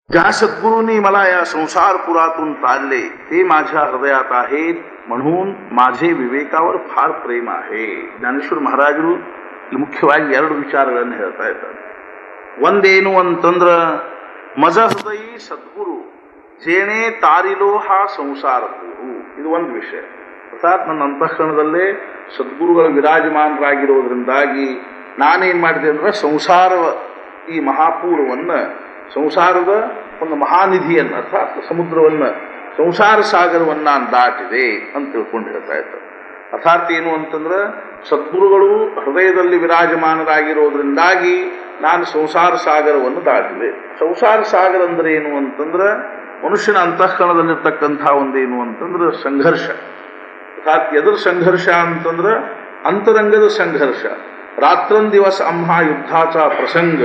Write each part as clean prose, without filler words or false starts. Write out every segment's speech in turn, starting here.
ज्या सद्गुरूंनी मला या संसारपुरातून तारले ते माझ्या हृदयात आहेत, म्हणून माझे ವಿವೇಕಾवर फार ಪ್ರೇಮ आहे. ಜ್ಞಾನೇಶ್ವರ ಮಹಾರಾಜರು ಮುಖ್ಯವಾಗಿ ಎರಡು ವಿಚಾರಗಳನ್ನು ಹೇಳ್ತಾ ಇದ್ದಾರೆ. ಒಂದೇನು ಅಂತಂದ್ರ ಮಜ ಹೃದಯಿ ಸದ್ಗುರು ಜೇಣೆ ತಾರಿಲೋ ಹಾ ಸಂಸಾರ ಗುರು. ಇದು ಒಂದು ವಿಷಯ. ಅರ್ಥಾತ್ ನನ್ನ ಅಂತಃಕರಣದಲ್ಲೇ ಸದ್ಗುರುಗಳು ವಿರಾಜಮಾನರಾಗಿರೋದ್ರಿಂದಾಗಿ ನಾನೇನು ಮಾಡಿದೆ ಅಂದ್ರೆ ಸಂಸಾರ ಈ ಮಹಾಪೂರವನ್ನು, ಸಂಸಾರದ ಒಂದು ಮಹಾನಿಧಿಯನ್ನು ಅರ್ಥಾತ್ ಸಮುದ್ರವನ್ನು, ಸಂಸಾರ ಸಾಗರವನ್ನು ನಾನು ದಾಟಿದೆ ಅಂತ ತಿಳ್ಕೊಂಡು ಹೇಳ್ತಾ ಇದ್ದಾರೆ. ಅರ್ಥಾತ್ ಏನು ಅಂತಂದ್ರೆ ಸದ್ಗುರುಗಳು ಹೃದಯದಲ್ಲಿ ವಿರಾಜಮಾನರಾಗಿರೋದ್ರಿಂದಾಗಿ ನಾನು ಸಂಸಾರ ಸಾಗರವನ್ನು ದಾಟಿದೆ. ಸಂಸಾರ ಸಾಗರ ಅಂದ್ರೆ ಏನು ಅಂತಂದ್ರೆ ಮನುಷ್ಯನ ಅಂತಃಕರಣದಲ್ಲಿರ್ತಕ್ಕಂಥ ಒಂದೇನು ಅಂತಂದ್ರೆ ಸಂಘರ್ಷ. ಅರ್ಥಾತ್ ಎದುರು ಸಂಘರ್ಷ ಅಂತಂದ್ರೆ ಅಂತರಂಗದ ಸಂಘರ್ಷ. ರಾತ್ರಂದಿವಸ ಅಂಹ ಯುದ್ಧಾಚ ಪ್ರಸಂಗ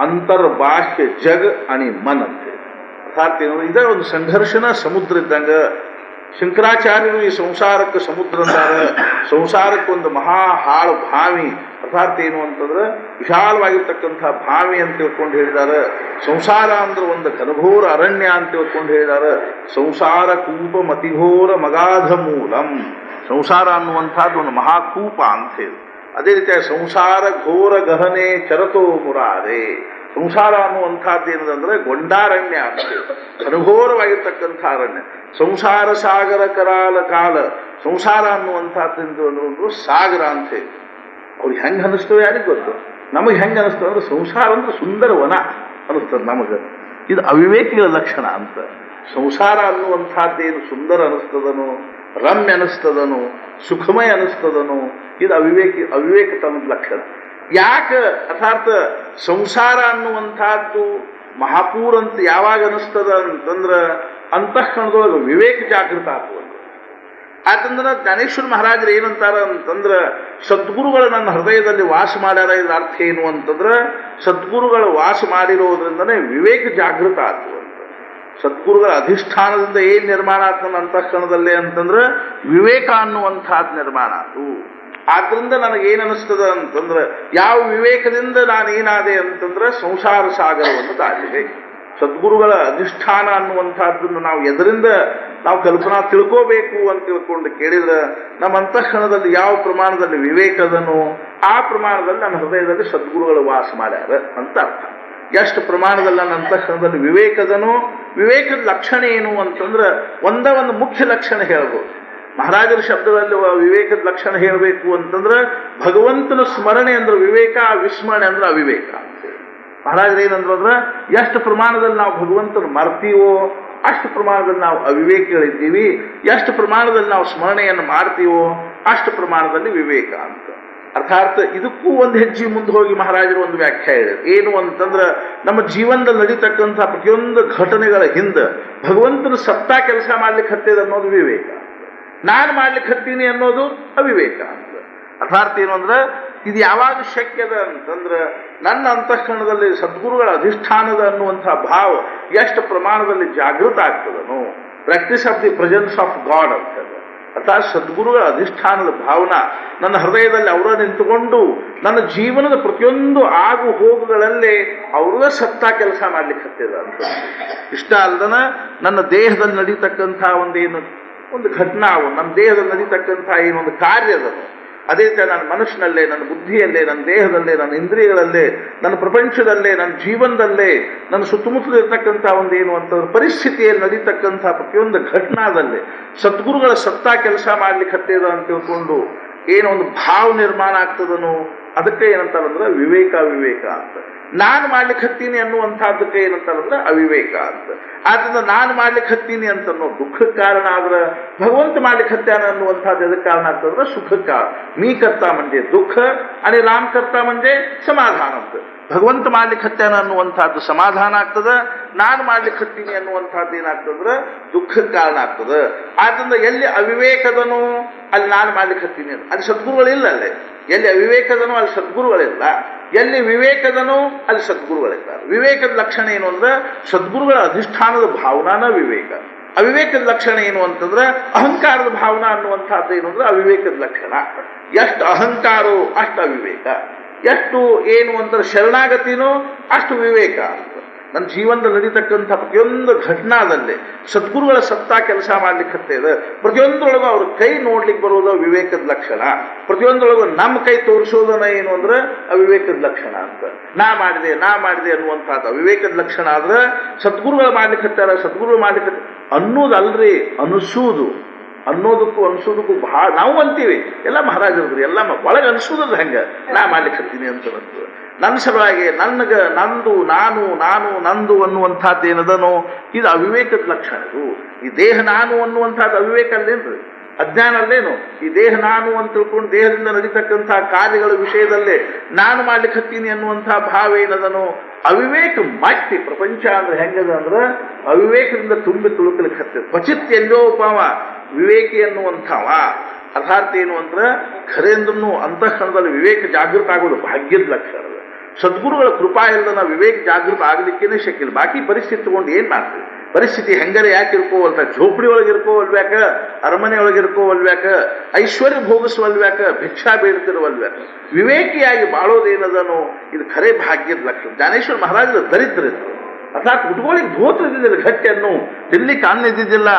ಅಂತರ್ಬಾಹ್ಯ ಜಗ ಅಣಿ ಮನ್ ಅಂತೇಳಿ. ಅರ್ಥಾತ್ ಏನು, ಇದೇ ಒಂದು ಸಂಘರ್ಷನ ಸಮುದ್ರ ಇದ್ದಂಗೆ. ಶಂಕರಾಚಾರ್ಯರು ಈ ಸಂಸಾರಕ್ಕೆ ಸಮುದ್ರ ಅಂತಾರೆ. ಸಂಸಾರಕ್ಕೊಂದು ಮಹಾ ಹಾಳು ಭಾವಿ, ಅರ್ಥಾತ್ ಏನು ಅಂತಂದ್ರೆ ವಿಶಾಲವಾಗಿರ್ತಕ್ಕಂಥ ಭಾವಿ ಅಂತ ತಿಳ್ಕೊಂಡು ಹೇಳಿದ್ದಾರೆ. ಸಂಸಾರ ಅಂದ್ರೆ ಒಂದು ಘನಘೋರ ಅರಣ್ಯ ಅಂತ ತಿಳ್ಕೊಂಡು ಹೇಳಿದ್ದಾರೆ. ಸಂಸಾರ ಕೂಪ ಮತಿಘೋರ ಮಗಾಧ ಮೂಲಂ. ಸಂಸಾರ ಅನ್ನುವಂಥದ್ದು ಒಂದು ಮಹಾಕೂಪ ಅಂತ ಹೇಳಿ. ಅದೇ ರೀತಿಯಾಗಿ ಸಂಸಾರ ಘೋರ ಗಹನೆ ಚರತೋ ಮುರಾರೆ. ಸಂಸಾರ ಅನ್ನುವಂಥದ್ದು ಏನದಂದ್ರೆ ಗೊಂಡಾರಣ್ಯ ಅಂತ, ಘನಘೋರವಾಗಿರ್ತಕ್ಕಂಥ ಅರಣ್ಯ. ಸಂಸಾರ ಸಾಗರ ಕರಾಲ ಕಾಲ. ಸಂಸಾರ ಅನ್ನುವಂಥದ್ದು ಸಾಗರ ಅಂತ ಹೇಳಿ. ಅವ್ರಿಗೆ ಹೆಂಗೆ ಅನ್ನಿಸ್ತವೆ ಯಾರಿಗೆ ಗೊತ್ತು. ನಮಗೆ ಹೆಂಗೆ ಅನ್ನಿಸ್ತವೆ ಅಂದ್ರೆ ಸಂಸಾರ ಅಂದ್ರೆ ಸುಂದರ ವನ ಅನ್ನಿಸ್ತದೆ ನಮಗೆ. ಇದು ಅವಿವೇಕಿಗಳ ಲಕ್ಷಣ ಅಂತ. ಸಂಸಾರ ಅನ್ನುವಂಥದ್ದೇನು ಸುಂದರ ಅನ್ನಿಸ್ತದನು, ರಮ್ಯ ಅನ್ನಿಸ್ತದನು, ಸುಖಮಯ ಅನ್ನಿಸ್ತದನು, ಇದು ಅವಿವೇಕತನದ ಲಕ್ಷಣ. ಯಾಕೆ ಅರ್ಥಾತ್ ಸಂಸಾರ ಅನ್ನುವಂಥದ್ದು ಮಹಾಪೂರ್ ಅಂತ ಯಾವಾಗ ಅನ್ನಿಸ್ತದ ಅಂತಂದ್ರೆ ಅಂತಃಕರಣದೊಳಗೆ ವಿವೇಕ ಜಾಗೃತ ಆಗ್ತದೆ. ಯಾಕಂದ್ರೆ ಜ್ಞಾನೇಶ್ವರ ಮಹಾರಾಜರು ಏನಂತಾರ ಅಂತಂದ್ರೆ ಸದ್ಗುರುಗಳು ನನ್ನ ಹೃದಯದಲ್ಲಿ ವಾಸ ಮಾಡ್ಯಾರ. ಇದ್ರ ಅರ್ಥ ಏನು ಅಂತಂದ್ರೆ ಸದ್ಗುರುಗಳು ವಾಸ ಮಾಡಿರೋದ್ರಿಂದನೇ ವಿವೇಕ ಜಾಗೃತ ಆಗ್ತದೆ. ಸದ್ಗುರುಗಳ ಅಧಿಷ್ಠಾನದಿಂದ ಏನು ನಿರ್ಮಾಣ ಆಯ್ತು ನನ್ನ ಅಂತಃಕರಣದಲ್ಲೇ ಅಂತಂದ್ರೆ ವಿವೇಕ ಅನ್ನುವಂಥದ್ದು ನಿರ್ಮಾಣ ಆಯ್ತು. ಆದ್ರಿಂದ ನನಗೇನು ಅನ್ನಿಸ್ತದ ಅಂತಂದ್ರೆ ಯಾವ ವಿವೇಕದಿಂದ ನಾನು ಏನಾದೆ ಅಂತಂದ್ರೆ ಸಂಸಾರ ಸಾಗರವನ್ನು ದಾಟಿದೆ. ಸದ್ಗುರುಗಳ ಅಧಿಷ್ಠಾನ ಅನ್ನುವಂಥದ್ದನ್ನು ನಾವು ಎದರಿಂದ ನಾವು ಕಲ್ಪನಾ ತಿಳ್ಕೋಬೇಕು ಅಂತ ತಿಳ್ಕೊಂಡು ಕೇಳಿದ್ರೆ ನಮ್ಮ ಅಂತಃಕರಣದಲ್ಲಿ ಯಾವ ಪ್ರಮಾಣದಲ್ಲಿ ವಿವೇಕದನೋ ಆ ಪ್ರಮಾಣದಲ್ಲಿ ನನ್ನ ಹೃದಯದಲ್ಲಿ ಸದ್ಗುರುಗಳು ವಾಸ ಮಾಡ್ಯಾರ ಅಂತ ಅರ್ಥ. ಎಷ್ಟು ಪ್ರಮಾಣದಲ್ಲಿ ನನ್ನ ಅಂತಃಕರಣದಲ್ಲಿ ವಿವೇಕದನೋ, ವಿವೇಕದ ಲಕ್ಷಣ ಏನು ಅಂತಂದ್ರೆ ಒಂದು ಮುಖ್ಯ ಲಕ್ಷಣ ಹೇಳ್ಬೋದು. ಮಹಾರಾಜರ ಶಬ್ದದಲ್ಲಿ ವಿವೇಕದ ಲಕ್ಷಣ ಹೇಳಬೇಕು ಅಂತಂದ್ರೆ ಭಗವಂತನ ಸ್ಮರಣೆ ಅಂದ್ರೆ ವಿವೇಕ, ವಿಸ್ಮರಣೆ ಅಂದ್ರೆ ಅವಿವೇಕ. ಮಹಾರಾಜರು ಏನಂದ್ರು ಅಂದ್ರೆ ಎಷ್ಟು ಪ್ರಮಾಣದಲ್ಲಿ ನಾವು ಭಗವಂತನ ಮರ್ತೀವೋ ಅಷ್ಟು ಪ್ರಮಾಣದಲ್ಲಿ ನಾವು ಅವಿವೇಕಿಗಳಿದ್ದೀವಿ, ಎಷ್ಟು ಪ್ರಮಾಣದಲ್ಲಿ ನಾವು ಸ್ಮರಣೆಯನ್ನು ಮಾಡ್ತೀವೋ ಅಷ್ಟು ಪ್ರಮಾಣದಲ್ಲಿ ವಿವೇಕ ಅಂತ. ಅರ್ಥಾತ್ ಇದಕ್ಕೂ ಒಂದು ಹೆಜ್ಜೆ ಮುಂದೆ ಹೋಗಿ ಮಹಾರಾಜರು ಒಂದು ವ್ಯಾಖ್ಯೆ ಹೇಳಿದ್ರು. ಏನು ಅಂತಂದ್ರೆ ನಮ್ಮ ಜೀವನದಲ್ಲಿ ನಡೀತಕ್ಕಂಥ ಪ್ರತಿಯೊಂದು ಘಟನೆಗಳ ಹಿಂದೆ ಭಗವಂತನ ಸತ್ತಾ ಕೆಲಸ ಮಾಡ್ಲಿಕ್ಕೆ ಹತ್ತಿದ ಅನ್ನೋದು ವಿವೇಕ, ನಾನು ಮಾಡ್ಲಿಕ್ಕೆ ಹತ್ತೀನಿ ಅನ್ನೋದು ಅವಿವೇಕ ಅಂತ. ಅರ್ಥಾತ್ ಏನು ಅಂದ್ರೆ ಇದು ಯಾವಾಗ ಶಕ್ಯದ ಅಂತಂದ್ರೆ ನನ್ನ ಅಂತಃಕರಣದಲ್ಲಿ ಸದ್ಗುರುಗಳ ಅಧಿಷ್ಠಾನದ ಅನ್ನುವಂಥ ಭಾವ ಎಷ್ಟು ಪ್ರಮಾಣದಲ್ಲಿ ಜಾಗೃತ ಆಗ್ತದನೋ, practice of the presence of God ಅಂತ. ಅರ್ಥಾತ್ ಸದ್ಗುರುಗಳ ಅಧಿಷ್ಠಾನದ ಭಾವನಾ ನನ್ನ ಹೃದಯದಲ್ಲಿ ಅವರ ನಿಂತುಕೊಂಡು ನನ್ನ ಜೀವನದ ಪ್ರತಿಯೊಂದು ಆಗು ಹೋಗುಗಳಲ್ಲೇ ಅವ್ರದೇ ಸತ್ತಾ ಕೆಲಸ ಮಾಡ್ಲಿಕ್ಕೆ ಹತ್ತಿದ ಅಂತ. ಇಷ್ಟ ಅಲ್ದನ ನನ್ನ ದೇಹದಲ್ಲಿ ನಡೀತಕ್ಕಂಥ ಒಂದು ಘಟನಾ, ನನ್ನ ದೇಹದಲ್ಲಿ ನಡೀತಕ್ಕಂಥ ಏನೊಂದು ಕಾರ್ಯದನು, ಅದೇ ರೀತಿ ನನ್ನ ಮನಸ್ಸಿನಲ್ಲೇ, ನನ್ನ ಬುದ್ಧಿಯಲ್ಲೇ, ನನ್ನ ದೇಹದಲ್ಲೇ, ನನ್ನ ಇಂದ್ರಿಯಗಳಲ್ಲೇ, ನನ್ನ ಪ್ರಪಂಚದಲ್ಲೇ, ನನ್ನ ಜೀವನದಲ್ಲೇ, ನನ್ನ ಸುತ್ತಮುತ್ತಲು ಇರ್ತಕ್ಕಂಥ ಏನು ಅಂತಂದ್ರೆ ಪರಿಸ್ಥಿತಿಯಲ್ಲಿ ನಡೀತಕ್ಕಂಥ ಪ್ರತಿಯೊಂದು ಘಟನಾದಲ್ಲೇ ಸದ್ಗುರುಗಳ ಸತ್ತಾ ಕೆಲಸ ಮಾಡ್ಲಿಕ್ಕೆ ಹತ್ತಿದ ಅಂತ ತಿಳ್ಕೊಂಡು ಏನೋ ಒಂದು ಭಾವ ನಿರ್ಮಾಣ ಆಗ್ತದನೋ ಅದಕ್ಕೆ ಏನಂತಾರಂದ್ರೆ ವಿವೇಕ ಅಂತ. ನಾನು ಮಾಡ್ಲಿಕ್ಕೆ ಹತ್ತೀನಿ ಅನ್ನುವಂಥದ್ದಕ್ಕೆ ಏನಂತಾರಂದ್ರೆ ಅವಿವೇಕ ಅಂತ. ಆದ್ರಿಂದ ನಾನು ಮಾಡ್ಲಿಕ್ಕೆ ಹತ್ತೀನಿ ಅಂತ ಅನ್ನೋ ದುಃಖಕ್ಕೆ ಕಾರಣ ಆದ್ರೆ ಭಗವಂತ ಮಾಡ್ಲಿಕ್ಕೆ ಹತ್ಯಾನ ಅನ್ನುವಂಥದ್ದು ಎದಕ್ಕೆ ಕಾರಣ ಆಗ್ತದ್ರೆ ಸುಖಕ್ಕೆ ಕಾರಣ. ಮೀ ಕರ್ತಾ ಮಂಜೆ ದುಃಖ आणि ರಾಮ್ ಕರ್ತಾ ಮಂಜೆ ಸಮಾಧಾನ ಅಂತ. ಭಗವಂತ ಮಾಡ್ಲಿಕ್ಕೆ ಹತ್ಯಾನ ಅನ್ನುವಂಥದ್ದು ಸಮಾಧಾನ ಆಗ್ತದೆ, ನಾನು ಮಾಡ್ಲಿಕ್ಕೆ ಹತ್ತೀನಿ ಅನ್ನುವಂಥದ್ದು ಏನಾಗ್ತದ್ರೆ ದುಃಖಕ್ಕೆ ಕಾರಣ ಆಗ್ತದೆ. ಆದ್ರಿಂದ ಎಲ್ಲಿ ಅವಿವೇಕದನೋ ಅಲ್ಲಿ ನಾನು ಮಾಡ್ಲಿಕ್ಕೆ ಹತ್ತೀನಿ ಅಲ್ಲಿ ಸದ್ಗುರುಗಳಿಲ್ಲ. ಅಲ್ಲೇ ಎಲ್ಲಿ ಅವಿವೇಕದನೋ ಅಲ್ಲಿ ಸದ್ಗುರುಗಳಿಲ್ಲ, ಎಲ್ಲಿ ವಿವೇಕದನೋ ಅಲ್ಲಿ ಸದ್ಗುರುಗಳಿದ್ದಾರೆ. ವಿವೇಕದ ಲಕ್ಷಣ ಏನು ಅಂದ್ರೆ ಸದ್ಗುರುಗಳ ಅಧಿಷ್ಠಾನದ ಭಾವನಾನ ವಿವೇಕ. ಅವಿವೇಕದ ಲಕ್ಷಣ ಏನು ಅಂತಂದ್ರೆ ಅಹಂಕಾರದ ಭಾವನಾ ಅನ್ನುವಂಥದ್ದು ಏನು ಅಂದ್ರೆ ಅವಿವೇಕದ ಲಕ್ಷಣ. ಎಷ್ಟು ಅಹಂಕಾರೋ ಅಷ್ಟು ಅವಿವೇಕ, ಎಷ್ಟು ಏನು ಅಂತಂದ್ರೆ ಶರಣಾಗತಿನೋ ಅಷ್ಟು ವಿವೇಕ ಅಂತ. ನನ್ನ ಜೀವನದಲ್ಲಿ ನಡೀತಕ್ಕಂಥ ಪ್ರತಿಯೊಂದು ಘಟನಾದಲ್ಲಿ ಸದ್ಗುರುಗಳ ಸತ್ತಾ ಕೆಲಸ ಮಾಡ್ಲಿಕ್ಕೆ ಇದೆ. ಪ್ರತಿಯೊಂದರೊಳಗೂ ಅವ್ರ ಕೈ ನೋಡ್ಲಿಕ್ಕೆ ಬರೋದು ವಿವೇಕದ ಲಕ್ಷಣ. ಪ್ರತಿಯೊಂದರೊಳಗೂ ನಮ್ಮ ಕೈ ತೋರಿಸೋದನ್ನ ಏನು ಅಂದ್ರೆ ಅವಿವೇಕದ ಲಕ್ಷಣ ಅಂತ. ನಾ ಮಾಡಿದೆ ಅನ್ನುವಂಥದ್ದು ಅವಿವೇಕದ ಲಕ್ಷಣ ಆದ್ರೆ ಸದ್ಗುರುಗಳು ಮಾಡ್ಲಿಕ್ಕೆ ಸದ್ಗುರುಗಳು ಮಾಡ್ಲಿಕ್ಕೆ ಅನ್ನೋದಲ್ರಿ, ಅನಿಸೋದು. ಅನ್ನೋದಕ್ಕೂ ಅನ್ಸೋದಕ್ಕೂ ಬಹಳ ನಾವು ಅಂತೀವಿ, ಎಲ್ಲ ಮಹಾರಾಜರು ಎಲ್ಲ ಒಳಗೆ ಅನ್ಸೋದಲ್ಲ ಹೆಂಗೆ ನಾ ಮಾಡ್ಲಿಕ್ಕೆ ಹತ್ತೀನಿ ಅಂತ. ನನ್ನ ಸಲುವಾಗಿ ನನಗೆ ನಂದು ನಂದು ಅನ್ನುವಂಥದ್ದು ಏನದನೋ ಇದು ಅವಿವೇಕದ ಲಕ್ಷಣ. ಈ ದೇಹ ನಾನು ಅನ್ನುವಂಥದ್ದು ಅವಿವೇಕ ಅಲ್ಲೇನ್ರಿ, ಅಜ್ಞಾನ ಅಲ್ಲೇನು? ಈ ದೇಹ ನಾನು ಅಂತ ತಿಳ್ಕೊಂಡು ದೇಹದಿಂದ ನಡೀತಕ್ಕಂಥ ಕಾರ್ಯಗಳ ವಿಷಯದಲ್ಲೇ ನಾನು ಮಾಡ್ಲಿಕ್ಕೆ ಹತ್ತೀನಿ ಅನ್ನುವಂಥ ಭಾವ ಏನದನೋ ಅವಿವೇಕ ಮಟ್ಟಿ. ಪ್ರಪಂಚ ಅಂದ್ರೆ ಹೆಂಗದ ಅಂದ್ರೆ ಅವಿವೇಕದಿಂದ ತುಂಬಿ ತುಳುಕಲಿಕ್ಕೆ ಹತ್ತಿರ. ಕ್ವಚಿತ್ ಎಲ್ಲೋ ಪಾವ ವಿವೇಕಿ ಅನ್ನುವಂಥವ ಅರ್ಥಾತ್ ಏನು ಅಂದ್ರೆ ಖರೇಂದ್ರನು ಅಂತಃಕರಣದಲ್ಲಿ ವಿವೇಕ ಜಾಗೃತ ಆಗೋದು ಭಾಗ್ಯದ ಲಕ್ಷಣ. ಸದ್ಗುರುಗಳ ಕೃಪಾ ಇಲ್ಲದ ವಿವೇಕ ಜಾಗೃತ ಆಗ್ಲಿಕ್ಕೇನೆ ಶಕ್ತಿಲ್ಲ. ಬಾಕಿ ಪರಿಸ್ಥಿತಿ ತಗೊಂಡು ಏನ್ ಮಾಡ್ತೀವಿ? ಪರಿಸ್ಥಿತಿ ಹೆಂಗರೆ ಯಾಕೆ ಇರ್ಕೋವಲ್ತ? ಝೋಪಡಿ ಒಳಗೆ ಇರ್ಕೋವಲ್ವ್ಯಾಕ, ಅರಮನೆ ಒಳಗೆ ಇರ್ಕೋವಲ್ವ್ಯಾಕ, ಐಶ್ವರ್ಯ ಭೋಗಿಸುವಲ್ವ್ಯಾಕ, ಭಿಕ್ಷಾ ಬೇಡ್ತಿರುವಲ್ವ್ಯಾಕ? ವಿವೇಕಿಯಾಗಿ ಬಾಳೋದೇನದನೋ ಇದು ಖರೆ ಭಾಗ್ಯದ ಲಕ್ಷಣ. ಜ್ಞಾನೇಶ್ವರ ಮಹಾರಾಜರ ದರಿದ್ರ ಇದ್ರು. ಅರ್ಥಾತ್ ಉಟ್ಕೊಳ್ಳಿಕ್ಕೆ ಧೋತ್ರ ಇದ್ದಿದ್ದಿಲ್ಲ, ಗಟ್ಟಿಯನ್ನು ತಿನ್ಲಿಕ್ಕೆ ಅನ್ನ ಇದ್ದಿದ್ದಿಲ್ಲ.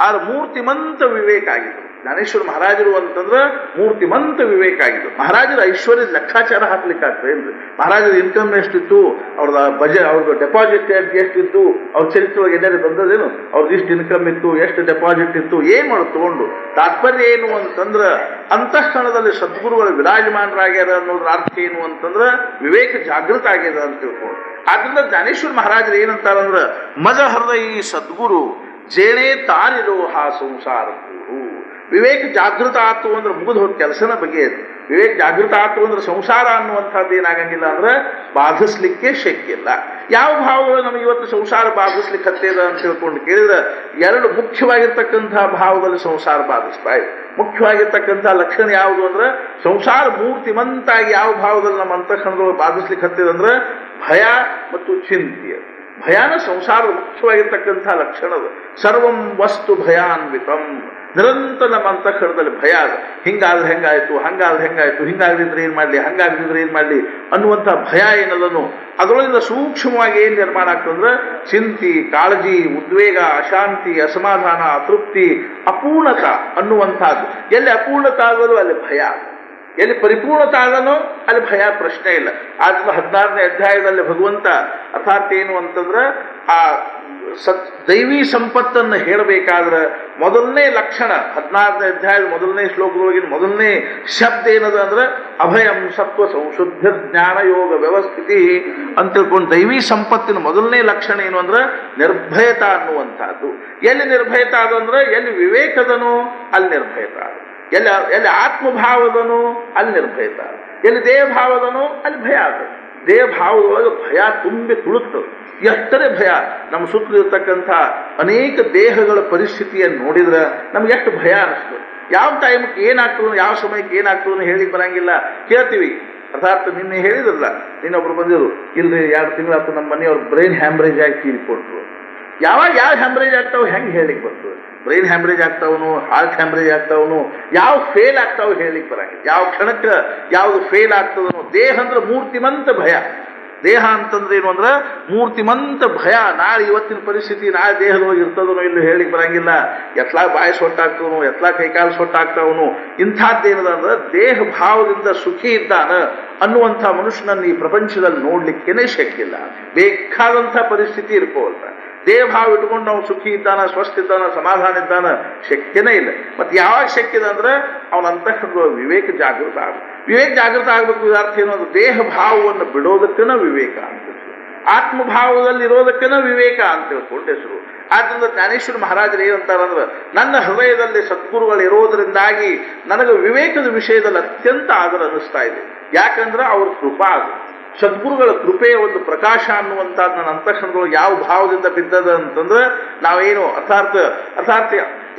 ಆದ್ರೆ ಮೂರ್ತಿಮಂತ ವಿವೇಕ ಆಗಿತ್ತು ಜ್ಞಾನೇಶ್ವರ ಮಹಾರಾಜರು ಅಂತಂದ್ರೆ. ಮೂರ್ತಿಮಂತ ವಿವೇಕ ಆಗಿತ್ತು. ಮಹಾರಾಜರ ಐಶ್ವರ್ಯದ ಲೆಕ್ಕಾಚಾರ ಹಾಕ್ಲಿಕ್ಕೆ ಆಗ್ತದೆ ಏನ್ರಿ? ಮಹಾರಾಜರ ಇನ್ಕಮ್ ಎಷ್ಟಿತ್ತು, ಅವ್ರದ್ದು ಡೆಪಾಸಿಟ್ ಎಷ್ಟಿತ್ತು, ಅವ್ರ ಚರಿತ್ರೆಯೊಳಗೆ ಎಲ್ಲರೂ ಬಂದದೇನು? ಅವ್ರದ್ದು ಇಷ್ಟು ಇನ್ಕಮ್ ಇತ್ತು, ಎಷ್ಟು ಡೆಪಾಸಿಟ್ ಇತ್ತು, ಏನ್ ಮಾಡೋದು ತಗೊಂಡು? ತಾತ್ಪರ್ಯ ಏನು ಅಂತಂದ್ರೆ ಅಂತಃಕರಣದಲ್ಲಿ ಸದ್ಗುರುಗಳು ವಿರಾಜಮಾನರಾಗ್ಯಾರ ಅನ್ನೋದ್ರ ಅರ್ಥ ಏನು ಅಂತಂದ್ರೆ ವಿವೇಕ ಜಾಗೃತ ಆಗ್ಯದ ಅಂತ ತಿಳ್ಕೊಂಡು. ಆದ್ರಿಂದ ಜ್ಞಾನೇಶ್ವರ ಮಹಾರಾಜರು ಏನಂತಾರಂದ್ರ ಮಜ ಹೃದಯ ಸದ್ಗುರು ಜೇಣೆ ತಾರಿರೋ ಹಾ ಸಂಸಾರ. ವಿವೇಕ ಜಾಗೃತ ಆತು ಅಂದ್ರೆ ಮುಗಿದು ಹೋದ ಕೆಲಸನ ಬಗೆಯದು. ವಿವೇಕ ಜಾಗೃತ ಆತು ಅಂದ್ರೆ ಸಂಸಾರ ಅನ್ನುವಂಥದ್ದು ಏನಾಗಂಗಿಲ್ಲ ಅಂದ್ರೆ ಬಾಧಿಸ್ಲಿಕ್ಕೆ ಶಕ್ಯ ಇಲ್ಲ. ಯಾವ ಭಾವಗಳು ನಮಗೆ ಇವತ್ತು ಸಂಸಾರ ಬಾಧಿಸ್ಲಿಕ್ಕೆ ಹತ್ತಿದ ಅಂತ ತಿಳ್ಕೊಂಡು ಕೇಳಿದ್ರೆ ಎರಡು ಮುಖ್ಯವಾಗಿರ್ತಕ್ಕಂಥ ಭಾವದಲ್ಲಿ ಸಂಸಾರ ಬಾಧಿಸ್ತಾ ಇದೆ. ಮುಖ್ಯವಾಗಿರ್ತಕ್ಕಂಥ ಲಕ್ಷಣ ಯಾವುದು ಅಂದ್ರೆ ಸಂಸಾರ ಮೂರ್ತಿಮಂತಾಗಿ ಯಾವ ಭಾವದಲ್ಲಿ ನಮ್ಮ ಅಂತಃಕರಣದೊಳಗೆ ಬಾಧಿಸ್ಲಿಕ್ಕೆ ಹತ್ತಿದ ಅಂದ್ರೆ ಭಯ ಮತ್ತು ಚಿಂತೆ. ಭಯಾನ ಸಂಸಾರದ ಮುಖ್ಯವಾಗಿರ್ತಕ್ಕಂಥ ಲಕ್ಷಣದ. ಸರ್ವಂ ವಸ್ತು ಭಯಾನ್ವಿತಂ. ನಿರಂತರ ನಮ್ಮ ಅಂತಃಕರಣದಲ್ಲಿ ಭಯ ಅದ. ಹಿಂಗಾದ್ರೆ ಹೆಂಗಾಯ್ತು, ಹಿಂಗಾಗದಿದ್ರೆ ಏನ್ ಮಾಡ್ಲಿ, ಹಂಗಾಗದಿದ್ರೆ ಏನ್ ಮಾಡ್ಲಿ ಅನ್ನುವಂಥ ಭಯ ಏನದನು ಅದರೊಳಗಿಂದ ಸೂಕ್ಷ್ಮವಾಗಿ ಏನ್ ನಿರ್ಮಾಣ ಆಗ್ತದಂದ್ರೆ ಚಿಂತೆ, ಕಾಳಜಿ, ಉದ್ವೇಗ, ಅಶಾಂತಿ, ಅಸಮಾಧಾನ, ಅತೃಪ್ತಿ, ಅಪೂರ್ಣತ ಅನ್ನುವಂಥದ್ದು. ಎಲ್ಲಿ ಅಪೂರ್ಣತ ಆದರೂ ಅಲ್ಲಿ ಭಯ, ಎಲ್ಲಿ ಪರಿಪೂರ್ಣತೆ ಆದನೋ ಅಲ್ಲಿ ಭಯ ಪ್ರಶ್ನೆ ಇಲ್ಲ. ಆದ್ರಿಂದ 16ನೇ ಅಧ್ಯಾಯದಲ್ಲಿ ಭಗವಂತ ಅರ್ಥಾತ್ ಏನು ಅಂತಂದ್ರೆ ಆ ದೈವಿ ಸಂಪತ್ತನ್ನು ಹೇಳಬೇಕಾದ್ರೆ ಮೊದಲನೇ ಲಕ್ಷಣ 16ನೇ ಅಧ್ಯಾಯದ ಮೊದಲನೇ ಶ್ಲೋಕದೊಳಗಿನ ಮೊದಲನೇ ಶಬ್ದ ಏನದ ಅಂದ್ರೆ ಅಭಯಂ ಸತ್ವ ಸಂಶುದ್ಧ ಜ್ಞಾನ ಯೋಗ ವ್ಯವಸ್ಥಿತಿ ಅಂತ ತಿಳ್ಕೊಂಡು ದೈವಿ ಸಂಪತ್ತಿನ ಮೊದಲನೇ ಲಕ್ಷಣ ಏನು ಅಂದ್ರೆ ನಿರ್ಭಯತ ಅನ್ನುವಂಥದ್ದು. ಎಲ್ಲಿ ನಿರ್ಭಯತ ಅದಂದ್ರೆ ಎಲ್ಲಿ ವಿವೇಕದನೋ ಅಲ್ಲಿ ನಿರ್ಭಯತ, ಎಲ್ಲಿ ಆತ್ಮಭಾವದನೋ ಅಲ್ಲಿ ನಿರ್ಭಯತ, ಎಲ್ಲಿ ದೇಹಭಾವದನೋ ಅಲ್ಲಿ ಭಯ ಆದ. ದೇಹಭಾವದೊಳಗೆ ಭಯ ತುಂಬಿ ತುಳುತ್ತದೆ. ಎಷ್ಟರೇ ಭಯ. ನಮ್ಮ ಸುತ್ತಲೂ ಇರ್ತಕ್ಕಂಥ ಅನೇಕ ದೇಹಗಳ ಪರಿಸ್ಥಿತಿಯನ್ನು ನೋಡಿದ್ರೆ ನಮ್ಗೆ ಎಷ್ಟು ಭಯ ಅನಿಸ್ತದೆ. ಯಾವ ಟೈಮ್ಗೆ ಏನಾಗ್ತದೋ, ಯಾವ ಸಮಯಕ್ಕೆ ಏನಾಗ್ತದೋ ಹೇಳಿಕ್ ಬರಂಗಿಲ್ಲ. ಕೇಳ್ತೀವಿ. ಅರ್ಥಾತ್ ನಿನ್ನೆ ಹೇಳಿದ್ರಲ್ಲ, ನಿನ್ನೊಬ್ರು ಬಂದಿದ್ರು, ಇಲ್ರಿ 2 ತಿಂಗಳಾಯ್ತು ನಮ್ಮ ಮನೆಯವ್ರು ಬ್ರೈನ್ ಹ್ಯಾಮ್ರೇಜ್ ಆಗಿ ತೀರಿಕೊಟ್ರು. ಯಾವ ಹ್ಯಾಮ್ರೇಜ್ ಆಗ್ತಾವೆ ಹೆಂಗೆ ಹೇಳಿಕ್ ಬರ್ತದೆ? ಬ್ರೈನ್ ಹ್ಯಾಮ್ರೇಜ್ ಆಗ್ತಾವನು, ಹಾರ್ಟ್ ಹ್ಯಾಮ್ರೇಜ್ ಆಗ್ತಾವನು, ಯಾವ ಫೇಲ್ ಆಗ್ತಾವ ಹೇಳಿಕ್ ಬರಂಗಿಲ್ಲ. ಯಾವ ಕ್ಷಣಕ್ಕೆ ಯಾವುದು ಫೇಲ್ ಆಗ್ತದನೋ. ದೇಹ ಅಂದ್ರೆ ಮೂರ್ತಿಮಂತ ಭಯ. ದೇಹ ಅಂತಂದ್ರೆ ಏನು ಅಂದ್ರೆ ಮೂರ್ತಿಮಂತ ಭಯ. ನಾಳೆ ಇವತ್ತಿನ ಪರಿಸ್ಥಿತಿ ನಾಳೆ ದೇಹದೊಳಗೆ ಇರ್ತದನೋ ಇಲ್ಲೂ ಹೇಳಿಕ್ ಬರಂಗಿಲ್ಲ. ಎತ್ಲಾ ಬಾಯಿ ಸೊಟ್ಟಾಗ್ತವನು, ಎತ್ಲಾ ಕೈಕಾಲು ಸೊಟ್ಟಾಗ್ತಾವನು. ಇಂಥದ್ದೇನದ ಅಂದ್ರೆ ದೇಹ ಭಾವದಿಂದ ಸುಖಿ ಇದ್ದಾನ ಅನ್ನುವಂಥ ಮನುಷ್ಯನನ್ನು ಈ ಪ್ರಪಂಚದಲ್ಲಿ ನೋಡ್ಲಿಕ್ಕೇನೆ ಶಕ್ಯ ಇಲ್ಲ. ಬೇಕಾದಂಥ ಪರಿಸ್ಥಿತಿ ಇರ್ಕೋವಲ್ತ. ದೇಹಭಾವ ಇಟ್ಕೊಂಡು ನಾವು ಸುಖಿ ಇದ್ದಾನ, ಸ್ವಸ್ಥ ಇದ್ದಾನ, ಸಮಾಧಾನ ಇದ್ದಾನ ಶಕ್ಯನೇ ಇಲ್ಲ. ಮತ್ತೆ ಯಾವಾಗ ಶಕ್ಯ ಇದೆ ಅಂದ್ರೆ ಅವನ ಅಂತಃಕರಣದ ವಿವೇಕ ಜಾಗೃತ ಆಗ. ವಿವೇಕ ಜಾಗೃತ ಆಗ್ಬೇಕು. ಅರ್ಥ ಏನು ಅಂದ್ರೆ ದೇಹ ಭಾವವನ್ನು ಬಿಡೋದಕ್ಕನ ವಿವೇಕ ಅಂತ, ಆತ್ಮಭಾವದಲ್ಲಿ ಇರೋದಕ್ಕನ ವಿವೇಕ ಅಂತ ತಿಳ್ಕೊಂಡು ಹೆಸರು. ಆದ್ರಿಂದ ಜ್ಞಾನೇಶ್ವರ ಮಹಾರಾಜರು ಏನಂತಾರಂದ್ರೆ ನನ್ನ ಹೃದಯದಲ್ಲಿ ಸದ್ಗುರುಗಳು ಇರೋದರಿಂದಾಗಿ ನನಗೆ ವಿವೇಕದ ವಿಷಯದಲ್ಲಿ ಅತ್ಯಂತ ಆದರ ಅನ್ನಿಸ್ತಾ ಇದೆ. ಯಾಕಂದ್ರೆ ಅವ್ರ ಕೃಪಾ ಅದು. ಸದ್ಗುರುಗಳ ಕೃಪೆಯ ಒಂದು ಪ್ರಕಾಶ ಅನ್ನುವಂಥದ್ದು ನನ್ನ ಅಂತಃಕರಣದೊಳಗೆ ಯಾವ ಭಾವದಿಂದ ಬಿದ್ದದ ಅಂತಂದ್ರೆ ನಾವೇನು ಅರ್ಥಾತ್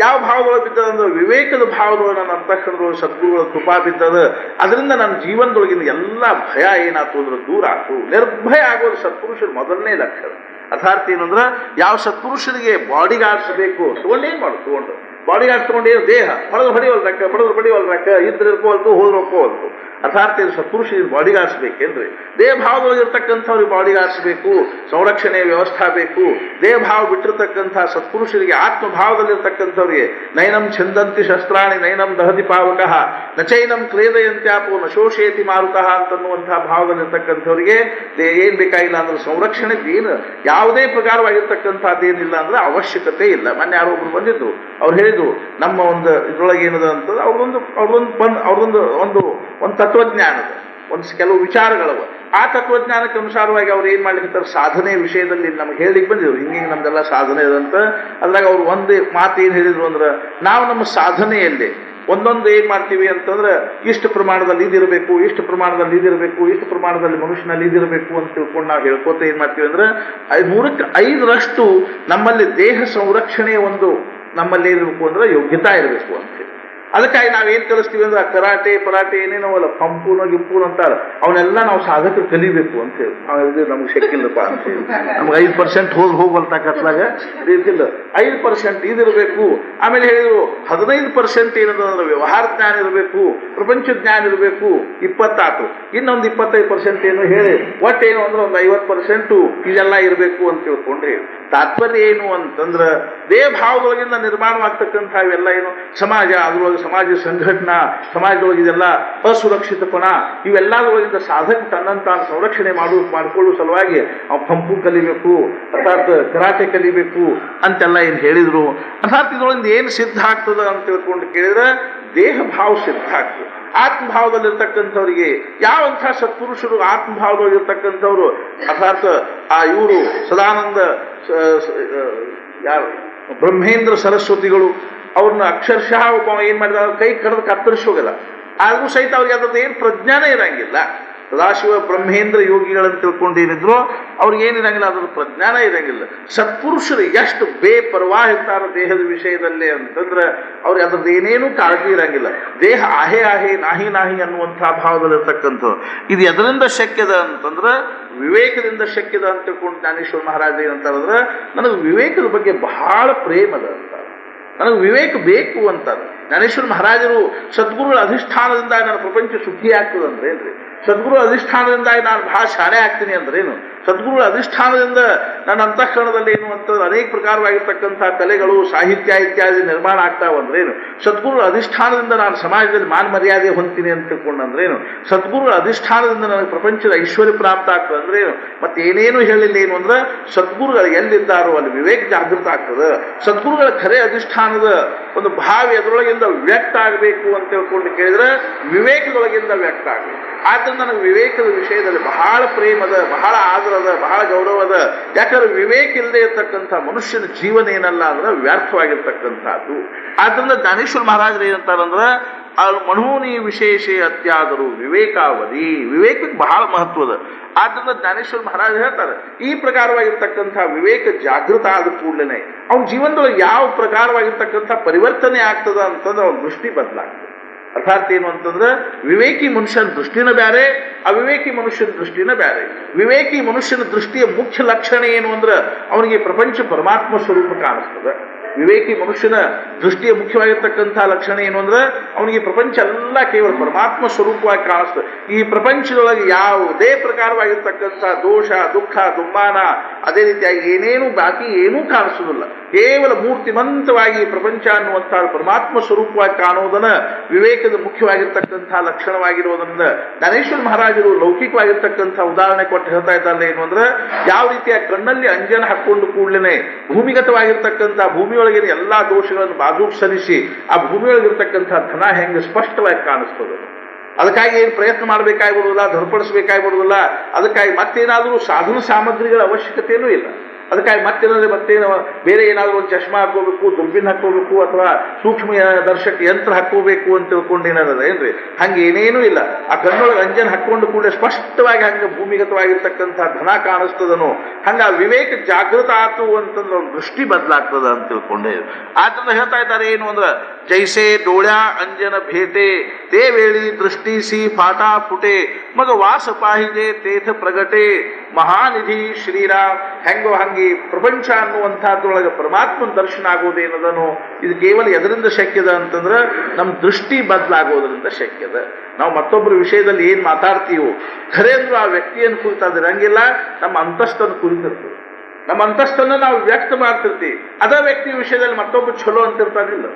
ಯಾವ ಭಾವದೊಳಗೆ ಬಿದ್ದದಂದ್ರೆ ವಿವೇಕದ ಭಾವದೊಳಗೆ ನನ್ನ ಅಂತಃಕರಣದೊಳಗೆ ಸದ್ಗುರುಗಳ ಕೃಪಾ ಬಿದ್ದದ. ಅದರಿಂದ ನನ್ನ ಜೀವನದೊಳಗಿನ ಎಲ್ಲ ಭಯ ಏನಾಯ್ತು ಅಂದ್ರೆ ದೂರ ಆಯ್ತು. ನಿರ್ಭಯ ಆಗೋದು ಸತ್ಪುರುಷರ ಮೊದಲನೇ ಲಕ್ಷಣ. ಅರ್ಥಾತ್ ಏನಂದ್ರೆ ಯಾವ ಸತ್ಪುರುಷರಿಗೆ ಬಾಡಿ ಗಾರ್ಡ್ಸ್ ಬೇಕು ತಗೊಂಡೇನು ಮಾಡು, ತಗೊಂಡು ಬಾಡಿ ಗಾರ್ಡ್ಸ್ ತಗೊಂಡೇನು ದೇಹ ಹೊಡೆದು ಹೊಡಿವಲ್ರಕ್ಕ, ಇದ್ರೆ ಇರ್ಕೋವಲ್ತು, ಹೋದ್ರೆ ಒಪ್ಕೋವಲ್ತು. ಅರ್ಥಾತ್ ಇದು ಸತ್ಪುರುಷರಿಗೆ ಬಾಡಿ ಗಾರ್ಡ್ಸ್ ಬೇಕೇನ್ರಿ? ದೇಹ ಭಾವದೊಳಗಿರ್ತಕ್ಕಂಥವ್ರಿಗೆ ಬಾಡಿ ಗಾರ್ಡ್ಸ್ ಬೇಕು, ಸಂರಕ್ಷಣೆಯ ವ್ಯವಸ್ಥೆ ಬೇಕು. ದೇಹ ಭಾವ ಬಿಟ್ಟಿರ್ತಕ್ಕಂಥ ಸತ್ಪುರುಷರಿಗೆ, ಆತ್ಮಭಾವದಲ್ಲಿರ್ತಕ್ಕಂಥವ್ರಿಗೆ ನೈನಂ ಛಂದಂತಿ ಶಸ್ತ್ರಾಣಿ ನೈನಂ ದಹತಿ ಪಾವಕಃ ನಚೈನಂ ಕ್ಲೇದಯಂತ್ಯಾಪೋ ನ ಶೋಷಯತಿ ಮಾರುತಃ ಅಂತನ್ನುವಂತಹ ಭಾವದಲ್ಲಿರ್ತಕ್ಕಂಥವ್ರಿಗೆ ಏನ್ ಬೇಕಾಗಿಲ್ಲ ಅಂದ್ರೆ ಸಂರಕ್ಷಣೆ ಏನು ಯಾವುದೇ ಪ್ರಕಾರವಾಗಿರ್ತಕ್ಕಂಥದ್ದೇನಿಲ್ಲ ಅಂದ್ರೆ ಅವಶ್ಯಕತೆ ಇಲ್ಲ. ಮೊನ್ನೆ ಯಾರೊಬ್ರು ಬಂದಿದ್ರು, ಅವ್ರು ಹೇಳಿದ್ರು ನಮ್ಮ ಒಂದು ಇದ್ರೊಳಗೆ ಏನದ ಅಂತ ಅವ್ರದೊಂದು ತತ್ವಜ್ಞಾನದ ಕೆಲವು ವಿಚಾರಗಳವ. ಆ ತತ್ವಜ್ಞಾನಕ್ಕೆ ಅನುಸಾರವಾಗಿ ಅವ್ರು ಏನ್ ಮಾಡ್ಲಿಕ್ಕೆ ಸಾಧನೆ ವಿಷಯದಲ್ಲಿ ನಮ್ಗೆ ಹೇಳಿಕ್ ಬಂದಿದ್ರು, ಹಿಂಗೆ ನಮ್ದೆಲ್ಲ ಸಾಧನೆ ಅದಂತ. ಅದ್ರಾಗ ಅವ್ರು ಒಂದು ಮಾತು ಏನ್ ಹೇಳಿದ್ರು ಅಂದ್ರೆ, ನಾವು ನಮ್ಮ ಸಾಧನೆಯಲ್ಲಿ ಒಂದೊಂದು ಏನ್ ಮಾಡ್ತೀವಿ ಅಂತಂದ್ರೆ ಇಷ್ಟು ಪ್ರಮಾಣದಲ್ಲಿ ಇದಿರಬೇಕು, ಇಷ್ಟು ಪ್ರಮಾಣದಲ್ಲಿ ಇದಿರಬೇಕು, ಇಷ್ಟು ಪ್ರಮಾಣದಲ್ಲಿ ಮನುಷ್ಯನಲ್ಲಿ ಇದಿರಬೇಕು ಅಂತ ತಿಳ್ಕೊಂಡು ನಾವು ಹೇಳ್ಕೋತ ಏನ್ ಮಾಡ್ತೀವಿ ಅಂದ್ರೆ 5% ನಮ್ಮಲ್ಲಿ ದೇಹ ಸಂರಕ್ಷಣೆ ಒಂದು ನಮ್ಮಲ್ಲಿ ಇರಬೇಕು ಅಂದ್ರೆ ಯೋಗ್ಯತಾ ಇರಬೇಕು ಅಂತ. ಅದಕ್ಕಾಗಿ ನಾವೇನ್ ಕಲಿಸ್ತೀವಿ ಅಂದ್ರೆ ಕರಾಟೆ ಪರಾಟೆ ಏನೇನವಲ್ಲ ಪಂಪೂನ ಗಿಂಪೂನ್ ಅಂತಾರ, ಅವನ್ನೆಲ್ಲ ನಾವು ಸಾಧಕರು ಕಲಿಬೇಕು ಅಂತ ಹೇಳಿ. ನಮ್ಗೆ ಶಕ್ಕಿಲ್ಲಪ್ಪ ಅಂತ ಹೇಳಿ ನಮ್ಗೆ 5% ಹೋಗಲ್ತಕ್ಕಂಥಾಗ ರೀತಿಲ್ಲ. 5% ಇದಿರಬೇಕು. ಆಮೇಲೆ ಹೇಳಿದ್ರು 15% ಏನಂದ್ರೆ ವ್ಯವಹಾರ ಜ್ಞಾನ ಇರಬೇಕು, ಪ್ರಪಂಚ ಜ್ಞಾನ ಇರಬೇಕು. 20 ಇನ್ನೊಂದು 25% ಏನು ಹೇಳಿ ಒಟ್ಟೇನು ಅಂದ್ರೆ ಒಂದು 50% ಇದೆಲ್ಲ ಇರಬೇಕು ಅಂತ ತಿಳ್ಕೊಂಡ್ರಿ. ತಾತ್ಪರ್ಯ ಏನು ಅಂತಂದ್ರೆ ದೇಹ ಭಾವದೊಳಗಿಂದ ನಿರ್ಮಾಣವಾಗ್ತಕ್ಕಂಥ ಇವೆಲ್ಲ ಏನು ಸಮಾಜ, ಅದ್ರೊಳಗೆ ಸಮಾಜ ಸಂಘಟನಾ, ಸಮಾಜದೊಳಗೆ ಇದೆಲ್ಲ ಅಸುರಕ್ಷಿತಪಣ, ಇವೆಲ್ಲದೊಳಗಿಂದ ಸಾಧಕ ತನ್ನನ್ನು ತಾನು ಸಂರಕ್ಷಣೆ ಮಾಡಿಕೊಳ್ಳುವ ಸಲುವಾಗಿ ಅವ್ನು ಪಂಪು ಕಲಿಬೇಕು, ಅರ್ಥಾತ್ ಕರಾಟೆ ಕಲಿಬೇಕು ಅಂತೆಲ್ಲ ಏನು ಹೇಳಿದ್ರು. ಅರ್ಥಾತ್ ಇದ್ರೊಳಗಿಂದ ಏನು ಸಿದ್ಧ ಆಗ್ತದ ಅಂತ ತಿಳ್ಕೊಂಡು ಕೇಳಿದ್ರೆ ದೇಹ ಭಾವ ಸಿದ್ಧ ಆಗ್ತದೆ. ಆತ್ಮಭಾವದಲ್ಲಿರ್ತಕ್ಕಂಥವ್ರಿಗೆ ಯಾವಂಥ ಸತ್ಪುರುಷರು ಆತ್ಮಭಾವದಲ್ಲಿರ್ತಕ್ಕಂಥವ್ರು, ಅರ್ಥಾತ್ ಇವರು ಸದಾನಂದ ಯಾರು ಬ್ರಹ್ಮೇಂದ್ರ ಸರಸ್ವತಿಗಳು ಅವ್ರನ್ನ ಅಕ್ಷರಶಃ ಒಬ್ಬ ಏನ್ ಮಾಡಿದ ಕೈ ಕಡ್ದು ಕತ್ತರಿಸಿ ಹೋಗಲ್ಲ. ಆದ್ರೂ ಸಹಿತ ಅವ್ರಿಗೆ ಅದ್ರದ್ದು ಏನು ಪ್ರಜ್ಞಾನ ಇರಂಗಿಲ್ಲ. ಸದಾಶಿವ ಬ್ರಹ್ಮೇಂದ್ರ ಯೋಗಿಗಳಂತ ತಿಳ್ಕೊಂಡು ಏನಿದ್ರು ಅವ್ರಿಗೆ ಏನಿರಂಗಿಲ್ಲ, ಅದ್ರ ಪ್ರಜ್ಞಾನ ಇರಂಗಿಲ್ಲ. ಸತ್ಪುರುಷರು ಎಷ್ಟು ಬೇಪರವಾಹ ಇರ್ತಾರ ದೇಹದ ವಿಷಯದಲ್ಲಿ ಅಂತಂದ್ರೆ ಅವ್ರಿಗೆ ಅದ್ರದ್ದು ಏನೇನೂ ಕಾಳಜಿ ಇರಂಗಿಲ್ಲ. ದೇಹ ಆಹೆ ಆಹೆ ನಾಹಿ ನಾಹಿ ಅನ್ನುವಂಥ ಭಾವದಲ್ಲಿರ್ತಕ್ಕಂಥದ್ದು. ಇದು ಎದರಿಂದ ಶಕ್ಯದ ಅಂತಂದ್ರೆ ವಿವೇಕದಿಂದ ಶಕ್ಯದ ಅಂತ ತಿಳ್ಕೊಂಡು ಜ್ಞಾನೇಶ್ವರ ಮಹಾರಾಜ ಏನಂತಾರಂದ್ರೆ, ನನಗೆ ವಿವೇಕದ ಬಗ್ಗೆ ಬಹಳ ಪ್ರೇಮದ ಅಂತ, ನನಗೆ ವಿವೇಕ ಬೇಕು ಅಂತಾರೆ. ಜ್ಞಾನೇಶ್ವರ ಮಹಾರಾಜರು ಸದ್ಗುರುಗಳ ಅಧಿಷ್ಠಾನದಿಂದ ನನ್ನ ಪ್ರಪಂಚ ಸುಖಿ ಆಗ್ತದಂದ್ರೆ ಏನ್ರಿ? ಸದ್ಗುರು ಅಧಿಷ್ಠಾನದಿಂದ ನಾನು ಬಹಳ ಶಾಣೆ ಆಗ್ತೀನಿ ಅಂದ್ರೇನು? ಸದ್ಗುರುಗಳ ಅಧಿಷ್ಠಾನದಿಂದ ನನ್ನ ಅಂತಃಕರಣದಲ್ಲಿ ಏನು ಅಂತಂದ್ರೆ ಅನೇಕ ಪ್ರಕಾರವಾಗಿರ್ತಕ್ಕಂಥ ಕಲೆಗಳು, ಸಾಹಿತ್ಯ ಇತ್ಯಾದಿ ನಿರ್ಮಾಣ ಆಗ್ತಾವಂದ್ರೇನು? ಸದ್ಗುರುಗಳ ಅಧಿಷ್ಠಾನದಿಂದ ನಾನು ಸಮಾಜದಲ್ಲಿ ಮಾನ ಮರ್ಯಾದೆ ಹೊಂದ್ತೀನಿ ಅಂತ ತಿಳ್ಕೊಂಡಂದ್ರೇನು? ಸದ್ಗುರುಗಳ ಅಧಿಷ್ಠಾನದಿಂದ ನನಗೆ ಪ್ರಪಂಚದ ಐಶ್ವರ್ಯ ಪ್ರಾಪ್ತ ಆಗ್ತದೆ ಅಂದ್ರೇನು? ಮತ್ತೆ ಏನೇನು ಹೇಳಿಲ್ಲ ಏನು ಅಂದ್ರೆ ಸದ್ಗುರುಗಳು ಎಲ್ಲಿದ್ದಾರೋ ಅಲ್ಲಿ ವಿವೇಕ ಜಾಗೃತ ಆಗ್ತದೆ. ಸದ್ಗುರುಗಳ ಖರೆ ಅಧಿಷ್ಠಾನದ ಒಂದು ಭಾವ ಎದರೊಳಗಿಂದ ವ್ಯಕ್ತ ಆಗಬೇಕು ಅಂತ ತಿಳ್ಕೊಂಡು ಕೇಳಿದ್ರೆ ವಿವೇಕದೊಳಗಿಂದ ವ್ಯಕ್ತ ಆಗಬೇಕು. ಆದ್ರಿಂದ ನನಗೆ ವಿವೇಕದ ವಿಷಯದಲ್ಲಿ ಬಹಳ ಪ್ರೇಮದ, ಬಹಳ ಆದರದ, ಬಹಳ ಗೌರವದ. ಯಾಕಂದ್ರೆ ವಿವೇಕ ಇಲ್ಲದೆ ಇರ್ತಕ್ಕಂಥ ಮನುಷ್ಯನ ಜೀವನ ಏನಲ್ಲ ಅಂದ್ರೆ ವ್ಯರ್ಥವಾಗಿರ್ತಕ್ಕಂಥದ್ದು. ಆದ್ರಿಂದ ಜ್ಞಾನೇಶ್ವರ ಮಹಾರಾಜರು ಏನಂತಾರಂದ್ರೆ ಮನೋನಿ ವಿಶೇಷ ಅತ್ಯಾದರು ವಿವೇಕಾವಧಿ, ವಿವೇಕಕ್ಕೆ ಬಹಳ ಮಹತ್ವದ. ಆದ್ರಿಂದ ಜ್ಞಾನೇಶ್ವರ ಮಹಾರಾಜ ಹೇಳ್ತಾರೆ ಈ ಪ್ರಕಾರವಾಗಿರ್ತಕ್ಕಂಥ ವಿವೇಕ ಜಾಗೃತ ಆದ ಕೂಡಲೇ ಅವನ ಜೀವನದೊಳಗೆ ಯಾವ ಪ್ರಕಾರವಾಗಿರ್ತಕ್ಕಂಥ ಪರಿವರ್ತನೆ ಆಗ್ತದ ಅಂತಂದ್ರೆ ಅವನ ದೃಷ್ಟಿ ಬದಲಾಗ್ತದೆ. ಅರ್ಥಾತ್ ಏನು ಅಂತಂದ್ರೆ ವಿವೇಕಿ ಮನುಷ್ಯನ ದೃಷ್ಟಿನ ಬೇರೆ, ಅವಿವೇಕಿ ಮನುಷ್ಯನ ದೃಷ್ಟಿನ ಬೇರೆ. ವಿವೇಕಿ ಮನುಷ್ಯನ ದೃಷ್ಟಿಯ ಮುಖ್ಯ ಲಕ್ಷಣ ಏನು ಅಂದ್ರೆ ಅವನಿಗೆ ಪ್ರಪಂಚ ಪರಮಾತ್ಮ ಸ್ವರೂಪ ಕಾಣಿಸ್ತದೆ. ವಿವೇಕಿ ಮನುಷ್ಯನ ದೃಷ್ಟಿಯ ಮುಖ್ಯವಾಗಿರ್ತಕ್ಕಂಥ ಲಕ್ಷಣ ಏನು ಅಂದ್ರೆ ಅವನಿಗೆ ಪ್ರಪಂಚ ಎಲ್ಲ ಕೇವಲ ಪರಮಾತ್ಮ ಸ್ವರೂಪವಾಗಿ ಕಾಣಿಸ್ತದೆ. ಈ ಪ್ರಪಂಚದೊಳಗೆ ಯಾವುದೇ ಪ್ರಕಾರವಾಗಿರ್ತಕ್ಕಂಥ ದೋಷ, ದುಃಖ, ದುಮ್ಮಾನ, ಅದೇ ರೀತಿಯಾಗಿ ಏನೇನು ಬಾಕಿ ಏನೂ ಕಾಣಿಸೋದಿಲ್ಲ. ಕೇವಲ ಮೂರ್ತಿಮಂತವಾಗಿ ಪ್ರಪಂಚ ಅನ್ನುವಂಥ ಪರಮಾತ್ಮ ಸ್ವರೂಪವಾಗಿ ಕಾಣುವುದನ್ನ ವಿವೇಕದ ಮುಖ್ಯವಾಗಿರ್ತಕ್ಕಂಥ ಲಕ್ಷಣವಾಗಿರುವುದರಿಂದ ಜ್ಞಾನೇಶ್ವರ ಮಹಾರಾಜರು ಲೌಕಿಕವಾಗಿರ್ತಕ್ಕಂಥ ಉದಾಹರಣೆ ಕೊಟ್ಟು ಹೇಳ್ತಾ ಇದ್ದಾರೆ. ಏನು ಅಂದ್ರೆ ಯಾವ ರೀತಿಯ ಕಣ್ಣಲ್ಲಿ ಅಂಜನ ಹಾಕೊಂಡು ಕೂಡಲೇ ಭೂಮಿಗತವಾಗಿರ್ತಕ್ಕಂಥ ಭೂಮಿಯೊಳಗಿನ ಎಲ್ಲಾ ದೋಷಗಳನ್ನು ಬಾಜೂಕ್ ಸರಿಸಿ ಆ ಭೂಮಿಯೊಳಗಿರ್ತಕ್ಕಂಥ ಧನ ಹೆಂಗೆ ಸ್ಪಷ್ಟವಾಗಿ ಕಾಣಿಸ್ತದೆ. ಅದಕ್ಕಾಗಿ ಏನು ಪ್ರಯತ್ನ ಮಾಡಬೇಕಾಗ್ಬಿಡುವುದಿಲ್ಲ, ಧರ್ಪಡಿಸಬೇಕಾಗ್ಬಿಡುವುದಿಲ್ಲ. ಅದಕ್ಕಾಗಿ ಮತ್ತೇನಾದರೂ ಸಾಧನ ಸಾಮಗ್ರಿಗಳ ಅವಶ್ಯಕತೆಯೂ ಇಲ್ಲ. ಅದಕ್ಕಾಗಿ ಮತ್ತೇನೋ ಬೇರೆ ಏನಾದರೂ ಒಂದು ಚಶ್ಮಾ ಹಾಕೋಬೇಕು, ದುರ್ಬಿನ್ ಹಾಕೋಬೇಕು, ಅಥವಾ ಸೂಕ್ಷ್ಮ ದರ್ಶಕ ಯಂತ್ರ ಹಾಕೋಬೇಕು ಅಂತ ತಿಳ್ಕೊಂಡು ಏನಾರದ ಏನ್ರಿ? ಹಂಗೆ ಏನೇನೂ ಇಲ್ಲ. ಆ ಕಣ್ಣೊಳಗೆ ಅಂಜನ್ ಹಾಕೊಂಡು ಕೂಡ ಸ್ಪಷ್ಟವಾಗಿ ಹಂಗೆ ಭೂಮಿಗತವಾಗಿರ್ತಕ್ಕಂಥ ಧನ ಕಾಣಿಸ್ತದನೋ ಹಂಗ ವಿವೇಕ ಜಾಗೃತ ಆತು ಅಂತಂದ್ರೆ ಅವ್ರ ದೃಷ್ಟಿ ಬದಲಾಗ್ತದ ಅಂತ ತಿಳ್ಕೊಂಡೆ. ಆದ್ರಿಂದ ಹೇಳ್ತಾ ಇದ್ದಾರೆ ಏನು ಅಂದ್ರೆ ಜೈಸೆ ಡೋಳ್ಯಾ ಅಂಜನ ಭೇಟೆ ತೇ ವೇಳಿ ದೃಷ್ಟಿ ಸಿ ಫಾಟಾ ಫುಟೆ ಮಗ ವಾಸ ಪಾಹಿಜೆ ತೇಥ ಪ್ರಗಟೆ ಮಹಾನಿಧಿ ಶ್ರೀರಾಮ್. ಹೆಂಗೋ ಹಂಗೆ ಪ್ರಪಂಚ ಅನ್ನುವಂಥದ್ರೊಳಗೆ ಪರಮಾತ್ಮನ ದರ್ಶನ ಆಗೋದೇನದನೋ ಇದು ಕೇವಲ ಎದರಿಂದ ಶಕ್ಯದ ಅಂತಂದ್ರೆ ನಮ್ಮ ದೃಷ್ಟಿ ಬದಲಾಗೋದ್ರಿಂದ ಶಕ್ಯದ. ನಾವು ಮತ್ತೊಬ್ಬರ ವಿಷಯದಲ್ಲಿ ಏನು ಮಾತಾಡ್ತೀವೋ ಖರೆ ಅಂದ್ರೂ ಆ ವ್ಯಕ್ತಿಯನ್ನು ಕುರಿತಾದಿರಂಗಿಲ್ಲ, ನಮ್ಮ ಅಂತಸ್ತನ್ನು ಕುರಿತಿರ್ತದೆ. ನಮ್ಮ ಅಂತಸ್ತನ್ನು ನಾವು ವ್ಯಕ್ತ ಮಾಡ್ತಿರ್ತೀವಿ. ಅದೇ ವ್ಯಕ್ತಿಯ ವಿಷಯದಲ್ಲಿ ಮತ್ತೊಬ್ಬ ಚಲೋ ಅಂತಿರ್ತಾನಿಲ್ಲ.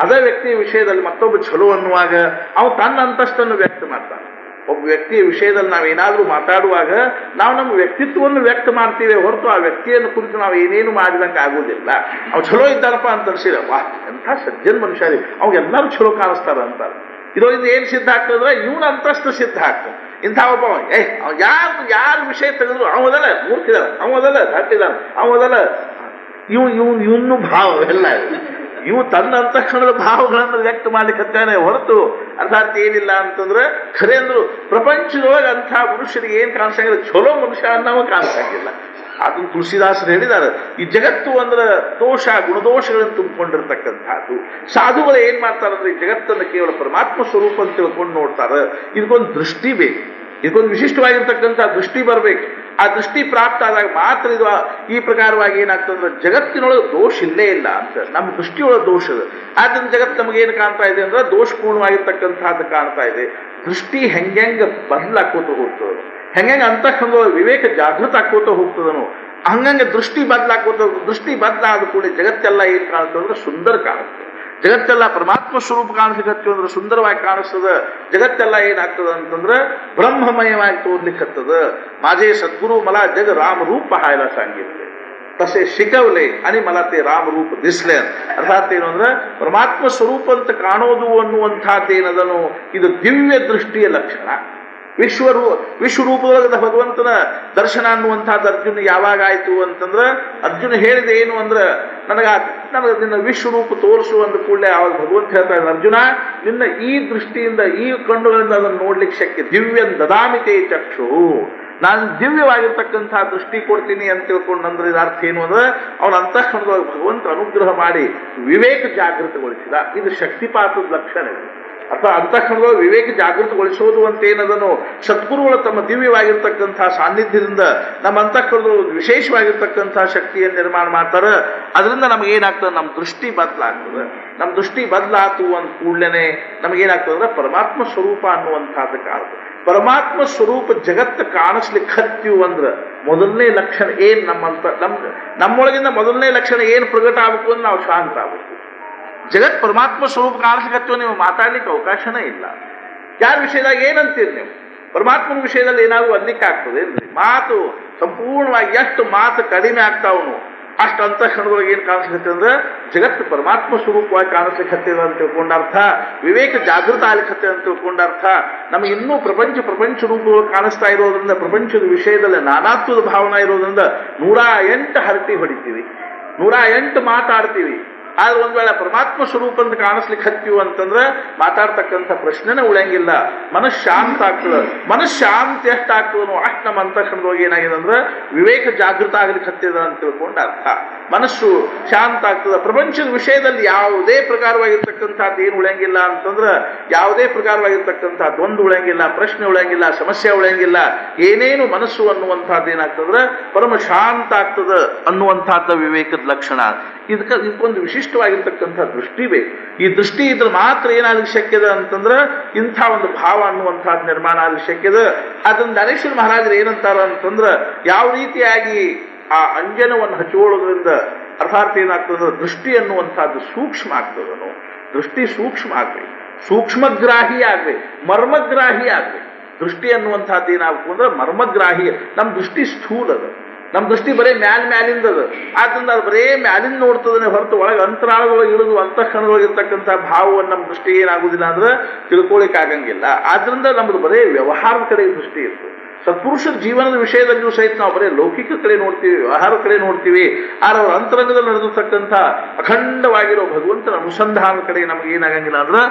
ಅದೇ ವ್ಯಕ್ತಿಯ ವಿಷಯದಲ್ಲಿ ಮತ್ತೊಬ್ಬ ಚಲೋ ಅನ್ನುವಾಗ ಅವನು ತನ್ನ ಅಂತಸ್ತನ್ನು ವ್ಯಕ್ತ ಮಾಡ್ತಾನೆ. ಒಬ್ಬ ವ್ಯಕ್ತಿಯ ವಿಷಯದಲ್ಲಿ ನಾವು ಏನಾದರೂ ಮಾತಾಡುವಾಗ ನಾವು ನಮ್ಮ ವ್ಯಕ್ತಿತ್ವವನ್ನು ವ್ಯಕ್ತ ಮಾಡ್ತೀವಿ ಹೊರತು ಆ ವ್ಯಕ್ತಿಯನ್ನು ಕುರಿತು ನಾವು ಏನೇನು ಮಾಡಿದಂಗೆ ಆಗೋದಿಲ್ಲ. ಅವ್ನು ಚಲೋ ಇದ್ದಾರಪ್ಪ ಅಂತ ಅನ್ಸಿದ, ವಾಹ್ ಎಂಥ ಸಜ್ಜನ್ ಮನುಷ್ಯ ರೀ, ಅವ್ಗೆಲ್ಲರೂ ಚಲೋ ಕಾಣಿಸ್ತಾರ ಅಂತಾರೆ. ಇದರಿಂದ ಏನು ಸಿದ್ಧ ಆಗ್ತದ್ರೆ ಇವನ ಅಂತಸ್ತು ಸಿದ್ಧ ಆಗ್ತದೆ. ಇಂಥ ಒಬ್ಬ ಯಾರ ವಿಷಯ ತೆಗೆದ್ರು ಅವದಲ್ಲ ಮೂರ್ತಿದಾರ, ಅವದಲ್ಲ ದಾಟಿದಾರ, ಅವದಲ್ಲ ಇವನು ಭಾವ ಎಲ್ಲ ಇವು ತನ್ನ ಅಂತಃಕರಣದ ಭಾವಗಳನ್ನು ವ್ಯಕ್ತ ಮಾಡ್ಲಿಕ್ಕತ್ತಾನೆ ಹೊರತು ಅರ್ಥಾತ್ ಏನಿಲ್ಲ ಅಂತಂದ್ರೆ ಖರೆ ಅಂದ್ರು ಪ್ರಪಂಚದೊಳಗೆ ಅಂಥ ಮನುಷ್ಯರಿಗೆ ಏನು ಕಾಣಿಸಂಗಿಲ್ಲ, ಚಲೋ ಮನುಷ್ಯ ಅನ್ನೋ ಕಾಣಿಸಂಗಿಲ್ಲ. ಅದನ್ನು ತುಳಸಿದಾಸರು ಹೇಳಿದ್ದಾರೆ. ಈ ಜಗತ್ತು ಅಂದ್ರೆ ದೋಷ ಗುಣದೋಷಗಳನ್ನು ತುಂಬಿಕೊಂಡಿರ್ತಕ್ಕಂಥದ್ದು. ಸಾಧುಗಳು ಏನ್ ಮಾಡ್ತಾರಂದ್ರೆ ಈ ಜಗತ್ತನ್ನು ಕೇವಲ ಪರಮಾತ್ಮ ಸ್ವರೂಪ ಅಂತ ತಿಳ್ಕೊಂಡು ನೋಡ್ತಾರೆ. ಇದಕ್ಕೊಂದು ದೃಷ್ಟಿ ಬೇಕು, ಇದಕ್ಕೊಂದು ವಿಶಿಷ್ಟವಾಗಿರ್ತಕ್ಕಂಥ ದೃಷ್ಟಿ ಬರಬೇಕು. ಆ ದೃಷ್ಟಿ ಪ್ರಾಪ್ತ ಆದಾಗ ಮಾತ್ರ ಇದು ಈ ಪ್ರಕಾರವಾಗಿ ಏನಾಗ್ತದಂದ್ರೆ ಜಗತ್ತಿನೊಳಗೆ ದೋಷ ಇಲ್ಲೇ ಇಲ್ಲ ಅಂತ ನಮ್ಮ ದೃಷ್ಟಿಯೊಳಗೆ ದೋಷ ಇದೆ. ಆದ್ದರಿಂದ ಜಗತ್ತು ನಮಗೇನು ಕಾಣ್ತಾ ಇದೆ ಅಂದ್ರೆ ದೋಷಪೂರ್ಣವಾಗಿರ್ತಕ್ಕಂಥದ್ದು ಕಾಣ್ತಾ ಇದೆ. ದೃಷ್ಟಿ ಹೆಂಗೆ ಬದಲಾಕೋತ ಹೋಗ್ತದೆ, ಹೆಂಗೆ ಅಂತಃಕರಣದೊಳಗೆ ವಿವೇಕ ಜಾಗೃತ ಆಕೋತ ಹೋಗ್ತದನೋ ಹಂಗಂಗೆ ದೃಷ್ಟಿ ಬದಲಾಕೋತ, ದೃಷ್ಟಿ ಬದಲಾದ ಕೂಡ ಜಗತ್ತೆಲ್ಲ ಏನು ಕಾಣ್ತದಂದ್ರೆ ಸುಂದರ ಕಾಣುತ್ತೆ. ಜಗತ್ತೆಲ್ಲ ಪರಮಾತ್ಮ ಸ್ವರೂಪ ಕಾಣಿಸ್ಲಿಕ್ಕೆ ಅಂದ್ರೆ ಸುಂದರವಾಗಿ ಕಾಣಿಸ್ತದ. ಜಗತ್ತೆಲ್ಲ ಏನಾಗ್ತದ ಅಂತಂದ್ರೆ ಬ್ರಹ್ಮಮಯವಾಗಿ ತೋರ್ಲಿಕ್ಕತ್ತದ. ಮಾಜೆ ಸದ್ಗುರು ಮಲ ಜಗ ರಾಮರೂಪ ಹಾಯ್ಲ ಸಾಂಗಿರ್ತೆ ತಸೆ ಶಿಕವಲೆ ani मला ते ರಾಮರೂಪ ದಿಸ್ಲೆ. ಅರ್ಥಾತ್ ಏನು ಅಂದ್ರೆ ಪರಮಾತ್ಮ ಸ್ವರೂಪ ಅಂತ ಕಾಣೋದು ಅನ್ನುವಂಥದ್ದೇನದನು ಇದು ದಿವ್ಯ ದೃಷ್ಟಿಯ ಲಕ್ಷಣ. ವಿಶ್ವರೂಪದೊಳಗದ ಭಗವಂತನ ದರ್ಶನ ಅನ್ನುವಂಥದ್ದು ಅರ್ಜುನ ಯಾವಾಗ ಆಯ್ತು ಅಂತಂದ್ರೆ ಅರ್ಜುನ ಹೇಳಿದೆ ಏನು ಅಂದ್ರೆ ನನಗೆ ನಿನ್ನ ವಿಶ್ವರೂಪ ತೋರಿಸು ಅಂದ ಕೂಡಲೇ ಆವಾಗ ಭಗವಂತ ಹೇಳ್ತಾ ಇದ್ದಾನೆ, ಅರ್ಜುನ ನಿನ್ನ ಈ ದೃಷ್ಟಿಯಿಂದ ಈ ಕಣ್ಣುಗಳಿಂದ ಅದನ್ನು ನೋಡ್ಲಿಕ್ಕೆ ಶಕ್ಯ. ದಿವ್ಯ ದದಾಮಿತೆ ಚಕ್ಷು, ನಾನು ದಿವ್ಯವಾಗಿರ್ತಕ್ಕಂಥ ದೃಷ್ಟಿ ಕೊಡ್ತೀನಿ ಅಂತ ತಿಳ್ಕೊಂಡು ಅಂದ್ರೆ ಇದರ ಅರ್ಥ ಏನು ಅಂದ್ರೆ ಅವನ ಅಂತಃಕರಣದೊಳಗೆ ಭಗವಂತ ಅನುಗ್ರಹ ಮಾಡಿ ವಿವೇಕ ಜಾಗೃತಗೊಳಿಸಿದ. ಇದು ಶಕ್ತಿಪಾತದ ಲಕ್ಷಣ. ಅಥವಾ ಅಂತಃಕರಣದೊಳಗೆ ವಿವೇಕ ಜಾಗೃತಗೊಳಿಸೋದು ಅಂತ ಏನದನ್ನು ಸದ್ಗುರುಗಳು ತಮ್ಮ ದಿವ್ಯವಾಗಿರ್ತಕ್ಕಂಥ ಸಾನ್ನಿಧ್ಯದಿಂದ ನಮ್ಮ ಅಂತಃಕರಣದೊಳಗೆ ವಿಶೇಷವಾಗಿರ್ತಕ್ಕಂಥ ಶಕ್ತಿಯನ್ನು ನಿರ್ಮಾಣ ಮಾಡ್ತಾರೆ. ಅದರಿಂದ ನಮಗೇನಾಗ್ತದೆ, ನಮ್ಮ ದೃಷ್ಟಿ ಬದಲಾಗ್ತದೆ. ನಮ್ಮ ದೃಷ್ಟಿ ಬದಲಾತು ಅಂದ ಕೂಡಲೇ ನಮಗೇನಾಗ್ತದೆ ಅಂದ್ರೆ ಪರಮಾತ್ಮ ಸ್ವರೂಪ ಅನ್ನುವಂಥದ್ದು ಕಾಣ್ತದೆ. ಪರಮಾತ್ಮ ಸ್ವರೂಪ ಜಗತ್ತು ಕಾಣಿಸ್ಲಿಕ್ಕೆ ಹತ್ತೀವಿ ಅಂದ್ರೆ ಮೊದಲನೇ ಲಕ್ಷಣ ಏನು ನಮ್ಮೊಳಗಿಂದ ಮೊದಲನೇ ಲಕ್ಷಣ ಏನು ಪ್ರಕಟ ಆಗಬೇಕು ಅಂದ್ರೆ ನಾವು ಶಾಂತ ಆಗಬೇಕು. ಜಗತ್ ಪರಮಾತ್ಮ ಸ್ವರೂಪ ಕಾಣಿಸ್ಲಿಕ್ಕೆ ನೀವು ಮಾತಾಡ್ಲಿಕ್ಕೆ ಅವಕಾಶನೇ ಇಲ್ಲ. ಯಾರ ವಿಷಯದಾಗ ಏನಂತೀರಿ ನೀವು? ಪರಮಾತ್ಮನ ವಿಷಯದಲ್ಲಿ ಏನಾದರೂ ಅನ್ಲಿಕ್ಕೆ ಆಗ್ತದೆ ಇಲ್ರಿ? ಮಾತು ಸಂಪೂರ್ಣವಾಗಿ ಎಷ್ಟು ಮಾತು ಕಡಿಮೆ ಆಗ್ತಾವನು ಅಷ್ಟು ಅಂತಃಕರಣದೊಳಗೆ ಏನು ಕಾಣಿಸ್ಲಿಕ್ಕೆ ಅಂದ್ರೆ ಜಗತ್ತು ಪರಮಾತ್ಮ ಸ್ವರೂಪವಾಗಿ ಕಾಣಿಸ್ಲಿಕ್ಕೆ ಹತ್ತಿದ ಅಂತ ತಿಳ್ಕೊಂಡ ಅರ್ಥ, ವಿವೇಕ ಜಾಗೃತ ಆಗ್ಲಿಕ್ಕೆ ಹತ್ತಿದ ಅಂತ ತಿಳ್ಕೊಂಡ ಅರ್ಥ. ನಮಗೆ ಇನ್ನೂ ಪ್ರಪಂಚ ರೂಪದೊಳಗೆ ಕಾಣಿಸ್ತಾ ಇರೋದ್ರಿಂದ ಪ್ರಪಂಚದ ವಿಷಯದಲ್ಲಿ ನಾನಾತ್ವದ ಭಾವನೆ ಇರೋದ್ರಿಂದ 108 ಹರಟಿ ಹೊಡಿತೀವಿ, 108 ಮಾತಾಡ್ತೀವಿ. ಆದ್ರೆ ಒಂದ್ ವೇಳೆ ಪರಮಾತ್ಮ ಸ್ವರೂಪ ಅಂತ ಕಾಣಿಸ್ಲಿಕ್ಕೆ ಹತ್ತೀವಿ ಅಂತಂದ್ರೆ ಮಾತಾಡ್ತಕ್ಕಂಥ ಪ್ರಶ್ನೆನೇ ಉಳಿಯಂಗಿಲ್ಲ. ಮನಸ್ಸು ಶಾಂತ ಆಗ್ತದೆ. ಮನಸ್ಸು ಶಾಂತಿ ಎಷ್ಟು ಆಗ್ತದೋ ಅಷ್ಟು ನಮ್ಮ ಅಂತಃಕರಣದೊಳಗೆ ಏನಾಗಿದೆ ಅಂದ್ರೆ ವಿವೇಕ ಜಾಗೃತ ಆಗ್ಲಿಕ್ಕೆ ಹತ್ತಿದ ಅಂತ ತಿಳ್ಕೊಂಡ ಅರ್ಥ. ಮನಸ್ಸು ಶಾಂತ ಆಗ್ತದೆ. ಪ್ರಪಂಚದ ವಿಷಯದಲ್ಲಿ ಯಾವುದೇ ಪ್ರಕಾರವಾಗಿರ್ತಕ್ಕಂಥದ್ದು ಏನು ಉಳಿಯಂಗಿಲ್ಲ ಅಂತಂದ್ರೆ ಯಾವುದೇ ಪ್ರಕಾರವಾಗಿರ್ತಕ್ಕಂಥ ದ್ವಂದ್ವ ಉಳಿಯಂಗಿಲ್ಲ, ಪ್ರಶ್ನೆ ಉಳಿಯಂಗಿಲ್ಲ, ಸಮಸ್ಯೆ ಉಳಿಯಂಗಿಲ್ಲ. ಏನೇನು ಮನಸ್ಸು ಅನ್ನುವಂಥದ್ದು ಏನಾಗ್ತದ್ರೆ ಪರಮ ಶಾಂತ ಆಗ್ತದೆ ಅನ್ನುವಂಥದ್ದು ವಿವೇಕದ ಲಕ್ಷಣ. ಇದಕ್ಕೊಂದು ವಿಶಿಷ್ಟವಾಗಿರ್ತಕ್ಕಂಥ ದೃಷ್ಟಿ ಬೇಕು. ಈ ದೃಷ್ಟಿ ಇದ್ರೆ ಮಾತ್ರ ಏನಾಗಲಿಕ್ಕೆ ಶಕ್ಯದ ಅಂತಂದ್ರೆ ಇಂಥ ಒಂದು ಭಾವ ಅನ್ನುವಂಥದ್ದು ನಿರ್ಮಾಣ ಆಗಲಿಕ್ಕೆ ಶಕ್ಯದ. ಅದನ್ನು ಜ್ಞಾನೇಶ್ವರ ಮಹಾರಾಜರು ಏನಂತಾರ ಅಂತಂದ್ರೆ ಯಾವ ರೀತಿಯಾಗಿ ಆ ಅಂಜನವನ್ನು ಹಚ್ಕೊಳ್ಳೋದ್ರಿಂದ ಅರ್ಥಾತ್ ಏನಾಗ್ತದಂದ್ರೆ ದೃಷ್ಟಿ ಅನ್ನುವಂಥದ್ದು ಸೂಕ್ಷ್ಮ ಆಗ್ತದನು. ದೃಷ್ಟಿ ಸೂಕ್ಷ್ಮ ಆಗ್ಬೇಕು, ಸೂಕ್ಷ್ಮಗ್ರಾಹಿ ಆಗ್ಬೇಕು, ಮರ್ಮಗ್ರಾಹಿ ಆಗ್ಬೇಕು. ದೃಷ್ಟಿ ಅನ್ನುವಂಥದ್ದು ಏನಾಗಬೇಕು ಅಂದ್ರೆ ಮರ್ಮಗ್ರಾಹಿ. ನಮ್ಮ ದೃಷ್ಟಿ ಸ್ಥೂಲ ಅದ, ನಮ್ಮ ದೃಷ್ಟಿ ಬರೀ ಮ್ಯಾಲಿಂದ ಅದ. ಆದ್ರಿಂದ ಅದು ಬರೇ ಮ್ಯಾಲಿಂದ ನೋಡ್ತದನೆ ಹೊರತು ಒಳಗೆ ಅಂತರಾಳದೊಳಗೆ ಇಳಿದು ಅಂತಃಕರಣದೊಳಗೆ ಇರ್ತಕ್ಕಂಥ ಭಾವವನ್ನು ನಮ್ಮ ದೃಷ್ಟಿ ಏನಾಗುದಿಲ್ಲ ಅಂದ್ರೆ ತಿಳ್ಕೊಳ್ಳಿಕ್ಕೆ ಆಗಂಗಿಲ್ಲ. ಆದ್ರಿಂದ ನಮ್ದು ಬರೇ ವ್ಯವಹಾರದ ಕಡೆ ದೃಷ್ಟಿ ಇರ್ತದೆ. ಸತ್ಪುರುಷರ ಜೀವನದ ವಿಷಯದಲ್ಲಿಯೂ ಸಹಿತ ನಾವು ಬರೀ ಲೌಕಿಕ ಕಡೆ ನೋಡ್ತೀವಿ, ವ್ಯವಹಾರ ಕಡೆ ನೋಡ್ತೀವಿ. ಆದ್ರೆ ಅವರ ಅಂತರಂಗದಲ್ಲಿ ನಡೆದಿರ್ತಕ್ಕಂಥ ಅಖಂಡವಾಗಿರೋ ಭಗವಂತನ ಅನುಸಂಧಾನದ ಕಡೆ ನಮಗೆ ಏನಾಗಂಗಿಲ್ಲ ಅಂದ್ರೆ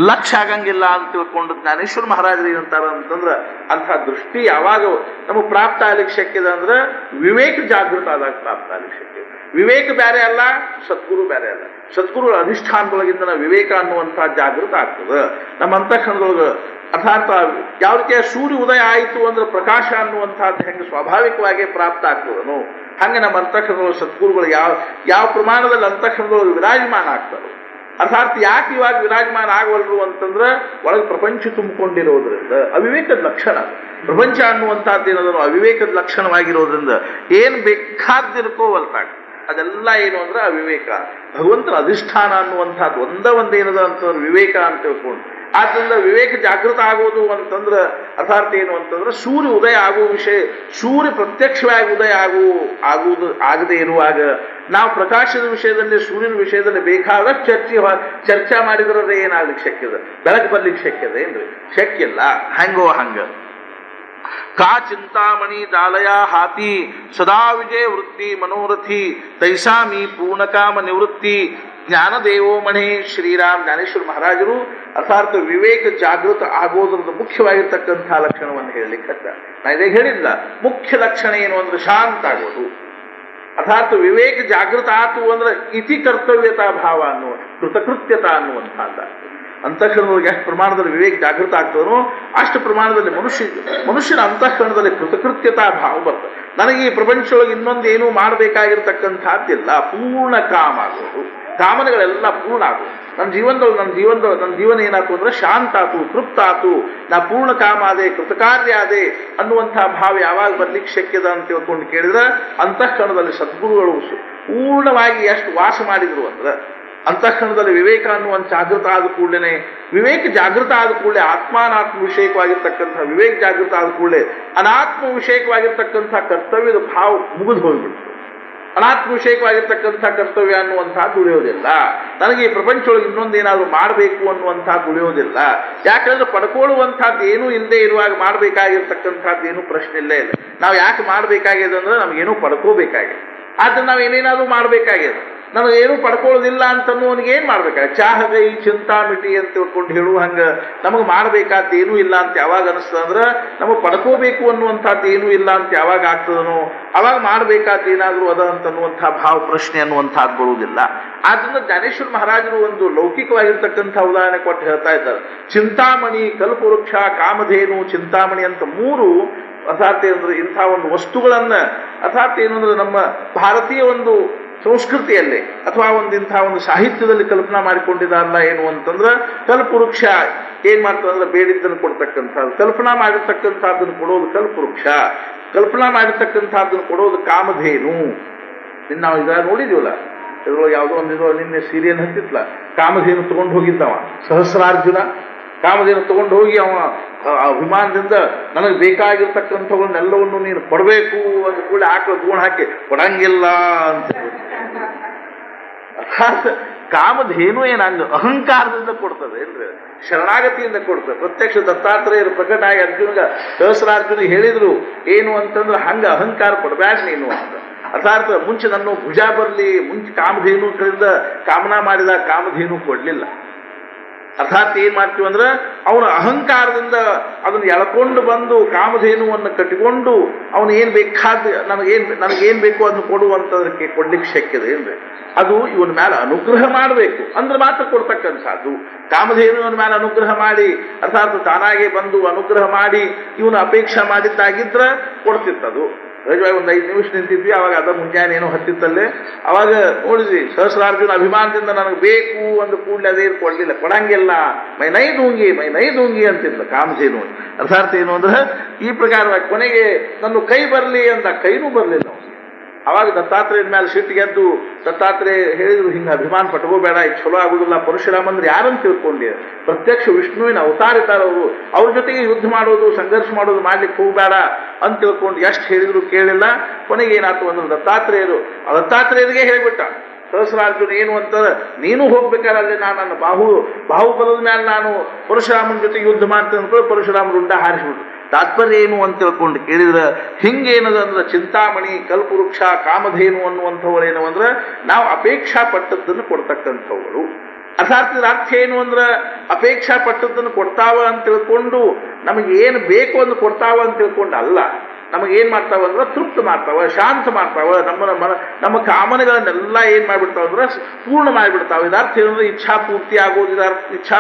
ಲಕ್ಷ್ಯ ಆಗಂಗಿಲ್ಲ ಅಂತ ತಿಳ್ಕೊಂಡು ಜ್ಞಾನೇಶ್ವರ ಮಹಾರಾಜರು ಏನಂತಾರ ಅಂತಂದ್ರೆ ಅಂಥ ದೃಷ್ಟಿ ಯಾವಾಗ ನಮಗೆ ಪ್ರಾಪ್ತ ಆಗ್ಲಿಕ್ಕೆ ಶಕ್ಯದ ಅಂದ್ರೆ ವಿವೇಕ ಜಾಗೃತ ಆದಾಗ ಪ್ರಾಪ್ತ ಆಗ್ಲಿಕ್ಕೆ ಶಕ್ಯ. ವಿವೇಕ ಬೇರೆ ಅಲ್ಲ, ಸದ್ಗುರು ಬೇರೆ ಅಲ್ಲ. ಸದ್ಗುರುಗಳ ಅಧಿಷ್ಠಾನದೊಳಗಿಂದ ವಿವೇಕ ಅನ್ನುವಂಥ ಜಾಗೃತ ಆಗ್ತದೆ ನಮ್ಮ ಅಂತಃಕರಣದೊಳಗೆ. ಅರ್ಥಾತ್ ಯಾವ ರೀತಿಯ ಸೂರ್ಯ ಉದಯ ಆಯಿತು ಅಂದ್ರೆ ಪ್ರಕಾಶ ಅನ್ನುವಂಥದ್ದು ಹೆಂಗೆ ಸ್ವಾಭಾವಿಕವಾಗಿ ಪ್ರಾಪ್ತ ಆಗ್ತದನು ಹಂಗೆ ನಮ್ಮ ಅಂತಃಕರಣದೊಳಗೆ ಸದ್ಗುರುಗಳು ಯಾವ ಪ್ರಮಾಣದಲ್ಲಿ ಅಂತಃಕರಣದೊಳಗೆ ವಿರಾಜಮಾನ ಆಗ್ತಾರೋ ಅರ್ಥಾತ್ ಯಾಕೆ ಇವಾಗ ವಿರಾಜಮಾನ ಆಗವಲ್ರು ಅಂತಂದ್ರೆ ಒಳಗೆ ಪ್ರಪಂಚ ತುಂಬಿಕೊಂಡಿರೋದ್ರಿಂದ ಅವಿವೇಕದ ಲಕ್ಷಣ. ಪ್ರಪಂಚ ಅನ್ನುವಂಥದ್ದು ಏನದನ್ನು ಅವಿವೇಕದ ಲಕ್ಷಣವಾಗಿರೋದ್ರಿಂದ ಏನು ಬೇಕಾದ್ದಿರ್ಕೋವಲ್ತಾಗ ಅದೆಲ್ಲ ಏನು ಅಂದ್ರೆ ಅವಿವೇಕ. ಭಗವಂತನ ಅಧಿಷ್ಠಾನ ಅನ್ನುವಂಥದ್ದು ಒಂದೇನದ ಅಂತಂದ್ರೆ ವಿವೇಕ ಅಂತ ತಿಳ್ಕೊಂಡು, ಆದ್ದರಿಂದ ವಿವೇಕ ಜಾಗೃತ ಆಗೋದು ಅಂತಂದ್ರೆ ಅರ್ಥಾತ್ ಏನು ಅಂತಂದ್ರೆ ಸೂರ್ಯ ಉದಯ ಆಗುವ ವಿಷಯ, ಸೂರ್ಯ ಪ್ರತ್ಯಕ್ಷವಾಗಿ ಉದಯ ಆಗದೆ ಇರುವಾಗ ನಾವು ಪ್ರಕಾಶದ ವಿಷಯದಲ್ಲಿ ಸೂರ್ಯನ ವಿಷಯದಲ್ಲಿ ಬೇಕಾದಷ್ಟು ಚರ್ಚೆ ಮಾಡಿದ್ರೆ ಏನಾಗ್ಲಿಕ್ಕೆ ಶಕ್ಯದ? ಬೆಳಕು ಬರ್ಲಿಕ್ಕೆ ಶಕ್ಯದ ಏನ್ರಿ? ಶಕ್ಯಲ್ಲ. ಹಂಗೋ ಹಂಗ ಕಾ ಚಿಂತಾಮಣಿ ಜಾಲಯ ಹಾತಿ ಸದಾ ವಿಜಯ ವೃತ್ತಿ ಮನೋರಥಿ ತೈಸಾಮಿ ಪೂರ್ಣಕಾಮ ನಿವೃತ್ತಿ ಜ್ಞಾನದೇವೋ ಮಣಿ. ಶ್ರೀರಾಮ್ ಜ್ಞಾನೇಶ್ವರ ಮಹಾರಾಜರು ಅರ್ಥಾತ್ ವಿವೇಕ ಜಾಗೃತ ಆಗೋದ್ರದ್ದು ಮುಖ್ಯವಾಗಿರ್ತಕ್ಕಂಥ ಲಕ್ಷಣವನ್ನು ಹೇಳಲಿಕ್ಕೆ ನಾ ಇದೇ ಹೇಳಿಲ್ಲ. ಮುಖ್ಯ ಲಕ್ಷಣ ಏನು ಅಂದ್ರೆ ಶಾಂತ ಆಗೋದು. ಅರ್ಥಾತ್ ವಿವೇಕ ಜಾಗೃತ ಆತು ಅಂದ್ರೆ ಇತಿ ಕರ್ತವ್ಯತಾ ಭಾವ ಅನ್ನುವ ಕೃತಕೃತ್ಯತಾ ಅನ್ನುವಂಥದ್ದು. ಅಂತಃಕರಣದೊಳಗೆ ಎಷ್ಟು ಪ್ರಮಾಣದಲ್ಲಿ ವಿವೇಕ ಜಾಗೃತ ಆಗ್ತದೋ ಅಷ್ಟು ಪ್ರಮಾಣದಲ್ಲಿ ಮನುಷ್ಯನ ಅಂತಃಕರಣದಲ್ಲಿ ಕೃತಕೃತ್ಯತಾ ಭಾವ ಬರ್ತದೆ. ನನಗೆ ಈ ಪ್ರಪಂಚದೊಳಗೆ ಇನ್ನೊಂದು ಏನೂ ಮಾಡಬೇಕಾಗಿರ್ತಕ್ಕಂಥದ್ದಿಲ್ಲ. ಪೂರ್ಣ ಕಾಮ ಆಗೋದು, ಕಾಮನೆಗಳೆಲ್ಲ ಪೂರ್ಣ ಆಗೋದು. ನನ್ನ ಜೀವನ ಏನಾಯ್ತು ಅಂದ್ರೆ ಶಾಂತ ಆತು, ತೃಪ್ತ ಆತು, ನಾ ಪೂರ್ಣ ಕಾಮ ಆದೆ, ಕೃತಕಾರ್ಯ ಆದೆ ಅನ್ನುವಂಥ ಭಾವ ಯಾವಾಗ ಬರ್ಲಿಕ್ಕೆ ಶಕ್ಯದ ಅಂತ ತಿಳ್ಕೊಂಡು ಕೇಳಿದ್ರೆ ಅಂತಃಕರಣದಲ್ಲಿ ಸದ್ಗುರುಗಳು ಪೂರ್ಣವಾಗಿ ಎಷ್ಟು ವಾಸ ಮಾಡಿದ್ರು ಅಂದ್ರೆ ಅಂತಃಕರಣದಲ್ಲಿ ವಿವೇಕ ಅನ್ನುವಂಥ ಜಾಗೃತ ಆದ ಕೂಡಲೇ, ವಿವೇಕ ಜಾಗೃತ ಆದ ಕೂಡಲೇ ಆತ್ಮಾನಾತ್ಮ ವಿಷಯಕವಾಗಿರ್ತಕ್ಕಂಥ ವಿವೇಕ ಜಾಗೃತ ಆದ ಕೂಡಲೇ ಅನಾತ್ಮ ವಿಷಯಕವಾಗಿರ್ತಕ್ಕಂಥ ಕರ್ತವ್ಯದ ಭಾವ ಮುಗಿದು ಹೋಗ್ಬಿಡ್ತು. ಅನಾತ್ಮ ವಿಷಯಕವಾಗಿರ್ತಕ್ಕಂಥ ಕರ್ತವ್ಯ ಅನ್ನುವಂಥದ್ದು ಉಳಿಯೋದಿಲ್ಲ. ನನಗೆ ಈ ಪ್ರಪಂಚದೊಳಗೆ ಇನ್ನೊಂದೇನಾದರೂ ಮಾಡಬೇಕು ಅನ್ನುವಂಥದ್ದು ಉಳಿಯೋದಿಲ್ಲ. ಯಾಕಂದ್ರೆ ಪಡ್ಕೊಳ್ಳುವಂಥದ್ದು ಏನೂ ಇಲ್ಲದೆ ಇರುವಾಗ ಮಾಡಬೇಕಾಗಿರ್ತಕ್ಕಂಥದ್ದು ಏನೂ ಪ್ರಶ್ನೆ ಇಲ್ಲೇ ಇಲ್ಲ. ನಾವು ಯಾಕೆ ಮಾಡಬೇಕಾಗಿದೆ ಅಂದ್ರೆ ನಮಗೇನೂ ಪಡ್ಕೋಬೇಕಾಗಿದೆ. ಆದ್ರೆ ನಾವು ಏನೇನಾದರೂ ಮಾಡಬೇಕಾಗಿದೆ. ನನಗೇನು ಪಡ್ಕೊಳ್ಳೋದಿಲ್ಲ ಅಂತನ್ನುವನಿಗೆ ಏನು ಮಾಡ್ಬೇಕಾಗ? ಚಾಹಗೈ ಚಿಂತಾ ಮಿಟಿ ಅಂತ ತಿಳ್ಕೊಂಡು ಹೇಳುವ ಹಂಗೆ ನಮಗೆ ಮಾಡಬೇಕಾದ ಏನೂ ಇಲ್ಲ ಅಂತ ಯಾವಾಗ ಅನಿಸ್ತದೆ ಅಂದ್ರೆ ನಮಗೆ ಪಡ್ಕೋಬೇಕು ಅನ್ನುವಂಥದ್ದು ಏನೂ ಇಲ್ಲ ಅಂತ ಯಾವಾಗ ಆಗ್ತದನೋ ಅವಾಗ ಮಾಡಬೇಕಾದ ಏನಾದರೂ ಅದ ಅಂತನ್ನುವಂಥ ಭಾವ ಪ್ರಶ್ನೆ ಅನ್ನುವಂಥದ್ದು ಬರುವುದಿಲ್ಲ. ಆದ್ದರಿಂದ ಜ್ಞಾನೇಶ್ವರ ಮಹಾರಾಜರು ಒಂದು ಲೌಕಿಕವಾಗಿರ್ತಕ್ಕಂಥ ಉದಾಹರಣೆ ಕೊಟ್ಟು ಹೇಳ್ತಾ ಇದ್ದಾರೆ. ಚಿಂತಾಮಣಿ, ಕಲ್ಪವೃಕ್ಷ, ಕಾಮಧೇನು, ಚಿಂತಾಮಣಿ ಅಂತ ಮೂರು ಅರ್ಥಾತ್ ಅಂದ್ರೆ ಇಂಥ ಒಂದು ವಸ್ತುಗಳನ್ನು ಅರ್ಥಾತ್ ಏನು ಅಂದ್ರೆ ನಮ್ಮ ಭಾರತೀಯ ಒಂದು ಸಂಸ್ಕೃತಿಯಲ್ಲಿ ಅಥವಾ ಇಂಥ ಒಂದು ಸಾಹಿತ್ಯದಲ್ಲಿ ಕಲ್ಪನಾ ಮಾಡಿಕೊಂಡಿದ್ದಾರಲ್ಲ ಏನು ಅಂತಂದ್ರೆ ಕಲ್ಪವೃಕ್ಷ ಏನ್ ಮಾಡ್ತದಂದ್ರೆ ಬೇಡಿದ್ದನ್ನು ಕೊಡ್ತಕ್ಕಂಥದ್ದು, ಕಲ್ಪನಾ ಮಾಡಿರ್ತಕ್ಕಂಥದ್ದನ್ನು ಕೊಡೋದು ಕಲ್ಪವೃಕ್ಷ, ಕಲ್ಪನಾ ಮಾಡಿರ್ತಕ್ಕಂಥದ್ದನ್ನು ಕೊಡೋದು ಕಾಮಧೇನು. ನಾವು ಈಗ ನೋಡಿದೀವಲ್ಲ, ಇದ್ರೊಳಗೆ ಯಾವುದೋ ಒಂದು ನಿನ್ನೆ ಸೀರಿಯಲ್ ಹತ್ತಿತ್ಲ, ಕಾಮಧೇನು ತಗೊಂಡು ಹೋಗಿದ್ದವ ಸಹಸ್ರಾರ್ಜುನ. ಕಾಮಧೇನು ತಗೊಂಡು ಹೋಗಿ ಅವ ಅಭಿಮಾನದಿಂದ ನನಗೆ ಬೇಕಾಗಿರ್ತಕ್ಕಂಥವನ್ನೆಲ್ಲವನ್ನು ನೀನು ಕೊಡಬೇಕು ಅಂದ ಕೂಡ ಆಕಳ ತಗೊಂಡು ಹಾಕಿ ಕೊಡಂಗಿಲ್ಲ ಅಂತ. ಅರ್ಥಾತ್ ಕಾಮಧೇನು ಏನಂಗ ಅಹಂಕಾರದಿಂದ ಕೊಡ್ತದೆ ಏನ್ರಿ? ಶರಣಾಗತಿಯಿಂದ ಕೊಡ್ತದೆ. ಪ್ರತ್ಯಕ್ಷ ದತ್ತಾತ್ರೇಯರು ಪ್ರಕಟ ಆಗಿ ಅರ್ಜುನಿಗ ಸಹಸ್ರಾರ್ಜುನಿಗೆ ಹೇಳಿದ್ರು ಏನು ಅಂತಂದ್ರೆ ಹಂಗ ಅಹಂಕಾರ ಕೊಡಬೇಡ ನೀನು ಅಂತ. ಅರ್ಥಾತ್ ಮುಂಚೆ ನನ್ನ ಭುಜ ಬರಲಿ, ಮುಂಚೆ ಕಾಮಧೇನು ಕಡೆಯಿಂದ ಕಾಮನಾ ಮಾಡಿದ ಕಾಮಧೇನು ಕೊಡ್ಲಿಲ್ಲ. ಅರ್ಥಾತ್ ಏನ್ ಮಾಡ್ತೀವಿ ಅಂದ್ರೆ ಅವನ ಅಹಂಕಾರದಿಂದ ಅದನ್ನು ಎಳ್ಕೊಂಡು ಬಂದು ಕಾಮಧೇನುವನ್ನು ಕಟ್ಟಿಕೊಂಡು ಅವನು ಏನ್ ಬೇಕಾದ ನನಗೇನ್ ಬೇಕು ಅದನ್ನು ಕೊಡುವಂತದಕ್ಕೆ ಕೊಡ್ಲಿಕ್ಕೆ ಶಕ್ಯದ ಏನ್ರಿ? ಅದು ಇವನ ಮೇಲೆ ಅನುಗ್ರಹ ಮಾಡಬೇಕು ಅಂದ್ರೆ ಮಾತ್ರ ಕೊಡ್ತಕ್ಕಂಥದ್ದು. ಕಾಮಧೇನುವನ ಮೇಲೆ ಅನುಗ್ರಹ ಮಾಡಿ ಅರ್ಥಾತ್ ತಾನಾಗೆ ಬಂದು ಅನುಗ್ರಹ ಮಾಡಿ ಇವನು ಅಪೇಕ್ಷೆ ಮಾಡಿದ್ದಾಗಿದ್ರೆ ಕೊಡ್ತಿತ್ತದು. ರಜವಾಗಿ ಒಂದು 5 ನಿಮಿಷ ನಿಂತಿದ್ವಿ, ಅವಾಗ ಅದ ಮುಂಜಾನೆ ಏನೋ ಹತ್ತಿತ್ತಲ್ಲೇ, ಅವಾಗ ನೋಡಿದ್ವಿ ಸಹಸ್ರಾರ್ಜುನ ಅಭಿಮಾನದಿಂದ ನನಗೆ ಬೇಕು ಅಂದ ಕೂಡಲೇ ಅದೇನು ಕೊಡಲಿಲ್ಲ, ಕೊಡಂಗಿಲ್ಲ. ಮೈ ನೈ ದೂಂಗಿ ಅಂತಿದ್ಲ ಕಾಮಧೇನು. ಅರ್ಥಾತ್ ಏನು ಅಂದ್ರೆ ಈ ಪ್ರಕಾರವಾಗಿ ಕೊನೆಗೆ ನನ್ನ ಕೈ ಬರಲಿ ಅಂದ, ಕೈನೂ ಬರಲಿಲ್ಲ. ಅವಾಗ ದತ್ತಾತ್ರೇಯನ ಮೇಲೆ ಸಿಟ್ಟಿಗೆದ್ದು ದತ್ತಾತ್ರೇಯ ಹೇಳಿದ್ರು, ಹಿಂಗೆ ಅಭಿಮಾನ ಪಟ್ಕೋಬೇಡ, ಇದು ಚಲೋ ಆಗುದಿಲ್ಲ. ಪರಶುರಾಮ ಅಂದ್ರೆ ಯಾರಂತ ತಿಳ್ಕೊಂಡೆ? ಪ್ರತ್ಯಕ್ಷ ವಿಷ್ಣುವಿನ ಅವತಾರ ಇದ್ದಾರವರು, ಅವ್ರ ಜೊತೆಗೆ ಯುದ್ಧ ಮಾಡೋದು ಸಂಘರ್ಷ ಮಾಡೋದು ಮಾಡ್ಲಿಕ್ಕೆ ಹೋಗಬೇಡ ಅಂತ ತಿಳ್ಕೊಂಡು ಎಷ್ಟು ಹೇಳಿದ್ರು ಕೇಳಿಲ್ಲ. ಕೊನೆಗೆ ಏನಾಯ್ತು ಅಂದ್ರೆ ದತ್ತಾತ್ರೇಯರಿಗೆ ಹೇಳಿಬಿಟ್ಟ ಸಹಸ್ರಾರ್ಜುನ ಏನು ಅಂತ, ನೀನು ಹೋಗ್ಬೇಕಾದ್ರೆ ನಾನು ನನ್ನ ಬಾಹುಬಲದ ಮೇಲೆ ನಾನು ಪರಶುರಾಮನ ಜೊತೆಗೆ ಯುದ್ಧ ಮಾಡ್ತೇನೆ ಅಂದ್ಕೊಂಡು ಪರಶುರಾಮರು ಉಂಡ ಹಾರಿಸ್ಬಿಟ್ರು. ತಾತ್ಪರ್ಯ ಏನು ಅಂತ ತಿಳ್ಕೊಂಡು ಕೇಳಿದ್ರೆ ಹಿಂಗೇನದ ಅಂದ್ರೆ ಚಿಂತಾಮಣಿ, ಕಲ್ಪವೃಕ್ಷ, ಕಾಮಧೇನು ಅನ್ನುವಂಥವ್ರು ಏನು ಅಂದ್ರೆ ನಾವು ಅಪೇಕ್ಷಾ ಪಟ್ಟದ್ದನ್ನು ಕೊಡ್ತಕ್ಕಂಥವ್ರು. ಅರ್ಥಾತ್ ಅರ್ಥ ಏನು ಅಂದ್ರೆ ಅಪೇಕ್ಷಾ ಪಟ್ಟದ್ದನ್ನು ಕೊಡ್ತಾವ ಅಂತ ತಿಳ್ಕೊಂಡು ನಮಗೆ ಏನು ಬೇಕು ಅಂತ ಕೊಡ್ತಾವ ಅಂತ ತಿಳ್ಕೊಂಡು ಅಲ್ಲ, ನಮಗೇನು ಮಾಡ್ತಾವ ಅಂದ್ರೆ ತೃಪ್ತ ಮಾಡ್ತಾವ, ಶಾಂತ ಮಾಡ್ತಾವ, ನಮ್ಮ ಕಾಮನೆಗಳನ್ನೆಲ್ಲ ಏನು ಮಾಡಿಬಿಡ್ತಾವ ಅಂದ್ರೆ ಪೂರ್ಣ ಮಾಡಿಬಿಡ್ತಾವೆ. ಇದರ್ಥ ಏನಂದ್ರೆ ಇಚ್ಛಾ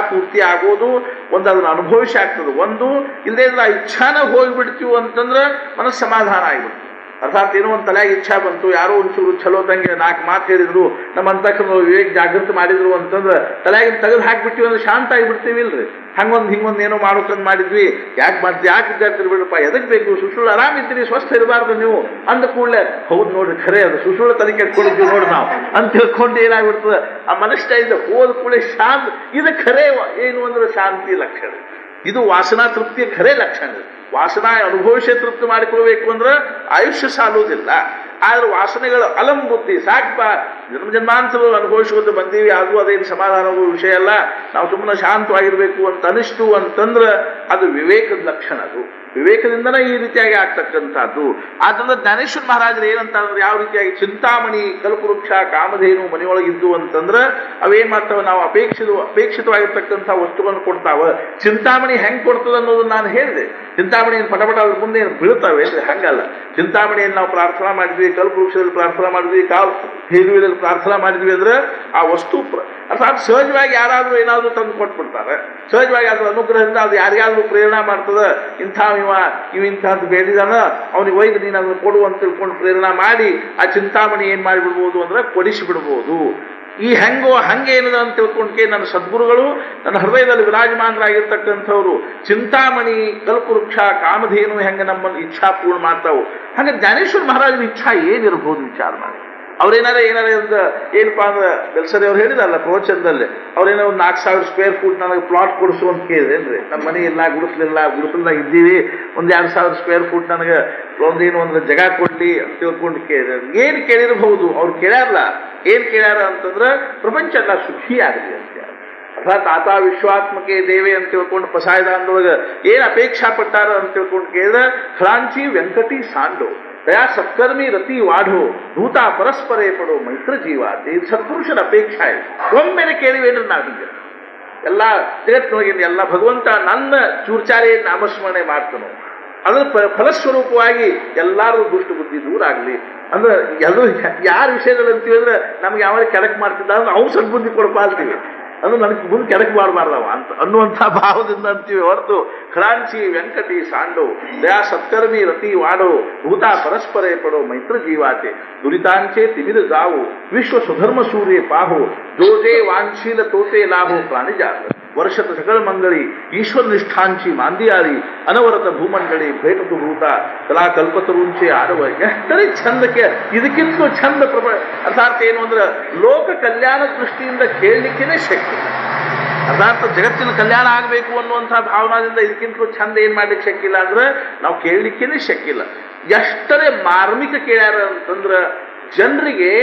ಪೂರ್ತಿ ಆಗೋದು ಒಂದು ಅದನ್ನು ಅನುಭವಿಸಿ ಆಗ್ತದೆ. ಒಂದು ಇಲ್ಲದೇ ಇದ್ರೆ ಆ ಇಚ್ಛಾನ ಹೋಗಿಬಿಡ್ತೀವಿ ಅಂತಂದ್ರೆ ಮನಸ್ಸು ಸಮಾಧಾನ ಆಗಿಬಿಡ್ತೀವಿ. ಅರ್ಥಾತ್ ಏನೋ ಒಂದು ತಲೆಯಾಗ ಇಚ್ಛಾ ಬಂತು, ಯಾರೋ ಒಂಚೂರು ಚಲೋ ತಂಗೆ 4 ಮಾತು ಹೇಳಿದ್ರು, ನಮ್ಮ ಅಂತಕ್ಕ ವಿವೇಕ ಜಾಗೃತಿ ಮಾಡಿದ್ರು ಅಂತಂದ್ರೆ ತಲೆಯಾಗಿನ ತೆಗೆದು ಹಾಕಿಬಿಟ್ಟಿವಿ ಅಂದ್ರೆ ಶಾಂತ ಆಗಿಬಿಡ್ತೀವಿ ಇಲ್ರಿ. ಹಿಂಗೊಂದು ಏನೋ ಮಾಡೋಕಂದ್ ಮಾಡಿದ್ವಿ, ಯಾಕೆ ಮಾಡ್ತೀವಿ, ಯಾಕೆ ವಿದ್ಯಾರ್ಥಿ ಬಿಡಪ್ಪ, ಎದಕ್ಕೆ ಬೇಕು, ಸುಳ್ಳು ಆರಾಮಿದ್ದೀರಿ, ಸ್ವಸ್ಥ ಇರಬಾರ್ದು ನೀವು ಅಂದ ಕೂಡಲೇ ಹೌದು ನೋಡ್ರಿ ಖರೆ ಅದು ಸುಳ್ಳು ತಲೆ ಕೆಟ್ಕೊಂಡಿದ್ವಿ ನೋಡಿ ನಾವು ಅಂತ ತಿಳ್ಕೊಂಡು ಏನಾಗ್ಬಿಡ್ತದೆ, ಆ ಮನಸ್ಸಿಂದ ಹೋದ ಕೂಡಲೇ ಶಾಂತ. ಇದು ಖರೆ ಏನು ಅಂದ್ರೆ ಶಾಂತಿ ಲಕ್ಷಣ, ಇದು ವಾಸನಾ ತೃಪ್ತಿಯ ಖರೆ ಲಕ್ಷಣ. ವಾಸನಾ ಅನುಭವಿಸಿ ತೃಪ್ತಿ ಮಾಡಿಕೊಳ್ಬೇಕು ಅಂದ್ರೆ ಆಯುಷ್ಯ ಸಾಲುವುದಿಲ್ಲ. ಆದ್ರೆ ವಾಸನೆಗಳು ಅಲಂ ಬುದ್ಧಿ ಸಾಕಪ್ಪ, ಜನ್ಮಾಂತರಗಳು ಅನುಭವಿಸುವುದು ಬಂದೀವಿ, ಅದು ಅದೇನು ಸಮಾಧಾನ ವಿಷಯ ಅಲ್ಲ, ನಾವು ಸುಮ್ಮನೆ ಶಾಂತವಾಗಿರ್ಬೇಕು ಅಂತ ಅನಿಸ್ತು ಅಂತಂದ್ರೆ ಅದು ವಿವೇಕದ ಲಕ್ಷಣ. ಅದು ವಿವೇಕದಿಂದನೇ ಈ ರೀತಿಯಾಗಿ ಆಗ್ತಕ್ಕಂಥದ್ದು. ಆದ್ರಿಂದ ಜ್ಞಾನೇಶ್ವರ ಮಹಾರಾಜರು ಏನಂತ ಅಂದ್ರೆ, ಯಾವ ರೀತಿಯಾಗಿ ಚಿಂತಾಮಣಿ, ಕಲ್ಪವೃಕ್ಷ, ಕಾಮಧೇನು ಮನೆಯೊಳಗಿದ್ದು ಅಂತಂದ್ರೆ ಅವೇನ್ ಮಾಡ್ತಾವ, ನಾವು ಅಪೇಕ್ಷಿತವಾಗಿರ್ತಕ್ಕಂಥ ವಸ್ತುಗಳನ್ನು ಕೊಡ್ತಾವ. ಚಿಂತಾಮಣಿ ಹೆಂಗ್ ಕೊಡ್ತದ ಅನ್ನೋದನ್ನ ನಾನು ಹೇಳಿದೆ. ಚಿಂತಾಮಣಿ ಪಟಪಟ ಅದ್ರ ಮುಂದೆ ಏನು ಬೀಳ್ತಾವೆ ಹಂಗಲ್ಲ. ಚಿಂತಾಮಣಿಯನ್ನು ನಾವು ಪ್ರಾರ್ಥನಾ ಮಾಡಿದ್ವಿ, ಕಲ್ಪವೃಕ್ಷದಲ್ಲಿ ಪ್ರಾರ್ಥನಾ ಮಾಡಿದ್ವಿ, ಹೇರುವಿನಲ್ಲಿ ಪ್ರಾರ್ಥನಾ ಮಾಡಿದ್ವಿ ಅಂದ್ರೆ ಆ ವಸ್ತು ಅರ್ಥಾತ್ ಸಹಜವಾಗಿ ಯಾರಾದ್ರೂ ಏನಾದ್ರೂ ತಂದು ಕೊಟ್ಬಿಡ್ತಾರೆ. ಸಹಜವಾಗಿ ಅದ್ರ ಅನುಗ್ರಹದಿಂದ ಅದು ಯಾರಿಗಾದ್ರೂ ಪ್ರೇರಣಾ ಮಾಡ್ತದ, ಇಂಥದ್ದು ಬೇಡಿದಾನ ಅವನಿಗೆ ಒಯ್ದು ನೀನು ಅದನ್ನು ಕೊಡು ಅಂತ ತಿಳ್ಕೊಂಡು ಪ್ರೇರಣಾ ಮಾಡಿ ಆ ಚಿಂತಾಮಣಿ ಏನ್ ಮಾಡಿಬಿಡ್ಬೋದು ಅಂದ್ರೆ ಕೊಡಿಸಿಬಿಡ್ಬೋದು. ಈ ಹಂಗೆ ಏನಿದೆ ಅಂತ ತಿಳ್ಕೊಂಡ್ಕೆ ನನ್ನ ಸದ್ಗುರುಗಳು ನನ್ನ ಹೃದಯದಲ್ಲಿ ವಿರಾಜಮಾನರಾಗಿರ್ತಕ್ಕಂಥವ್ರು ಚಿಂತಾಮಣಿ, ಕಲ್ಪವೃಕ್ಷ, ಕಾಮಧೇನು ಹೆಂಗೆ ನಮ್ಮನ್ನು ಇಚ್ಛಾ ಪೂರ್ಣ ಮಾಡ್ತಾವು, ಹಾಗೆ ಜ್ಞಾನೇಶ್ವರ ಮಹಾರಾಜನ ಇಚ್ಛಾ ಏನಿರ್ಬೋದು ವಿಚಾರ ಮಾಡಿ. ಅವ್ರೇನಾರ ಒಂದು ಏನಪ್ಪಾ ಅಂದ್ರೆ ಬೆಲ್ಸರಿ ಅವ್ರು ಹೇಳಿದಲ್ಲ ಪ್ರವಚನದಲ್ಲಿ, ಅವ್ರೇನೋ ಒಂದು 4,000 ಸ್ಕ್ವೇರ್ ಫೂಟ್ ನನಗೆ ಪ್ಲಾಟ್ ಕೊಡಿಸು ಅಂತ ಕೇಳಿದೇನ್ರಿ. ನಮ್ಮ ಮನೆ ಇಲ್ಲ, ಗುಡಿಸಲ್ದಾಗ ಇದ್ದೀವಿ, ಒಂದು 2,000 ಸ್ಕ್ವೇರ್ ಫೂಟ್ ನನಗೆ ಒಂದು ಜಾಗ ಕೊಡ್ಲಿ ಅಂತ ತಿಳ್ಕೊಂಡು ಕೇಳಿದ್ರೆ ಏನು ಕೇಳಿರಬಹುದು. ಅವ್ರು ಕೇಳ್ಯಾರಲ್ಲ, ಏನ್ ಕೇಳ್ಯಾರ ಅಂತಂದ್ರೆ ಪ್ರಪಂಚ ಎಲ್ಲ ಸುಖಿ ಆಗಲಿ ಅಂತ. ಅರ್ಥಾತ್ ಆತ ವಿಶ್ವಾತ್ಮಕೆ ದೇವೆ ಅಂತ ತಿಳ್ಕೊಂಡು ಪಸಾಯದಾನದೊಳಗೆ ಏನ್ ಅಪೇಕ್ಷಾ ಪಟ್ಟಾರ ಅಂತ ತಿಳ್ಕೊಂಡು ಕೇಳಿದ್ರೆ ಖಳಾಂಚಿ ವೆಂಕಟಿ ಸಾಂಡೋ ದಯಾ ಸತ್ಕರ್ಮಿ ರತಿ ವಾಢೋ ಭೂತ ಪರಸ್ಪರೇ ಪಡೋ ಮೈತ್ರ ಜೀವಾತಿ. ಇದು ಸತ್ಪುರುಷರ ಅಪೇಕ್ಷಾ ಇದೆ. ಒಮ್ಮೆಲೆ ಕೇಳಿವೇನ್ರಿ ನಾವೀಗ ಎಲ್ಲ ಜಗತ್ತಿನೊಳಗಿನ ಎಲ್ಲ ಭಗವಂತ ನನ್ನ ಚೂರ್ಚಾರಿ ನಾಮಸ್ಮರಣೆ ಮಾಡ್ತಾನೋ ಅದರ ಫಲಸ್ವರೂಪವಾಗಿ ಎಲ್ಲರೂ ದುಷ್ಟ ಬುದ್ಧಿ ದೂರ ಆಗಲಿ ಅಂದ್ರೆ ಎಲ್ಲರೂ ಯಾರ ವಿಷಯದಲ್ಲಿ ಅಂತೀವಿ ಅಂದ್ರೆ ನಮ್ಗೆ ಯಾವಾಗ ಕೆಳಕ್ ಮಾಡ್ತಿದ್ದ ಅಂದ್ರೆ ಅವ್ನು ಸದ್ಬುದ್ಧಿ ಕೊಡಪ್ಪ ಅಂತೀವಿ, ಅದು ನನಗೆ ಮುಂದೆ ಕೆಳಕ್ ಮಾಡಬಾರ್ದವ ಅಂತ ಅನ್ನುವಂಥ ಭಾವದಿಂದ ಅಂತೀವಿ ಹೊರತು ಖಳಾಂಚಿ ವೆಂಕಟಿ ಸಾಂಡೋ ದಯಾ ಸತ್ಕರ್ಮಿ ರತಿ ವಾಡೋ ಭೂತ ಪರಸ್ಪರೇ ಪಡೋ ಮೈತ್ರ ಜೀವಾತೆ ದುರಿತಾಂಚೆ ತಿಮಿರ ಜಾವು ವಿಶ್ವ ಸುಧರ್ಮ ಸೂರ್ಯ ಪಾಹೋ ಜೋಜೆ ವಾಂಛೀಲ ತೋತೆ ಲಾಭೋ ಪ್ರಾಣಿಜಾತ ವರ್ಷದ ಸಕಲ ಮಂಗಳಿ ಈಶ್ವರ ನಿಷ್ಠಾಂಚಿ ಮಾಂದಿಯಾಳಿ ಅನವರತ ಭೂಮಂಡಳಿ ಭೇಟತು ಭೂತ ಕಲಾ ಕಲ್ಪತರುಂಚೆ ಆಡವ. ಎಷ್ಟರೇ ಚಂದಕ್ಕೆ ಇದಕ್ಕಿಂತ ಚಂದ ಅರ್ಥಾತ್ ಏನು ಅಂದ್ರೆ ಲೋಕ ಕಲ್ಯಾಣ ದೃಷ್ಟಿಯಿಂದ ಕೇಳಲಿಕ್ಕೇನೆ ಶಕ್ತಿ. ಅರ್ಥಾತ್ ಜಗತ್ತಿನ ಕಲ್ಯಾಣ ಆಗಬೇಕು ಅನ್ನುವಂಥ ಭಾವನಾದಿಂದ ಇದಕ್ಕಿಂತ ಚಂದ ಏನ್ ಮಾಡ್ಲಿಕ್ಕೆ ಶಕ್ತಿಲ್ಲ ಅಂದ್ರೆ ನಾವು ಕೇಳಲಿಕ್ಕೇನೆ ಶಕ್ತಿಲ್ಲ. ಎಷ್ಟರೇ ಮಾರ್ಮಿಕ ಕೇಳ್ಯಾರ ಅಂತಂದ್ರೆ ಜನರಿಗೆ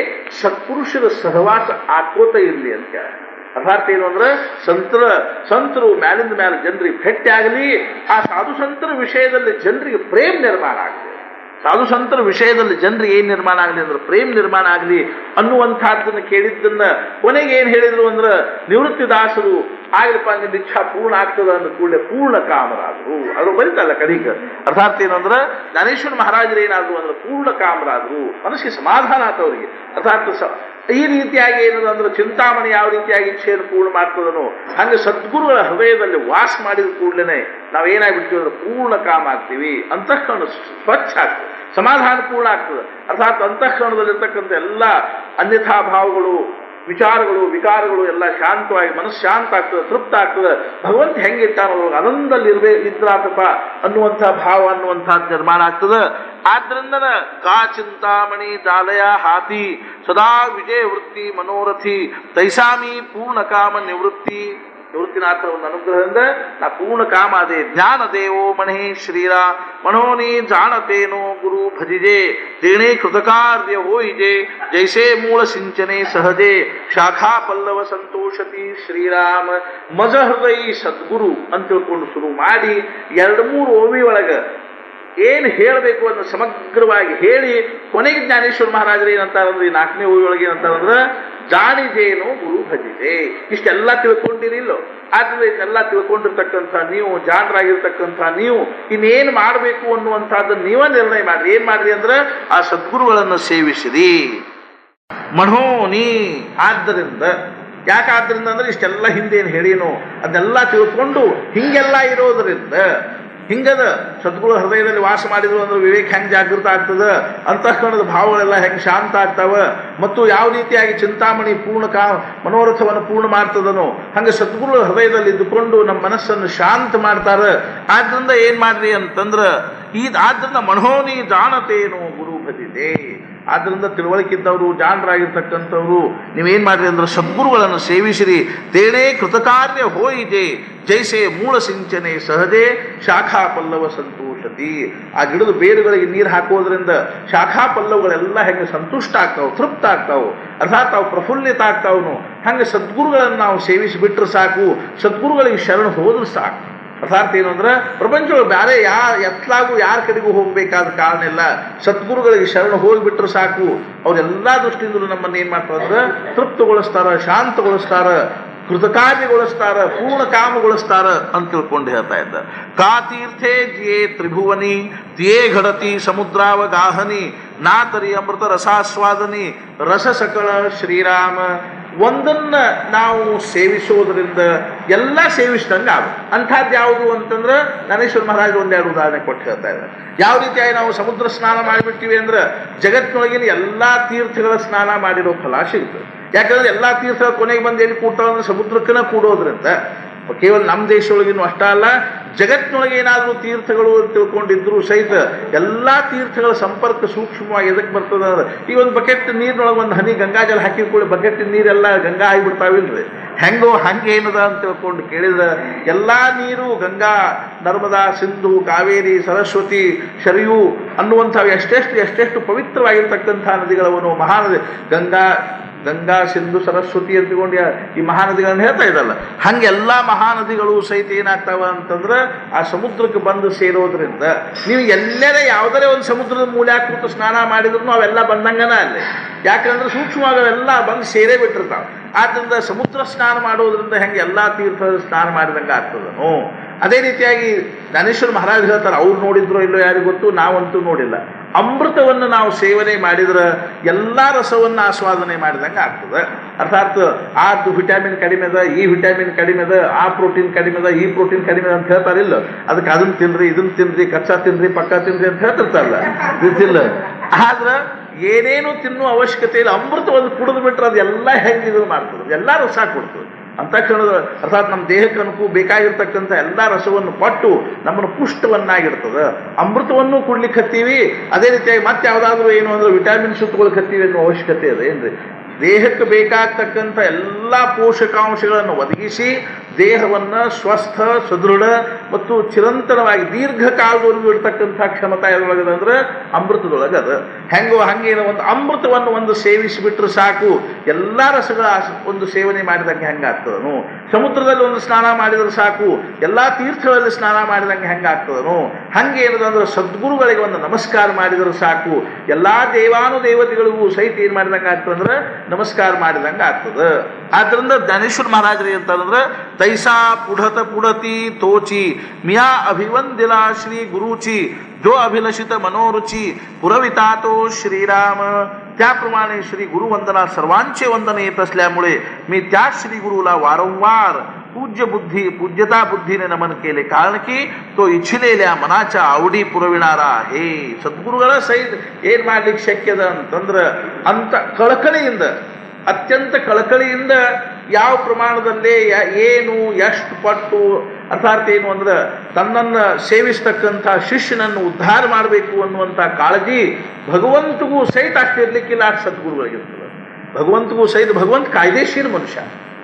ಸತ್ಪುರುಷರ ಸಹವಾಸ ಆಕೋತ ಇರಲಿ ಅಂತ. ಅರ್ಥಾತ್ ಏನು ಅಂದ್ರೆ ಸಂತರು ಮ್ಯಾಲಿಂದ ಮ್ಯಾಲ ಜನರಿಗೆ ಭೇಟಿ ಆಗಲಿ, ಆ ಸಾಧು ಸಂತರ ವಿಷಯದಲ್ಲಿ ಜನರಿಗೆ ಪ್ರೇಮ ನಿರ್ಮಾಣ ಆಗಲಿ. ಸಾಧು ಸಂತರ ವಿಷಯದಲ್ಲಿ ಜನರಿಗೆ ಏನ್ ನಿರ್ಮಾಣ ಆಗಲಿ ಅಂದ್ರೆ ಪ್ರೇಮ ನಿರ್ಮಾಣ ಆಗಲಿ ಅನ್ನುವಂಥದ್ದನ್ನು ಕೇಳಿದ್ದನ್ನ ಕೊನೆಗೆ ಏನ್ ಹೇಳಿದ್ರು ಅಂದ್ರೆ ನಿವೃತ್ತಿ ದಾಸರು ಆಗ್ಲಪ್ಪ ನಿನ್ನ ಇಚ್ಛಾ ಪೂರ್ಣ ಆಗ್ತದ ಅಂದ ಕೂಡಲೇ ಪೂರ್ಣ ಕಾಮರಾದ್ರು. ಅವರು ಬರೀತಲ್ಲ ಕಡಿಗ. ಅರ್ಥಾತ್ ಏನಂದ್ರೆ ಜ್ಞಾನೇಶ್ವರ ಮಹಾರಾಜರು ಏನಾದ್ರು ಅಂದ್ರೆ ಪೂರ್ಣ ಕಾಮರಾದ್ರು, ಮನಸ್ಸಿಗೆ ಸಮಾಧಾನ ಆತವ್ರಿಗೆ. ಅರ್ಥಾತ್ ಈ ರೀತಿಯಾಗಿ ಏನದು ಅಂದ್ರೆ ಚಿಂತಾಮಣಿ ಯಾವ ರೀತಿಯಾಗಿ ಇಚ್ಛೆಯನ್ನು ಪೂರ್ಣ ಮಾಡ್ತದನೋ ಹಂಗೆ ಸದ್ಗುರುಗಳ ಹೃದಯದಲ್ಲಿ ವಾಸ ಮಾಡಿದ ಕೂಡಲೇ ನಾವೇನಾಗ್ಬಿಡ್ತೀವಿ ಅಂದ್ರೆ ಪೂರ್ಣ ಕಾಮ ಆಗ್ತೀವಿ, ಅಂತಃಕರಣ ಸ್ವಚ್ಛ ಆಗ್ತದೆ, ಸಮಾಧಾನ ಪೂರ್ಣ ಆಗ್ತದೆ. ಅರ್ಥಾತ್ ಅಂತಃಕರಣದಲ್ಲಿರ್ತಕ್ಕಂಥ ಎಲ್ಲ ಅನ್ಯಥಾ ಭಾವಗಳು, ವಿಚಾರಗಳು, ವಿಕಾರಗಳು ಎಲ್ಲ ಶಾಂತವಾಗಿ ಮನಸ್ಸು ಶಾಂತ ಆಗ್ತದೆ, ತೃಪ್ತ ಆಗ್ತದೆ. ಭಗವಂತ ಹೆಂಗಿಟ್ಟಾನೋ ಆನಂದದಲ್ಲಿ ಇದ್ರಾತಪ್ಪ ಅನ್ನುವಂಥ ಭಾವ ಅನ್ನುವಂಥದ್ದು ನಿರ್ಮಾಣ ಆಗ್ತದೆ. ಆದ್ರಿಂದ ಕಾ ಚಿಂತಾಮಣಿ ಜಾಲಯ ಹಾತಿ ಸದಾ ವಿಜಯ ವೃತ್ತಿ ಮನೋರಥಿ ತೈಸಾಮಿ ಪೂರ್ಣ ಕಾಮ ನಿವೃತ್ತಿನಾಥ ಒಂದು ಅನುಗ್ರಹದಿಂದ ನಾ ಪೂರ್ಣ ಕಾಮ ಅದೇ ಜ್ಞಾನ ದೇವೋ ಮಣಿ ಶ್ರೀರಾ ಮನೋನಿ ಜಾಣತೇನೋ ಗುರು ಭಜಿಜೆ ತೇಣೇ ಕೃತಕಾರ್ಯ ಹೋಯಿಜೆ ಜೈಸೇ ಮೂಲ ಸಿಂಚನೆ ಸಹಜೆ ಶಾಖಾ ಪಲ್ಲವ ಸಂತೋಷತಿ ಶ್ರೀರಾಮ ಮಜ ಹೃದಯ ಸದ್ಗುರು ಅಂತ ತಿಳ್ಕೊಂಡು ಶುರು ಮಾಡಿ 2-3 ಓವಿ ಒಳಗೆ ಏನು ಹೇಳಬೇಕು ಅನ್ನೋ ಸಮಗ್ರವಾಗಿ ಹೇಳಿ ಕೊನೆಗೆ ಜ್ಞಾನೇಶ್ವರ ಮಹಾರಾಜರು ಏನಂತಾರಂದ್ರೆ ಈ 4ನೇ ಓವಿ ಒಳಗೆ ಏನಂತಾರಂದ್ರೆ ಜಾಣಿದೇನು ಗುರು ಭಜಿದೆ. ಇಷ್ಟೆಲ್ಲ ತಿಳ್ಕೊಂಡಿರಿಲ್ಲೋ, ಆದ್ರೆ ಇದೆಲ್ಲ ತಿಳ್ಕೊಂಡಿರ್ತಕ್ಕಂಥ ನೀವು, ಜಾಣರಾಗಿರ್ತಕ್ಕಂಥ ನೀವು ಇನ್ನೇನು ಮಾಡಬೇಕು ಅನ್ನುವಂಥದ್ದನ್ನು ನೀವೇ ನಿರ್ಣಯ ಮಾಡ್ರಿ. ಏನ್ ಮಾಡ್ರಿ ಅಂದ್ರೆ ಆ ಸದ್ಗುರುಗಳನ್ನು ಸೇವಿಸಿರಿ ಮಣೋನಿ. ಆದ್ದರಿಂದ ಯಾಕಾದ್ರಿಂದ ಅಂದ್ರೆ ಇಷ್ಟೆಲ್ಲ ಹಿಂದೆ ಏನು ಹೇಳಿನೋ ಅದೆಲ್ಲ ತಿಳ್ಕೊಂಡು ಹಿಂಗೆಲ್ಲ ಇರೋದ್ರಿಂದ ಹಿಂಗದ ಸದ್ಗುರು ಹೃದಯದಲ್ಲಿ ವಾಸ ಮಾಡಿದ್ರು ಅಂದ್ರೆ ವಿವೇಕ ಹೆಂಗೆ ಜಾಗೃತ ಆಗ್ತದ, ಅಂತಃಕರಣದ ಭಾವಗಳೆಲ್ಲ ಹೆಂಗೆ ಶಾಂತ ಆಗ್ತಾವ, ಮತ್ತು ಯಾವ ರೀತಿಯಾಗಿ ಚಿಂತಾಮಣಿ ಪೂರ್ಣ ಮನೋರಥವನ್ನು ಪೂರ್ಣ ಮಾಡ್ತದನೋ ಹಂಗೆ ಸದ್ಗುರು ಹೃದಯದಲ್ಲಿ ಇದ್ದುಕೊಂಡು ನಮ್ಮ ಮನಸ್ಸನ್ನು ಶಾಂತ ಮಾಡ್ತಾರ. ಆದ್ರಿಂದ ಏನ್ ಮಾಡ್ರಿ ಅಂತಂದ್ರ ಆದ್ರಿಂದ ಮನೋನಿ ಜಾಣತೇನೋ ಗುರು ಭಜಿದೆ. ಆದ್ರಿಂದ ತಿಳುವಳಿಕಿದ್ದವರು ಜಾಣರಾಗಿರ್ತಕ್ಕಂಥವ್ರು ನೀವೇನ್ ಮಾಡ್ರಿ ಅಂದ್ರೆ ಸದ್ಗುರುಗಳನ್ನು ಸೇವಿಸಿರಿ. ತೇಣೇ ಕೃತಕಾರ್ಯ ಹೋಯಿದೆ ಜೈಸೆ ಮೂಲ ಸಿಂಚನೆ ಸಹಜೆ ಶಾಖಾ ಪಲ್ಲವ ಸಂತೋಷತಿ. ಆ ಗಿಡದ ಬೇರುಗಳಿಗೆ ನೀರು ಹಾಕೋದ್ರಿಂದ ಶಾಖಾ ಪಲ್ಲವಗಳೆಲ್ಲ ಹೆಂಗೆ ಸಂತುಷ್ಟ ಆಗ್ತಾವೆ, ತೃಪ್ತ ಆಗ್ತಾವೆ, ಅರ್ಥಾತ್ ಅವು ಪ್ರಫುಲ್ಲಿತ ಆಗ್ತಾವನು. ಹಂಗೆ ಸದ್ಗುರುಗಳನ್ನು ನಾವು ಸೇವಿಸಿಬಿಟ್ರೆ ಸಾಕು, ಸದ್ಗುರುಗಳಿಗೆ ಶರಣ ಹೋದ್ರೆ ಸಾಕು. ಅರ್ಥಾತ್ ಏನು ಅಂದ್ರೆ ಪ್ರಪಂಚಗಳು ಬೇರೆ ಎತ್ತಲಾಗೂ ಯಾರ ಕಡೆಗೂ ಹೋಗಬೇಕಾದ ಕಾರಣ ಇಲ್ಲ. ಸದ್ಗುರುಗಳಿಗೆ ಶರಣ ಹೋಗಿಬಿಟ್ರೆ ಸಾಕು, ಅವರೆಲ್ಲ ದೃಷ್ಟಿಯಿಂದಲೂ ನಮ್ಮನ್ನು ಏನು ಮಾಡ್ತಾರೆ ಅಂದ್ರೆ ತೃಪ್ತಗೊಳಿಸ್ತಾರ, ಶಾಂತಗೊಳಿಸ್ತಾರ, ಕೃತಕಾರ್ಯಗೊಳಿಸ್ತಾರ, ಪೂರ್ಣ ಕಾಮಗೊಳಿಸ್ತಾರ ಅಂತ ತಿಳ್ಕೊಂಡು ಹೇಳ್ತಾ ಇದ್ದ. ಕಾ ತೀರ್ಥೇ ಜಿಯೇ ತ್ರಿಭುವನಿ ತಿಯೇ ಘಡತಿ ಸಮುದ್ರಾವಗಾಹನಿ ನಾತರಿ ಅಮೃತ ರಸಾಸ್ವಾದನಿ ರಸ ಸಕಳ ಶ್ರೀರಾಮ. ಒಂದನ್ನ ನಾವು ಸೇವಿಸೋದ್ರಿಂದ ಎಲ್ಲ ಸೇವಿಸಿದಂಗೆ ಆಗುತ್ತೆ. ಅಂಥದ್ದು ಯಾವುದು ಅಂತಂದ್ರೆ ಜ್ಞಾನೇಶ್ವರ ಮಹಾರಾಜರು ಒಂದೆರಡು ಉದಾಹರಣೆ ಕೊಟ್ಟು ಹೇಳ್ತಾ ಇದ್ದಾರೆ. ಯಾವ ರೀತಿಯಾಗಿ ನಾವು ಸಮುದ್ರ ಸ್ನಾನ ಮಾಡಿಬಿಡ್ತೀವಿ ಅಂದ್ರೆ ಜಗತ್ತಿನೊಳಗಿನ ಎಲ್ಲ ತೀರ್ಥಗಳ ಸ್ನಾನ ಮಾಡಿರೋ ಫಲ ಸಿಗ್ತದೆ. ಯಾಕಂದ್ರೆ ಎಲ್ಲ ತೀರ್ಥಗಳ ಕೊನೆಗೆ ಬಂದು ಎಲ್ಲಿ ಕೂಡ್ತಾವ ಅಂದ್ರೆ ಸಮುದ್ರಕ್ಕನ ಕೂಡೋದ್ರಿಂದ ಕೇವಲ ನಮ್ಮ ದೇಶದೊಳಗಿನೂ ಅಷ್ಟ ಅಲ್ಲ, ಜಗತ್ತಿನೊಳಗೆ ಏನಾದರೂ ತೀರ್ಥಗಳು ತಿಳ್ಕೊಂಡಿದ್ರು ಸಹಿತ ಎಲ್ಲ ತೀರ್ಥಗಳ ಸಂಪರ್ಕ ಸೂಕ್ಷ್ಮವಾಗಿ ಎದಕ್ಕೆ ಬರ್ತದೆ ಅಂದ್ರೆ ಈ ಒಂದು ಬಕೆಟ್ ನೀರಿನೊಳಗೆ ಒಂದು ಹನಿ ಗಂಗಾಜಲ ಹಾಕಿಕೊಳ್ಳಿ ಬಕೆಟ್ ನೀರೆಲ್ಲ ಗಂಗಾ ಆಗಿಬಿಡ್ತಾವಿಲ್ರಿ, ಹೆಂಗೋ ಹಂಗೆ ಏನದ ಅಂತ ತಿಳ್ಕೊಂಡು ಕೇಳಿದ್ರೆ ಎಲ್ಲ ನೀರು ಗಂಗಾ, ನರ್ಮದಾ, ಸಿಂಧು, ಕಾವೇರಿ, ಸರಸ್ವತಿ, ಶರಿಯು ಅನ್ನುವಂಥವು ಎಷ್ಟೆಷ್ಟು ಪವಿತ್ರವಾಗಿರ್ತಕ್ಕಂಥ ನದಿಗಳವನು ಮಹಾನದಿ ಗಂಗಾ ಸಿಂಧು ಸರಸ್ವತಿ ಅಂತಕೊಂಡು ಈ ಮಹಾನದಿಗಳನ್ನು ಹೇಳ್ತಾ ಇದ್ದಲ್ಲ, ಹಂಗೆ ಎಲ್ಲ ಮಹಾನದಿಗಳು ಸಹಿತ ಏನಾಗ್ತಾವ ಅಂತಂದ್ರೆ ಆ ಸಮುದ್ರಕ್ಕೆ ಬಂದು ಸೇರೋದ್ರಿಂದ ನೀವು ಎಲ್ಲೆಡೆ ಯಾವುದರೇ ಒಂದು ಸಮುದ್ರದ ಮೂಲೆ ಹಾಕ್ಬಿಟ್ಟು ಸ್ನಾನ ಮಾಡಿದ್ರು ಅವೆಲ್ಲ ಬಂದಂಗನ ಅಲ್ಲಿ. ಯಾಕಂದ್ರೆ ಸೂಕ್ಷ್ಮವಾಗಿ ಅವೆಲ್ಲ ಬಂದು ಸೇರೇ ಬಿಟ್ಟಿರ್ತಾವೆ. ಆದ್ದರಿಂದ ಸಮುದ್ರ ಸ್ನಾನ ಮಾಡೋದ್ರಿಂದ ಹೆಂಗೆ ಎಲ್ಲ ತೀರ್ಥದ ಸ್ನಾನ ಮಾಡಿದಂಗೆ ಆಗ್ತದನು. ಅದೇ ರೀತಿಯಾಗಿ ಜ್ಞಾನೇಶ್ವರ ಮಹಾರಾಜ್ ಹೇಳ್ತಾರೆ, ಅವ್ರು ನೋಡಿದ್ರು ಇಲ್ಲೋ ಯಾರಿಗೂ ಗೊತ್ತು, ನಾವಂತೂ ನೋಡಿಲ್ಲ. ಅಮೃತವನ್ನು ನಾವು ಸೇವನೆ ಮಾಡಿದ್ರೆ ಎಲ್ಲ ರಸವನ್ನು ಆಸ್ವಾದನೆ ಮಾಡಿದಂಗೆ ಆಗ್ತದೆ. ಅರ್ಥಾತ್ ಅದು ವಿಟಮಿನ್ ಕಡಿಮೆ ಅದ, ಈ ವಿಟಮಿನ್ ಕಡಿಮೆ ಅದ, ಆ ಪ್ರೋಟೀನ್ ಕಡಿಮೆ ಅದ, ಈ ಪ್ರೋಟೀನ್ ಕಡಿಮೆ ಅದ ಅಂತ ಹೇಳ್ತಾರಿಲ್ಲ. ಅದಕ್ಕೆ ಅದನ್ನು ತಿನ್ರಿ, ಇದನ್ನು ತಿನ್ರಿ, ಕಚ್ಚಾ ತಿನ್ರಿ, ಪಕ್ಕ ತಿನ್ರಿ ಅಂತ ಹೇಳ್ತಿರ್ತಾರಲ್ಲ, ಗೊತ್ತಿಲ್ಲ. ಆದ್ರೆ ಏನೇನು ತಿನ್ನೋ ಅವಶ್ಯಕತೆ ಇಲ್ಲ, ಅಮೃತವನ್ನು ಕುಡಿದು ಬಿಟ್ರೆ ಅದೆಲ್ಲ ಹೆಂಗೆ ಇದು ಮಾಡ್ತದೆ, ಎಲ್ಲ ರಸ ಕೊಡ್ತದೆ. ಅಂತಃಕರಣದ ಅರ್ಥಾತ್ ನಮ್ಮ ದೇಹಕ್ಕನಕ್ಕೂ ಬೇಕಾಗಿರ್ತಕ್ಕಂಥ ಎಲ್ಲ ರಸವನ್ನು ಕೊಟ್ಟು ನಮ್ಮನ್ನು ಪುಷ್ಟವನ್ನಾಗಿರ್ತದೆ. ಅಮೃತವನ್ನು ಕುಡ್ಲಿಕ್ಕೆ ಹತ್ತೀವಿ, ಅದೇ ರೀತಿಯಾಗಿ ಮತ್ತೆ ಯಾವುದಾದ್ರೂ ಏನು ಅಂದ್ರೆ ವಿಟಮಿನ್ಸ್ ತಗೊಳ್ಕತ್ತೀವಿ ಅನ್ನೋ ಅವಶ್ಯಕತೆ ಇದೆ ಏನ್ರಿ. ದೇಹಕ್ಕೆ ಬೇಕಾಗ್ತಕ್ಕಂಥ ಎಲ್ಲ ಪೋಷಕಾಂಶಗಳನ್ನು ಒದಗಿಸಿ ದೇಹವನ್ನು ಸ್ವಸ್ಥ, ಸದೃಢ ಮತ್ತು ಚಿರಂತನವಾಗಿ ದೀರ್ಘಕಾಲದವರೆಗೂ ಇರ್ತಕ್ಕಂಥ ಕ್ಷಮತಾ ಎದರೊಳಗದ ಅಂದ್ರೆ ಅಮೃತದೊಳಗದ. ಹೆಂಗೋ ಹಂಗೇನೋ ಒಂದು ಅಮೃತವನ್ನು ಒಂದು ಸೇವಿಸಿಬಿಟ್ರೆ ಸಾಕು, ಎಲ್ಲ ರಸಗಳ ಒಂದು ಸೇವನೆ ಮಾಡಿದಂಗೆ ಹೆಂಗಾಗ್ತದನು. ಸಮುದ್ರದಲ್ಲಿ ಒಂದು ಸ್ನಾನ ಮಾಡಿದ್ರೆ ಸಾಕು, ಎಲ್ಲ ತೀರ್ಥಗಳಲ್ಲಿ ಸ್ನಾನ ಮಾಡಿದಂಗೆ ಹೆಂಗಾಗ್ತದನು. ಹಂಗೇನದು ಅಂದ್ರೆ ಸದ್ಗುರುಗಳಿಗೆ ಒಂದು ನಮಸ್ಕಾರ ಮಾಡಿದ್ರೆ ಸಾಕು, ಎಲ್ಲ ದೇವಾನುದೇವತೆಗಳಿಗೂ ಸಹಿತ ಏನು ಮಾಡಿದಂಗೆ ಆಗ್ತದಂದ್ರೆ ನಮಸ್ಕಾರ ಮಾಡಿದಂಗೆ ಆಗ್ತದೆ. ಆದ್ದರಿಂದ ಜ್ಞಾನೇಶ್ವರ ಮಹಾರಾಜರು ಅಂತಂದ್ರೆ तैसा पुढत पुढती तोची मिया अभिवंदिला श्री गुरुची जो अभिलषित मनोरुची पुरविता तो श्रीराम. त्याप्रमाणे श्री गुरुवंदना सर्वांचे वंदन येत असल्यामुळे मी त्या श्री गुरुला वारंवार पूज्यता बुद्धीने नमन केले, कारण की तो इच्छिलेल्या मनाच्या आवडी पुरविणारा आहे. सद्गुरुಗಳ ಸಹಿತ ಏನ್ ಮಾಡ್ಲಿಕ್ಕೆ ಶಕ್ಯದ ಅಂತಂದ್ರೆ ಅಂತ ಕಳಕಳಿಯಿಂದ, ಅತ್ಯಂತ ಕಳಕಳಿಯಿಂದ ಯಾವ ಪ್ರಮಾಣದಲ್ಲಿ ಏನು ಎಷ್ಟು ಪಟ್ಟು ಅರ್ಥಾತ್ ಏನು ಅಂದ್ರೆ ತನ್ನನ್ನು ಸೇವಿಸ್ತಕ್ಕಂಥ ಶಿಷ್ಯನನ್ನು ಉದ್ಧಾರ ಮಾಡಬೇಕು ಅನ್ನುವಂಥ ಕಾಳಜಿ ಭಗವಂತಗೂ ಸಹಿತ ಅಷ್ಟಿರ್ಲಿಕ್ಕಿಲ್ಲ, ಅಷ್ಟು ಸದ್ಗುರುಗಳಿಗಿರ್ತದೆ. ಭಗವಂತಗೂ ಸಹಿತ ಭಗವಂತ ಕಾಯ್ದೆಶೀಲ ಮನುಷ್ಯ.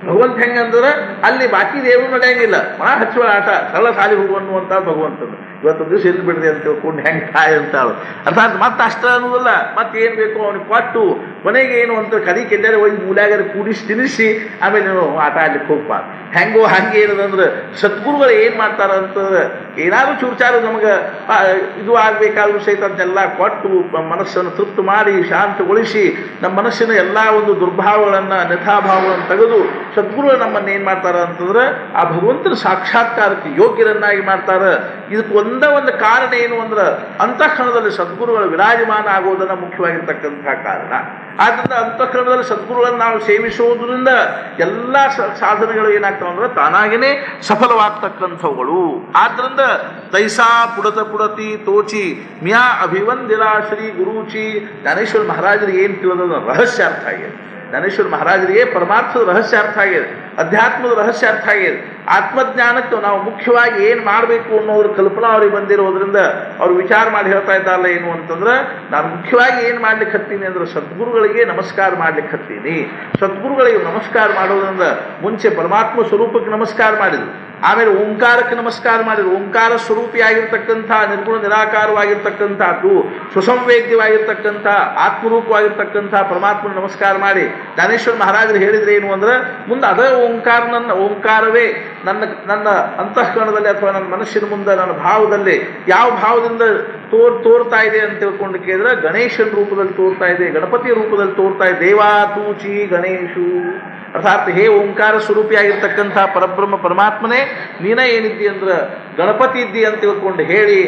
ಭಗವಂತ ಹೆಂಗಂದ್ರೆ ಅಲ್ಲಿ ಬಾಕಿ ದೇವರು ನಡೆಯಂಗಿಲ್ಲ, ಮಾ ಹಚ್ಚುವ ಆಟ ಸರಳ ಸಾಲಿ ಹೋಗು ಅನ್ನುವಂಥ ಭಗವಂತನು. ಇವತ್ತು ದಿವಸ ಇಲ್ಲಿ ಬಿಡದೆ ಅಂತ ತಿಳ್ಕೊಂಡು ಹೆಂಗೆ ತಾಯಿ ಅಂತಾಳು. ಅರ್ಥಾತ್ ಮತ್ತೆ ಅಷ್ಟ ಅನ್ನೋದಲ್ಲ, ಮತ್ತೆ ಏನು ಬೇಕು ಅವನಿಗೆ ಕೊಟ್ಟು ಕೊನೆಗೆ ಏನು ಅಂತ ಕದಿ ಕೆಂದರೆ ಹೋಗಿ ಮೂಲ್ಯಾಗರೆ ಕೂಡಿಸಿ ತಿನ್ನಿಸಿ ಆಮೇಲೆ ನೀನು ಆಟ ಆಡ್ಲಿಕ್ಕೆ ಹೋಗ್ಬಾರ್ದು. ಹೆಂಗೋ ಹಂಗೆ ಏನದಂದ್ರೆ ಸದ್ಗುರುಗಳು ಏನು ಮಾಡ್ತಾರ ಅಂತಂದ್ರೆ ಏನಾದರೂ ಚೂರ್ಚಾರು ನಮಗೆ ಇದು ಆಗಬೇಕಾದ್ರೂ ಸಹಿತ ಅದನ್ನೆಲ್ಲ ಕೊಟ್ಟು ಮನಸ್ಸನ್ನು ತೃಪ್ತಿ ಮಾಡಿ ಶಾಂತಗೊಳಿಸಿ ನಮ್ಮ ಮನಸ್ಸಿನ ಎಲ್ಲ ಒಂದು ದುರ್ಭಾವಗಳನ್ನು ಅನ್ಯಥಾಭಾವಗಳನ್ನು ತೆಗೆದು ಸದ್ಗುರುಗಳು ನಮ್ಮನ್ನು ಏನು ಮಾಡ್ತಾರ ಅಂತಂದ್ರೆ ಆ ಭಗವಂತನ ಸಾಕ್ಷಾತ್ಕಾರಕ್ಕೆ ಯೋಗ್ಯರನ್ನಾಗಿ ಮಾಡ್ತಾರ. ಇದಕ್ಕೆ ಒಂದು ಕಾರಣ ಏನು ಅಂದ್ರೆ ಅಂತಃಕರಣದಲ್ಲಿ ಸದ್ಗುರುಗಳು ವಿರಾಜಮಾನ ಆಗೋದನ್ನ ಮುಖ್ಯವಾಗಿರ್ತಕ್ಕಂಥ ಕಾರಣ. ಆದ್ದರಿಂದ ಅಂತಃಕರಣದಲ್ಲಿ ಸದ್ಗುರುಗಳನ್ನು ನಾವು ಸೇವಿಸುವುದರಿಂದ ಎಲ್ಲ ಸಾಧನೆಗಳು ಏನಾಗ್ತಾವ ಅಂದ್ರೆ ತಾನಾಗಿನೇ ಸಫಲವಾಗ್ತಕ್ಕಂಥವುಗಳು. ಆದ್ರಿಂದ तैसा पुढत पुढती तोची म्या अभिವಂದಿला ಶ್ರೀ ಗುರೂಚಿ. ಜ್ಞಾನೇಶ್ವರ ಮಹಾರಾಜರಿಗೆ ಏನು ತಿಳಿದ ರಹಸ್ಯ ಅರ್ಥ ಆಗಿದೆ. ಜ್ಞಾನೇಶ್ವರ ಮಹಾರಾಜರಿಗೆ ಪರಮಾರ್ಥದ ರಹಸ್ಯ ಅರ್ಥ ಆಗಿದೆ, ಅಧ್ಯಾತ್ಮದ ರಹಸ್ಯ ಅರ್ಥ ಆಗಿದೆ. ಆತ್ಮಜ್ಞಾನಕ್ಕೆ ನಾವು ಮುಖ್ಯವಾಗಿ ಏನು ಮಾಡಬೇಕು ಅನ್ನೋದ್ರ ಕಲ್ಪನಾ ಅವ್ರಿಗೆ ಬಂದಿರೋದ್ರಿಂದ ಅವ್ರು ವಿಚಾರ ಮಾಡಿ ಹೇಳ್ತಾ ಇದ್ದಾರಲ್ಲ ಏನು ಅಂತಂದ್ರೆ, ನಾನು ಮುಖ್ಯವಾಗಿ ಏನು ಮಾಡ್ಲಿಕ್ಕೆ ಹತ್ತೀನಿ ಅಂದ್ರೆ ಸದ್ಗುರುಗಳಿಗೆ ನಮಸ್ಕಾರ ಮಾಡ್ಲಿಕ್ಕೆ ಹತ್ತೀನಿ. ಸದ್ಗುರುಗಳಿಗೆ ನಮಸ್ಕಾರ ಮಾಡೋದ್ರಿಂದ ಮುಂಚೆ ಪರಮಾತ್ಮ ಸ್ವರೂಪಕ್ಕೆ ನಮಸ್ಕಾರ ಮಾಡಿದ್ರು, ಆಮೇಲೆ ಓಂಕಾರಕ್ಕೆ ನಮಸ್ಕಾರ ಮಾಡಿದ್ರು. ಓಂಕಾರ ಸ್ವರೂಪಿಯಾಗಿರ್ತಕ್ಕಂಥ ನಿರ್ಗುಣ ನಿರಾಕಾರವಾಗಿರ್ತಕ್ಕಂಥದ್ದು, ಸುಸಂವೇದ್ಯವಾಗಿರ್ತಕ್ಕಂಥ ಆತ್ಮರೂಪವಾಗಿರ್ತಕ್ಕಂಥ ಪರಮಾತ್ಮನ ನಮಸ್ಕಾರ ಮಾಡಿ ಜ್ಞಾನೇಶ್ವರ ಮಹಾರಾಜರು ಹೇಳಿದ್ರೆ ಏನು ಅಂದ್ರೆ, ಮುಂದೆ ಅದೇ ಓಂಕಾರವೇ ನನ್ನ ಅಂತಃಕರಣದಲ್ಲಿ ಅಥವಾ ನನ್ನ ಮನಸ್ಸಿನ ಮುಂದೆ, ನನ್ನ ಭಾವದಲ್ಲಿ ಯಾವ ಭಾವದಿಂದ ತೋರ್ತಾ ಇದೆ ಅಂತ ತಿಳ್ಕೊಂಡು ಕೇಳಿದ್ರೆ ಗಣೇಶನ ರೂಪದಲ್ಲಿ ತೋರ್ತಾ ಇದೆ, ಗಣಪತಿಯ ರೂಪದಲ್ಲಿ ತೋರ್ತಾ ಇದೆ. ದೇವಾತೂಚಿ ಗಣೇಶು ಅರ್ಥಾತ್ ಹೇ ಓಂಕಾರ ಸ್ವರೂಪಿಯಾಗಿರ್ತಕ್ಕಂಥ ಪರಬ್ರಹ್ಮ ಪರಮಾತ್ಮನೇ ನೀನೇ ಏನಿದ್ದಿ ಅಂದ್ರೆ ಗಣಪತಿ ಇದ್ದಿ ಅಂತ ತಿಳ್ಕೊಂಡು ಹೇಳಿ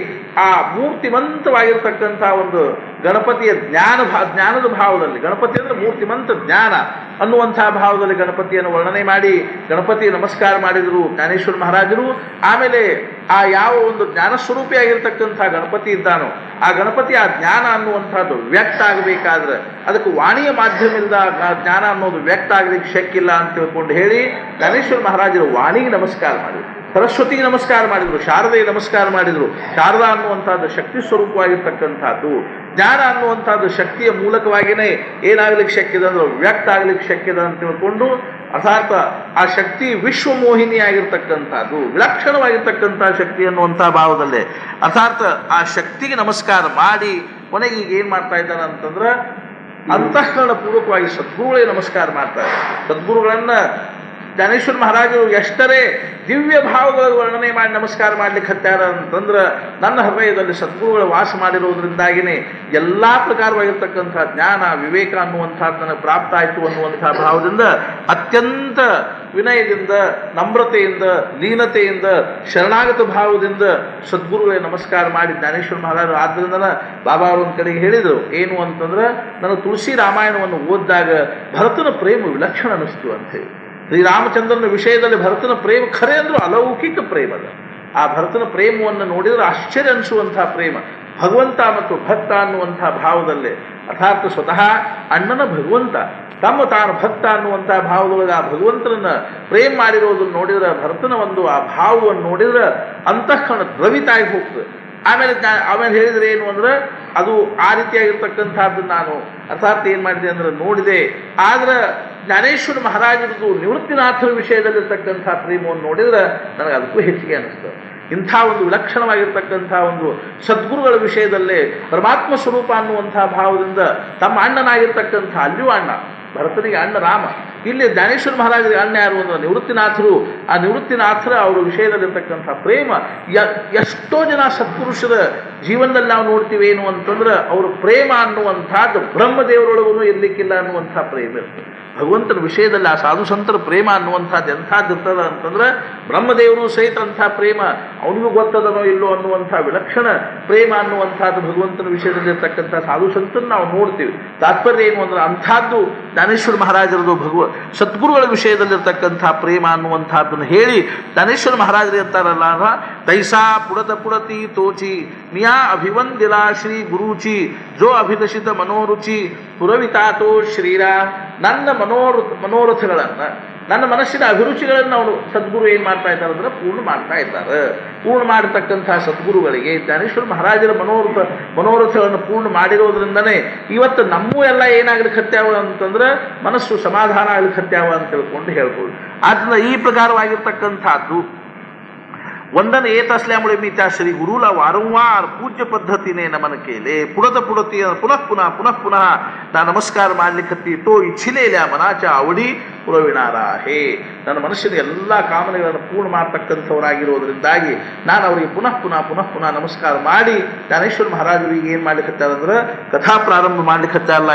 ಆ ಮೂರ್ತಿಮಂತವಾಗಿರ್ತಕ್ಕಂಥ ಒಂದು ಗಣಪತಿಯ ಜ್ಞಾನದ ಭಾವದಲ್ಲಿ, ಗಣಪತಿ ಅಂದರೆ ಮೂರ್ತಿಮಂತ ಜ್ಞಾನ ಅನ್ನುವಂಥ ಭಾವದಲ್ಲಿ ಗಣಪತಿಯನ್ನು ವರ್ಣನೆ ಮಾಡಿ ಗಣಪತಿ ನಮಸ್ಕಾರ ಮಾಡಿದರು ಜ್ಞಾನೇಶ್ವರ ಮಹಾರಾಜರು. ಆಮೇಲೆ ಆ ಯಾವ ಒಂದು ಜ್ಞಾನ ಸ್ವರೂಪಿಯಾಗಿರ್ತಕ್ಕಂಥ ಗಣಪತಿ ಇದ್ದಾನೋ ಆ ಗಣಪತಿ ಆ ಜ್ಞಾನ ಅನ್ನುವಂಥದ್ದು ವ್ಯಕ್ತ ಆಗಬೇಕಾದ್ರೆ ಅದಕ್ಕೆ ವಾಣಿಯ ಮಾಧ್ಯಮದಿಂದ ಆ ಜ್ಞಾನ ಅನ್ನೋದು ವ್ಯಕ್ತ ಆಗಲಿಕ್ಕೆ ಶಕ್ಯ ಇಲ್ಲ ಅಂತ ತಿಳ್ಕೊಂಡು ಹೇಳಿ ಜ್ಞಾನೇಶ್ವರ ಮಹಾರಾಜರು ವಾಣಿಗೆ ನಮಸ್ಕಾರ ಮಾಡಿದರು, ಸರಸ್ವತಿಗೆ ನಮಸ್ಕಾರ ಮಾಡಿದರು, ಶಾರದೆಗೆ ನಮಸ್ಕಾರ ಮಾಡಿದರು. ಶಾರದಾ ಅನ್ನುವಂಥದ್ದು ಶಕ್ತಿ ಸ್ವರೂಪವಾಗಿರ್ತಕ್ಕಂಥದ್ದು, ಜ್ಞಾನ ಅನ್ನುವಂಥದ್ದು ಶಕ್ತಿಯ ಮೂಲಕವಾಗಿಯೇ ಏನಾಗಲಿಕ್ಕೆ ಶಕ್ಯದ ಅಂದ್ರೆ ವ್ಯಕ್ತ ಆಗಲಿಕ್ಕೆ ಶಕ್ಯದ ಅಂತ ತಿಳ್ಕೊಂಡು, ಅರ್ಥಾತ್ ಆ ಶಕ್ತಿ ವಿಶ್ವಮೋಹಿನಿಯಾಗಿರ್ತಕ್ಕಂಥದ್ದು, ವಿಲಕ್ಷಣವಾಗಿರ್ತಕ್ಕಂಥ ಶಕ್ತಿ ಅನ್ನುವಂಥ ಭಾವದಲ್ಲೇ ಅರ್ಥಾತ್ ಆ ಶಕ್ತಿಗೆ ನಮಸ್ಕಾರ ಮಾಡಿ ಕೊನೆಗೆ ಈಗ ಏನು ಮಾಡ್ತಾ ಇದ್ದಾರೆ ಅಂತಂದ್ರೆ ಅಂತಃಕರಣ ಪೂರ್ವಕವಾಗಿ ಸದ್ಗುರುಗಳಿಗೆ ನಮಸ್ಕಾರ ಮಾಡ್ತಾರೆ. ಸದ್ಗುರುಗಳನ್ನ ಜ್ಞಾನೇಶ್ವರ ಮಹಾರಾಜರು ಎಷ್ಟರೇ ದಿವ್ಯ ಭಾವಗಳ ವರ್ಣನೆ ಮಾಡಿ ನಮಸ್ಕಾರ ಮಾಡ್ಲಿಕ್ಕೆ ಹತ್ತಾರ ಅಂತಂದ್ರೆ ನನ್ನ ಹೃದಯದಲ್ಲಿ ಸದ್ಗುರುಗಳ ವಾಸ ಮಾಡಿರೋದ್ರಿಂದಾಗಿನೇ ಎಲ್ಲ ಪ್ರಕಾರವಾಗಿರ್ತಕ್ಕಂಥ ಜ್ಞಾನ ವಿವೇಕ ಅನ್ನುವಂಥದ್ದು ನನಗೆ ಪ್ರಾಪ್ತ ಆಯಿತು ಅನ್ನುವಂಥ ಭಾವದಿಂದ ಅತ್ಯಂತ ವಿನಯದಿಂದ, ನಮ್ರತೆಯಿಂದ, ಲೀನತೆಯಿಂದ, ಶರಣಾಗತ ಭಾವದಿಂದ ಸದ್ಗುರುಗಳಿಗೆ ನಮಸ್ಕಾರ ಮಾಡಿ ಜ್ಞಾನೇಶ್ವರ ಮಹಾರಾಜರು. ಆದ್ದರಿಂದ ಬಾಬಾ ಅವರು ಒಂದು ಕಡೆಗೆ ಹೇಳಿದರು ಏನು ಅಂತಂದ್ರೆ, ನಾನು ತುಳಸಿ ರಾಮಾಯಣವನ್ನು ಓದಿದಾಗ ಭರತನ ಪ್ರೇಮ ವಿಲಕ್ಷಣ ಅನ್ನಿಸ್ತು ಅಂತೇಳಿ. ಶ್ರೀರಾಮಚಂದ್ರನ ವಿಷಯದಲ್ಲಿ ಭರತನ ಪ್ರೇಮ ಖರೆ ಅಂದ್ರೂ ಅಲೌಕಿಕ ಪ್ರೇಮ ಅದ. ಆ ಭರತನ ಪ್ರೇಮವನ್ನು ನೋಡಿದರೆ ಆಶ್ಚರ್ಯ ಅನಿಸುವಂಥ ಪ್ರೇಮ, ಭಗವಂತ ಮತ್ತು ಭಕ್ತ ಅನ್ನುವಂಥ ಭಾವದಲ್ಲೇ ಅರ್ಥಾತ್ ಸ್ವತಃ ಅಣ್ಣನ ಭಗವಂತ ತಾನು ಭಕ್ತ ಅನ್ನುವಂಥ ಭಾವದೊಳಗೆ ಆ ಭಗವಂತನನ್ನ ಪ್ರೇಮ ಮಾಡಿರೋದನ್ನು ನೋಡಿದ್ರೆ, ಭರತನ ಒಂದು ಆ ಭಾವವನ್ನು ನೋಡಿದ್ರೆ ಅಂತಃಕರಣ ದ್ರವಿತಾಗಿ ಹೋಗ್ತದೆ. ಆಮೇಲೆ ಹೇಳಿದ್ರೆ ಏನು ಅಂದ್ರೆ, ಅದು ಆ ರೀತಿಯಾಗಿರ್ತಕ್ಕಂಥದ್ದನ್ನು ನಾನು ಅರ್ಥಾತ್ ಏನು ಮಾಡಿದೆ ಅಂದ್ರೆ ನೋಡಿದೆ. ಆದ್ರೆ ಜ್ಞಾನೇಶ್ವರ ಮಹಾರಾಜರದು ನಿವೃತ್ತಿನಾಥರ ವಿಷಯದಲ್ಲಿರ್ತಕ್ಕಂಥ ಪ್ರೇಮವನ್ನು ನೋಡಿದ್ರೆ ನನಗೆ ಅದಕ್ಕೂ ಹೆಚ್ಚಿಗೆ ಅನ್ನಿಸ್ತದೆ. ಇಂಥ ಒಂದು ವಿಲಕ್ಷಣವಾಗಿರ್ತಕ್ಕಂಥ ಒಂದು ಸದ್ಗುರುಗಳ ವಿಷಯದಲ್ಲೇ ಪರಮಾತ್ಮ ಸ್ವರೂಪ ಅನ್ನುವಂಥ ಭಾವದಿಂದ ತಮ್ಮ ಅಣ್ಣನಾಗಿರ್ತಕ್ಕಂಥ ಅಲ್ಲಿಯೂ ಅಣ್ಣ, ಭರತನಿಗೆ ಅಣ್ಣ ರಾಮ, ಇಲ್ಲಿ ಜ್ಞಾನೇಶ್ವರ ಮಹಾರಾಜರಿಗೆ ಅಣ್ಣ ಯಾರು ಅಂದ್ರೆ ನಿವೃತ್ತಿನಾಥರು. ಆ ನಿವೃತ್ತಿನಾಥರ ಅವರ ವಿಷಯದಲ್ಲಿರ್ತಕ್ಕಂಥ ಪ್ರೇಮ ಎಷ್ಟೋ ಜನ ಸತ್ಪುರುಷರ ಜೀವನದಲ್ಲಿ ನಾವು ನೋಡ್ತೀವಿ ಏನು ಅಂತಂದ್ರೆ ಅವ್ರ ಪ್ರೇಮ ಅನ್ನುವಂಥದ್ದು ಬ್ರಹ್ಮದೇವರೊಳಗೂ ಇರಲಿಕ್ಕಿಲ್ಲ ಅನ್ನುವಂಥ ಪ್ರೇಮ ಇರ್ತದೆ. ಭಗವಂತನ ವಿಷಯದಲ್ಲಿ ಆ ಸಾಧು ಸಂತರ ಪ್ರೇಮ ಅನ್ನುವಂಥದ್ದು ಎಂಥದ್ದು ಇರ್ತದ ಅಂತಂದ್ರೆ ಬ್ರಹ್ಮದೇವರು ಸಹಿತ ಅಂಥ ಪ್ರೇಮ ಅವನಿಗೂ ಗೊತ್ತದನೋ ಇಲ್ಲೋ ಅನ್ನುವಂಥ ವಿಲಕ್ಷಣ ಪ್ರೇಮ ಅನ್ನುವಂಥದ್ದು ಭಗವಂತನ ವಿಷಯದಲ್ಲಿ ಇರ್ತಕ್ಕಂಥ ಸಾಧು ಸಂತರನ್ನು ನಾವು ನೋಡ್ತೀವಿ. ತಾತ್ಪರ್ಯ ಏನು ಅಂದ್ರೆ ಅಂಥದ್ದು ಜ್ಞಾನೇಶ್ವರ ಮಹಾರಾಜರದು ಸದ್ಗುರುಗಳ ವಿಷಯದಲ್ಲಿರ್ತಕ್ಕಂಥ ಪ್ರೇಮ ಅನ್ನುವಂಥದ್ದನ್ನು ಹೇಳಿ ಜ್ಞಾನೇಶ್ವರ ಮಹಾರಾಜರು ಇರ್ತಾರಲ್ಲ, ತೈಸಾ ಪುಡತ ಪುಡತಿ ತೋಚಿ ಮಿಯಾ ಅಭಿವಂದಿಲಾ ಶ್ರೀ ಗುರೂಚಿ ಜೋ ಅಭಿಲಷಿತ ಮನೋರುಚಿ ಪುರವಿತಾತೋ ಶ್ರೀರಾಮ್. ನನ್ನ ಮನೋರಥಗಳನ್ನು, ನನ್ನ ಮನಸ್ಸಿನ ಅಭಿರುಚಿಗಳನ್ನು ಅವರು ಸದ್ಗುರು ಏನು ಮಾಡ್ತಾ ಇದ್ದಾರೆ ಅಂದ್ರೆ ಪೂರ್ಣ ಮಾಡ್ತಾ ಇದ್ದಾರೆ. ಪೂರ್ಣ ಮಾಡತಕ್ಕಂಥ ಸದ್ಗುರುಗಳಿಗೆ ಜ್ಞಾನೇಶ್ವರ ಮಹಾರಾಜರ ಮನೋರಥಗಳನ್ನು ಪೂರ್ಣ ಮಾಡಿರೋದ್ರಿಂದನೇ ಇವತ್ತು ನಮ್ಮೂ ಎಲ್ಲ ಏನಾಗ್ಲಿಕ್ಕೆ ಹತ್ಯಾವ ಅಂತಂದ್ರೆ ಮನಸ್ಸು ಸಮಾಧಾನ ಆಗ್ಲಿಕ್ಕೆ ಹತ್ಯಾವ ಅಂತ ತಿಳ್ಕೊಂಡು ಹೇಳ್ಬೋದು. ಆದ್ದರಿಂದ ಈ ಪ್ರಕಾರವಾಗಿರ್ತಕ್ಕಂಥದ್ದು वंदन येत असल्यामुळे मी त्या श्री गुरुला वारंवार पूज्य पद्धतीने नमन केले. पुढती पुनः पुन्हा पुनः पुन्हा ना नमस्कार ಮಾಡಲಿಕ್ಕೆ तो ಇಚ್ಛಿलेल्या ಮನಾच्या आवडी ಪುರವಿನಾರಾ आहे. ನನ್ನ ಮನಸ್ಸಿನ ಎಲ್ಲ ಕಾಮನೆಗಳನ್ನು ಪೂರ್ಣ ಮಾಡತಕ್ಕಂಥವರಾಗಿರೋದ್ರಿಂದಾಗಿ ನಾನು ಅವರಿಗೆ ಪುನಃ ಪುನಃ ನಮಸ್ಕಾರ ಮಾಡಿ ಜ್ಞಾನೇಶ್ವರ ಮಹಾರಾಜರಿಗೆ ಏನು ಮಾಡ್ಲಿಕ್ಕತ್ತಾರಂದ್ರೆ ಕಥಾ ಪ್ರಾರಂಭ ಮಾಡ್ಲಿಕ್ಕತ್ತಾರಲ್ಲ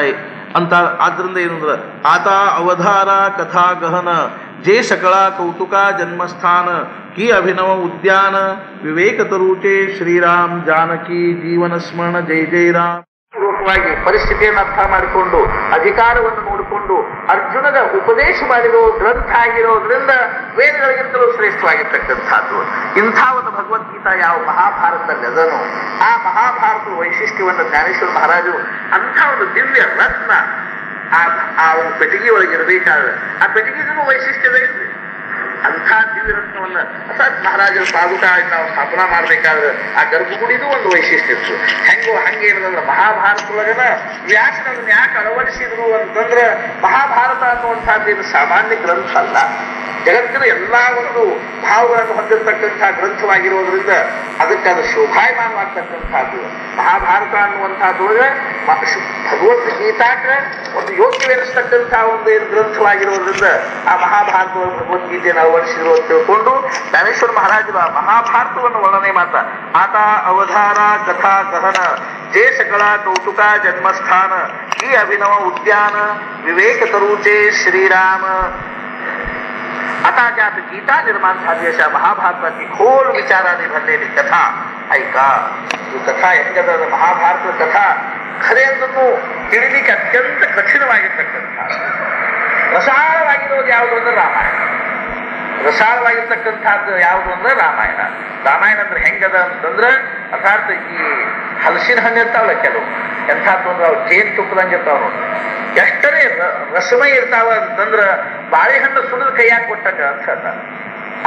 ಅಂತ. ಆದ್ದರಿಂದ ಏನಂದ್ರೆ ಆತ ಅವಧಾರ ಕಥಾ ಗಹನ जे सकळा कौतुका जन्मस्थान की अभिनव उद्यान विवेक तरुचे श्रीराम जानकी जीवन स्मरण जय जय राम. ಪೂರ್ವಕವಾಗಿ ಪರಿಸ್ಥಿತಿಯನ್ನು ಅರ್ಥ ಮಾಡಿಕೊಂಡು ಅಧಿಕಾರವನ್ನು ನೋಡಿಕೊಂಡು ಅರ್ಜುನದ ಉಪದೇಶ ಮಾಡಿರೋ ಗ್ರಂಥ ಆಗಿರೋದ್ರಿಂದ ವೇದಗಳಿಗಿಂತಲೂ ಶ್ರೇಷ್ಠವಾಗಿರ್ತಕ್ಕಂಥದ್ದು. ಇಂಥ ಒಂದು ಭಗವದ್ಗೀತಾ ಯಾವ ಮಹಾಭಾರತದಲ್ಲಿ ಅದನ್ನು ಆ ಮಹಾಭಾರತದ ವೈಶಿಷ್ಟ್ಯವನ್ನು ಜ್ಞಾನೇಶ್ವರ ಮಹಾರಾಜರು ಅಂಥ ಒಂದು ದಿವ್ಯ ರತ್ನ ಆ ಒಂದು ಪೆಟ್ಟಿಗೆ ಒಳಗಿರಬೇಕಾದ್ರೆ ಆ ಪೆಟ್ಟಿಗೆಗೂ ವೈಶಿಷ್ಟ್ಯವೇ ಇದೆ. ಅಂಥ ದಿವ್ಯ ರತ್ನವನ್ನ ಅರ್ಥಾತ್ ಮಹಾರಾಜರು ಪಾದುಕ ನಾವು ಸ್ಥಾಪನಾ ಮಾಡ್ಬೇಕಾದ್ರೆ ಆ ಗರ್ಭಗುಡಿದು ಒಂದು ವೈಶಿಷ್ಟ್ಯ ಇತ್ತು. ಹೆಂಗೋ ಹಂಗೆ ಇರೋದಲ್ಲ. ಮಹಾಭಾರತದೊಳಗನ ವ್ಯಾಸನನ್ನು ಯಾಕೆ ಅಳವಡಿಸಿದ್ರು ಅಂತಂದ್ರೆ ಮಹಾಭಾರತ ಅನ್ನುವಂಥದ್ದು ಇದು ಸಾಮಾನ್ಯ ಗ್ರಂಥ ಅಲ್ಲ. ಜಗತ್ತಿನ ಎಲ್ಲಾ ಒಂದು ಭಾವಗಳನ್ನು ಹೊಂದಿರತಕ್ಕಂತಹ ಗ್ರಂಥವಾಗಿರೋದ್ರಿಂದ ಅದಕ್ಕೆ ಅದು ಶೋಭಾಯಮಾನವಾಗ್ತಕ್ಕಂಥದ್ದು. ಮಹಾಭಾರತ ಅನ್ನುವಂಥದ್ದೊಳಗೆ ಭಗವದ್ಗೀತಾಕ ಒಂದು ಯೋಗ್ಯವೆನಿಸ್ತಕ್ಕಂತಹ ಒಂದು ಏನು ಗ್ರಂಥವಾಗಿರೋದ್ರಿಂದ ಆ ಮಹಾಭಾರತದ ಭಗವದ್ಗೀತೆಯನ್ನು ಅಳವಡಿಸಿದ್ರು ಅಂತ ತಿಳ್ಕೊಂಡು ಜ್ಞಾನೇಶ್ವರ ಮಹಾರಾಜರು ಆ ಮಹಾಭಾರತವನ್ನು ವರ್ಣನೆ ಮಾಡ್ತಾ ಆತ ಅವಧಾನ ಕಥಾ ಗಹನ ದೇಶಗಳ ಕೌತುಕ ಜನ್ಮಸ್ಥಾನ ಈ ಅಭಿನವ ಉದ್ಯಾನ ವಿವೇಕ ತರುಚೆ ಶ್ರೀರಾಮ आता ज्यात गीता निर्माण झाली अशा महाभारताची खोल विचाराने भरलेली कथा ऐका. ही कथा ಹೆಂಗದ ಮಹಾಭಾರತದ ಕಥಾ ಖರೆಯನ್ನು ತಿಳಿಲಿಕ್ಕೆ ಅತ್ಯಂತ ಕಠಿಣವಾಗಿರ್ತಕ್ಕಂಥ ರಸಾಳವಾಗಿರೋದು ಯಾವುದು ಅಂದ್ರೆ ರಾಮಾಯಣ. ರಸಾಳವಾಗಿರ್ತಕ್ಕಂಥದ್ದು ಯಾವುದು ಅಂದ್ರೆ ರಾಮಾಯಣ. ರಾಮಾಯಣ ಅಂದ್ರೆ ಹೆಂಗದ ಅಂತಂದ್ರೆ ಅರ್ಥಾತ್ ಈ ಹಲಸಿನ ಹಣ್ಣು ಇರ್ತಾವಲ್ಲ ಕೆಲವು ಎಂಥದ್ದು ಅಂದ್ರೆ ಅವು ಜೇನು ತುಪ್ಪದಂಗೆ ಇರ್ತಾವ ನೋಡಿ. ಎಷ್ಟರೇ ರಸಮಯ ಇರ್ತಾವ ಅಂತಂದ್ರ ಬಾಳೆಹಣ್ಣು ಸುಲಿದ ಕೈಯಾಗ ಕೊಟ್ಟಾಗ ಅನ್ಸತ್ತ.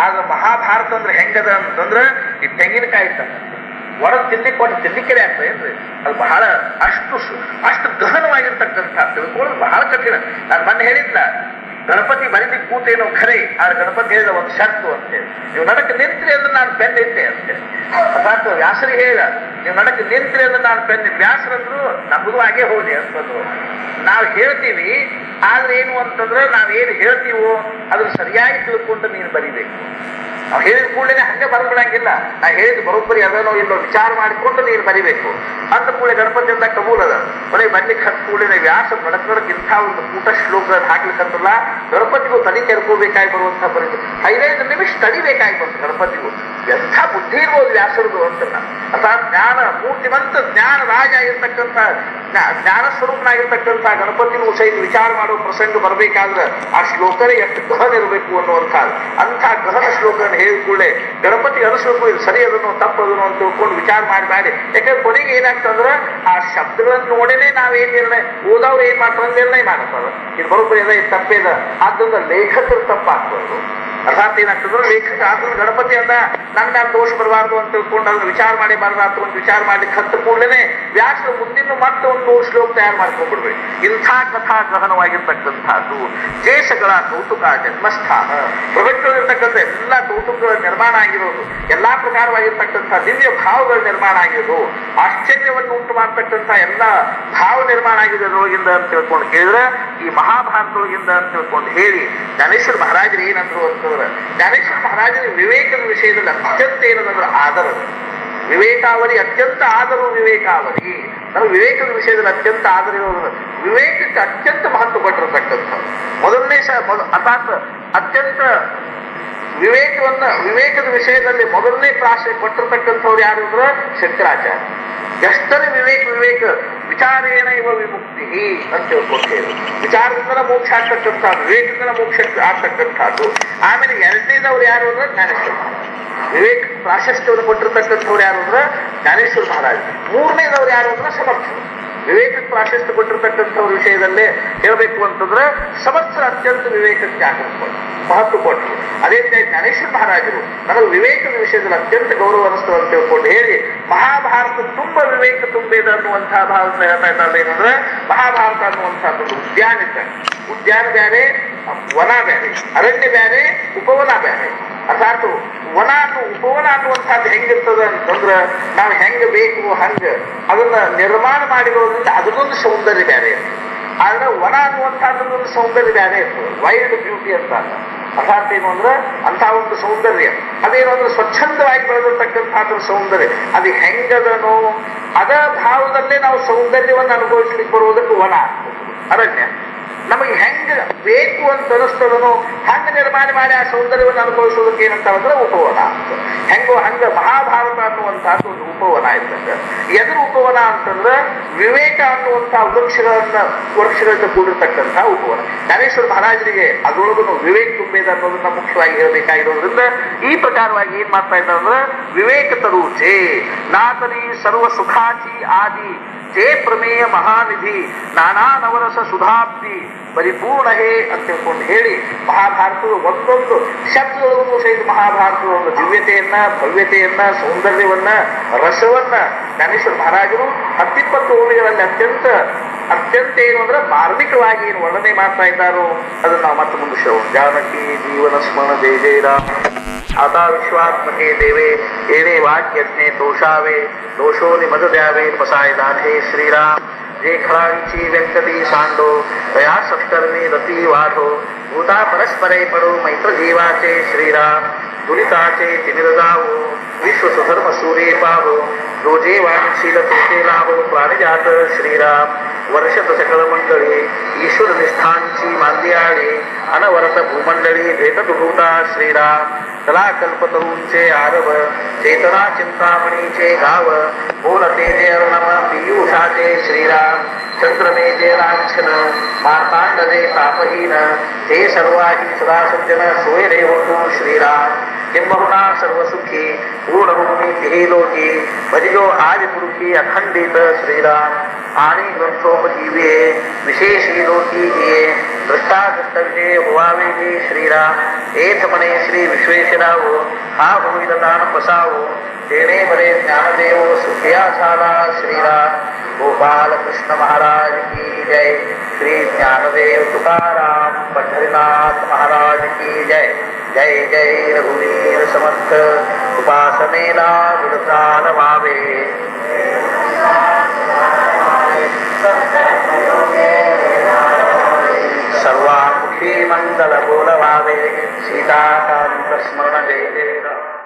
ಆದ್ರೆ ಮಹಾಭಾರತ ಅಂದ್ರೆ ಹೆಂಗದ ಅಂತಂದ್ರ ಈ ತೆಂಗಿನಕಾಯಿ ಇರ್ತಕ್ಕ ಒಳಗೆ ತಿನ್ಲಿಕ್ಕೆ ಕೊಟ್ಟು ತಿನ್ಲಿಕ್ಕೆ ಆಗ್ತದೆ ಏನ್ರಿ. ಅದು ಬಹಳ ಅಷ್ಟು ಗಹನವಾಗಿರ್ತಕ್ಕಂಥ ತಿಳ್ಕೊಳ್ಳೋದು ಬಹಳ ಕಠಿಣ. ನಾನು ಮೊನ್ನೆ ಹೇಳಿದ್ನ ಗಣಪತಿ ಬರೀಲಿಕ್ಕೆ ಕೂತೇನೋ ಖರೆ, ಆದ್ರೆ ಗಣಪತಿ ಹೇಳಿದ ಒಂದು ಶರ್ತು ಅಂತೇಳಿ. ನೀವು ನಡಕ್ಕೆ ನಿಂತ್ರಿ ಅಂದ್ರೆ ನಾನು ಪೆನ್ ಇಟ್ಟೆ ಅಂತೇಳಿ. ಅರ್ಥಾತ್ ವ್ಯಾಸರಿಗೆ ಹೇಳಿದ ನೀವು ನಡಕ್ಕೆ ನಿಂತ್ರಿ ಅಂದ್ರೆ ನಾನು ಪೆನ್ ವ್ಯಾಸರಂದ್ರು ನಮ್ಮದು ಹಾಗೆ ಹೋಗಿ ಅಂತಂದ್ರು. ನಾವು ಹೇಳ್ತೀವಿ ಆದ್ರೆ ಏನು ಅಂತಂದ್ರೆ ನಾವೇನು ಹೇಳ್ತೀವೋ ಅದನ್ನು ಸರಿಯಾಗಿ ತಿಳ್ಕೊಂಡು ನೀನು ಬರೀಬೇಕು. ನಾವು ಹೇಳಿದ ಕೂಡಲೇ ಹಂಗೆ ಬರ್ಬಿಡಂಗಿಲ್ಲ. ನಾ ಹೇಳಿದ ಬರೋಬ್ಬರಿ ಅದನ್ನೋ ಇಲ್ಲೋ ವಿಚಾರ ಮಾಡಿಕೊಂಡು ನೀನು ಬರಿಬೇಕು ಅಂತ ಕೂಡಲೇ ಗಣಪತಿ ಅಂತ ಕಬೂಲ್ ಅದ. ಬರೀ ಬರ್ಲಿಕ್ಕೆ ಹತ್ತು ಕೂಡಲೇ ವ್ಯಾಸ ನಡಕ್ ಇಂಥ ಒಂದು ಕೂಟ ಶ್ಲೋಕಗಳನ್ನು ಹಾಕ್ಲಿಕ್ಕಂತಲ್ಲ ಗಣಪತಿಗೂ ತಲೆ ಕೆರ್ಕೋಬೇಕಾಗಿ ಬರುವಂಥ ಪರಿಸ್ಥಿತಿ. 5 ನಿಮಿಷ ತಡಿಬೇಕಾಗಿ ಬಂತು ಗಣಪತಿಗೂ. ಎಂಥ ಬುದ್ಧಿ ಇರ್ಬೋದು ವ್ಯಾಸರದು ಅಂತಲ್ಲ. ಅಥವಾ ಜ್ಞಾನ ಮೂರ್ತಿಮಂತ ಜ್ಞಾನ ರಾಜ ಆಗಿರ್ತಕ್ಕಂಥ ಜ್ಞಾನ ಸ್ವರೂಪನಾಗಿರ್ತಕ್ಕಂಥ ಗಣಪತಿನೂ ಸಹಿತ ವಿಚಾರ ಮಾಡೋ ಪ್ರಸಂಗ ಬರಬೇಕಾದ್ರೆ ಆ ಶ್ಲೋಕನೇ ಎಷ್ಟು ಗಹನ ಇರಬೇಕು ಅನ್ನುವಂಥದ್ದು. ಅಂಥ ಗಹನ ಶ್ಲೋಕವನ್ನು ಹೇಳಿದ ಕೂಡಲೇ ಗಣಪತಿ ಅನಿಸ್ಬೇಕು ಇದು ಸರಿ ಅದನ್ನು ತಪ್ಪದನ್ನು ಅಂತ ತಿಳ್ಕೊಂಡು ವಿಚಾರ ಮಾಡಿ. ಯಾಕಂದ್ರೆ ಕೊನೆಗೆ ಏನಾಗ್ತಂದ್ರೆ ಆ ಶಬ್ದಗಳನ್ನು ನೋಡೇನೆ ನಾವೇನ್ ನಿರ್ಣಯ ಓದವ್ರು ಏನ್ ಮಾಡ್ತಾರೆ ನಿರ್ಣಯ ಮಾಡ್ತಾರೆ ಇದು ಬರೋಬ್ಬರಿ ಅದ ಇದು ತಪ್ಪೇದ. ಆದ್ದರಿಂದ ಲೇಖಕರು ತಪ್ಪಾಗ್ತದ್ರು. ಅರ್ಥಾತ್ ಏನಾಗ್ತದ್ರೆ ಲೇಖಕ ಆದ್ರೂ ಗಣಪತಿ ಅಂದ ನನ್ನ ನಾನು ದೋಷ ಬರಬಾರ್ದು ಅಂತ ತಿಳ್ಕೊಂಡು ಅದನ್ನ ವಿಚಾರ ಮಾಡಿ ಬರಬಾರ್ದು ಅಂತ ವಿಚಾರ ಮಾಡ್ಲಿಕ್ಕೆ ಹತ್ತು ಕೂಡಲೇ ವ್ಯಾಸರು ಮುಂದಿನ ಮತ್ತೆ ಒಂದು 100 ಶ್ಲೋಕ ತಯಾರು ಮಾಡ್ಕೊಂಡ್ಬಿಡ್ಬೇಕು. ಇಂಥ ಕಥಾ ಗಹನವಾಗಿರ್ತಕ್ಕಂಥದ್ದು ದೇಶಗಳ ಕೌತುಕ ಜನ್ಮಸ್ಥಾನ ಪ್ರಪಂಚದಲ್ಲಿರ್ತಕ್ಕಂಥ ಎಲ್ಲ ಕೌತುಕಗಳ ನಿರ್ಮಾಣ ಆಗಿರೋದು, ಎಲ್ಲಾ ಪ್ರಕಾರವಾಗಿರ್ತಕ್ಕಂಥ ದಿವ್ಯ ಭಾವಗಳ ನಿರ್ಮಾಣ ಆಗಿರೋದು, ಆಶ್ಚರ್ಯವನ್ನು ಉಂಟು ಮಾಡ್ತಕ್ಕಂಥ ಎಲ್ಲ ಭಾವ ನಿರ್ಮಾಣ ಆಗಿದೆ ಅದರೊಳಗಿಂದ ಅಂತ ತಿಳ್ಕೊಂಡು ಕೇಳಿದ್ರೆ ಈ ಮಹಾಭಾರತದೊಳಗಿಂದ ಅಂತ ತಿಳ್ಕೊಂಡು ಹೇಳಿ ಜ್ಞಾನೇಶ್ವರ ಮಹಾರಾಜರು ಏನಂದ್ರು ಅಂತಂದ್ರೆ ಜ್ಞಾನೇಶ್ವರ ಮಹಾರಾಜರ ವಿವೇಕದ ವಿಷಯದಲ್ಲಿ ಅತ್ಯಂತ ಏನಂದ್ರೆ ಆದರದು ವಿವೇಕಾವರಿ ಅತ್ಯಂತ ಆದರೂ ವಿವೇಕಾವರಿ. ನಮಗೆ ವಿವೇಕದ ವಿಷಯದಲ್ಲಿ ಅತ್ಯಂತ ಆದರ ಇರೋದು ವಿವೇಕಕ್ಕೆ ಅತ್ಯಂತ ಮಹತ್ವ ಕೊಟ್ಟಿರತಕ್ಕಂಥ ಮೊದಲನೇ ಅರ್ಥಾತ್ ಅತ್ಯಂತ ವಿವೇಕದ ವಿಷಯದಲ್ಲಿ ಮೊದಲನೇ ಪ್ರಾಶಸ್ತ್ಯ ಕೊಟ್ಟಿರ್ತಕ್ಕಂಥವ್ರು ಯಾರು ಅಂದ್ರೆ ಶಂಕರಾಚಾರ್ಯ. ಎಷ್ಟನೇ ವಿವೇಕ ವಿಚಾರೇಣ ಇವ ವಿಮುಕ್ತಿ ಅಂತ ತಿಳ್ಕೊಳ್ತೇವೆ. ವಿಚಾರದಿಂದ ಮೋಕ್ಷ ಆಗ್ತಕ್ಕಂಥದ್ದು, ವಿವೇಕದಿಂದ ಮೋಕ್ಷ ಆಗ್ತಕ್ಕಂಥದ್ದು. ಆಮೇಲೆ ಎರಡನೇದವ್ರು ಯಾರು ಅಂದ್ರೆ ಜ್ಞಾನೇಶ್ವರ ಮಹಾರಾಜ. ವಿವೇಕ ಪ್ರಾಶಸ್ತ್ಯವನ್ನು ಕೊಟ್ಟಿರ್ತಕ್ಕಂಥವ್ರು ಯಾರು ಅಂದ್ರೆ ಜ್ಞಾನೇಶ್ವರ ಮಹಾರಾಜ. ಮೂರನೇದವ್ರು ಯಾರು ಅಂದ್ರೆ ಸಮರ್ಥರು. ವಿವೇಕಕ್ಕೆ ಪ್ರಾಶಸ್ತ್ಯ ಕೊಟ್ಟಿರ್ತಕ್ಕಂಥವ್ರ ವಿಷಯದಲ್ಲೇ ಹೇಳಬೇಕು ಅಂತಂದ್ರೆ ಸಮರ್ಥರ ಅತ್ಯಂತ ವಿವೇಕಕ್ಕೆ ಆಕರ್ಷಿಸಿಕೊಂಡು ಮಹತ್ವ ಕೊಟ್ಟರು. ಅದೇ ರೀತಿ ಜ್ಞಾನೇಶ್ವರ ಮಹಾರಾಜರು ನನಗೆ ವಿವೇಕದ ವಿಷಯದಲ್ಲಿ ಅತ್ಯಂತ ಗೌರವ ಅನಿಸ್ತದೆ ಅಂತ ತಿಳ್ಕೊಂಡು ಹೇಳಿ ಮಹಾಭಾರತ ತುಂಬಾ ವಿವೇಕ ತುಂಬಿದೆ ಅನ್ನುವಂತಹ ಭಾವನೆ ಹೇಳ್ತಾ ಇದ್ದಾರೆ. ಏನಂದ್ರೆ ಮಹಾಭಾರತ ಅನ್ನುವಂಥದ್ದು ಉದ್ಯಾನ ಇದ್ದಂಗೆ. ಉದ್ಯಾನ ಬೇರೆ, ವನ ಬೇರೆ, ಅರಣ್ಯ ಬೇರೆ, ಉಪವನ ಬೇರೆ. ಅರ್ಥಾತ್ ಉಪವನ ಅನ್ನುವಂಥದ್ದು ಹೆಂಗಿರ್ತದ ಅಂತಂದ್ರೆ ನಾವು ಹೆಂಗ ಬೇಕು ಹಂಗ ಅದನ್ನ ನಿರ್ಮಾಣ ಮಾಡಿರೋದ್ರಿಂದ ಅದನ್ನೊಂದು ಸೌಂದರ್ಯ ಬೇರೆ. ಆದ್ರೆ ವನ ಅನ್ನುವಂಥದ್ದೊಂದು ಸೌಂದರ್ಯ ಬೇರೆ ಇರ್ತದೆ, ವೈಲ್ಡ್ ಬ್ಯೂಟಿ ಅಂತ. ಅರ್ಥಾತ್ ಏನು ಅಂದ್ರೆ ಅಂತ ಒಂದು ಸೌಂದರ್ಯ ಅದೇನು ಅಂದ್ರೆ ಸ್ವಚ್ಛಂದವಾಗಿ ಬೆಳೆದಿರ್ತಕ್ಕಂಥದ್ರ ಸೌಂದರ್ಯ ಅದು ಹೆಂಗದನೋ ಅದ ಭಾವದಲ್ಲೇ ನಾವು ಸೌಂದರ್ಯವನ್ನು ಅನುಭವಿಸ್ಲಿಕ್ಕೆ ಬರುವುದಕ್ಕೆ ವನ. ಅರಣ್ಯ ನಮಗೆ ಹೆಂಗ ಬೇಕು ಬೇಕು ಅಂತ ಅನಿಸ್ತದನೋ ಹಂಗ ನಿರ್ಮಾಣ ಮಾಡಿ ಆ ಸೌಂದರ್ಯವನ್ನು ಅನುಭವಿಸೋದಕ್ಕೆ ಏನಂತಾರಂದ್ರೆ ಉಪವನ ಅಂತ. ಹೆಂಗೋ ಹಂಗ ಮಹಾಭಾರತ ಅನ್ನುವಂತಹದ್ದು ಒಂದು ಉಪವನ ಇರ್ತದೆ. ಎದುರು ಉಪವನ ಅಂತಂದ್ರೆ ವಿವೇಕ ಅನ್ನುವಂತಹ ವೃಕ್ಷಗಳಿಂದ ಕೂಡಿರ್ತಕ್ಕಂತಹ ಉಪವನ. ಜ್ಞಾನೇಶ್ವರ ಮಹಾರಾಜರಿಗೆ ಅದರೊಳಗೂ ವಿವೇಕ ತುಂಬಿದೆ ಅನ್ನೋದನ್ನ ಮುಖ್ಯವಾಗಿ ಹೇಳಬೇಕಾಗಿರೋದ್ರಿಂದ ಈ ಪ್ರಕಾರವಾಗಿ ಏನ್ ಮಾಡ್ತಾ ಇದ್ದಾರೆ ಅಂದ್ರೆ ವಿವೇಕ ತರುಚೆ ನಾತನಿ ಸರ್ವ ಸುಖಾಚಿ ಆದಿ ಜೇ ಪ್ರಮೇಯ ಮಹಾನಿಧಿ ನಾನಾ ನವರಸ ಸುಧಾಬ್ದಿ ಪರಿಪೂರ್ಣ ಹೇ ಅಂತ ತಿಳ್ಕೊಂಡು ಹೇಳಿ ಮಹಾಭಾರತದ ಒಂದೊಂದು ಶಬ್ದದೊಳಗೂ ಸಹಿತ ಮಹಾಭಾರತದ ಒಂದು ದಿವ್ಯತೆಯನ್ನ, ಭವ್ಯತೆಯನ್ನ, ಸೌಂದರ್ಯವನ್ನ, ರಸವನ್ನ ಜ್ಞಾನೇಶ್ವರ ಮಹಾರಾಜರು 10-20 ಓವಿಗಳಲ್ಲಿ ಅತ್ಯಂತ ಏನು ಅಂದ್ರೆ ಮಾರ್ಮಿಕವಾಗಿ ಏನು ವರ್ಣನೆ ಮಾಡ್ತಾ ಇದ್ದಾರೋ ಅದನ್ನು ನಾವು ಮತ್ತೆ ಮುಂದೆ ಜಾನಕಿ ಜೀವನ ಸ್ಮರಣ ಜಯ ಜಯ ರಾಮ आता विश्वात्मके देवे येणे वाक्यज्ञे दोषावे दोषो निमद द्यावे बसाय दाथे श्रीराम जे खळांची व्यक्तती सांडो तया सष्टरणी रती वाढो भूता परस्परे पडो मैत्र जीवाचे श्रीराम दुरिताचे तिमिर जावो विश्व सुधर्म सूर्ये पावो जो जे वाणशील तेथे लाभो प्राणिजात श्रीराम वर्षत सकळ मंडळी ईश्वर निष्ठांची मांदियाळी अनवरत भूमंडळी भेटत भूता श्रीराम कला कल्पतरूंचे आरव चेतना चिंतामणीचे गाव बोलते जे अर्णव पियुषाचे श्रीराम चंद्रमे जे लांछन मार्तांड जे तापहीन ते सर्वाही सदा सज्जन सोय रे होतो श्रीराम किंबहुना सर्वसुखी पूर्णभूमी तिही लोकी भजिजो आज पुरुषी अखंडित श्रीराम आणि ग्रंथोपजीवे विशेषी लोकी हे दृष्टा दृष्टविजय होवावे जे श्रीराम एथपणे श्री विश्वेश्वरावो हा होईल दान पसावो देणे बरे ज्ञानदेव सुखिया झाला श्रीराम गोपाल कृष्ण महाराज की जय श्री ज्ञानदेव तुकाराम पंढरीनाथ महाराज की जय जय जय रघुवीर समर्थ उपासनेला विडतान व्हावे सर्वामुखी मंगल बोलवावे सीताकांत स्मरण जय जय राम.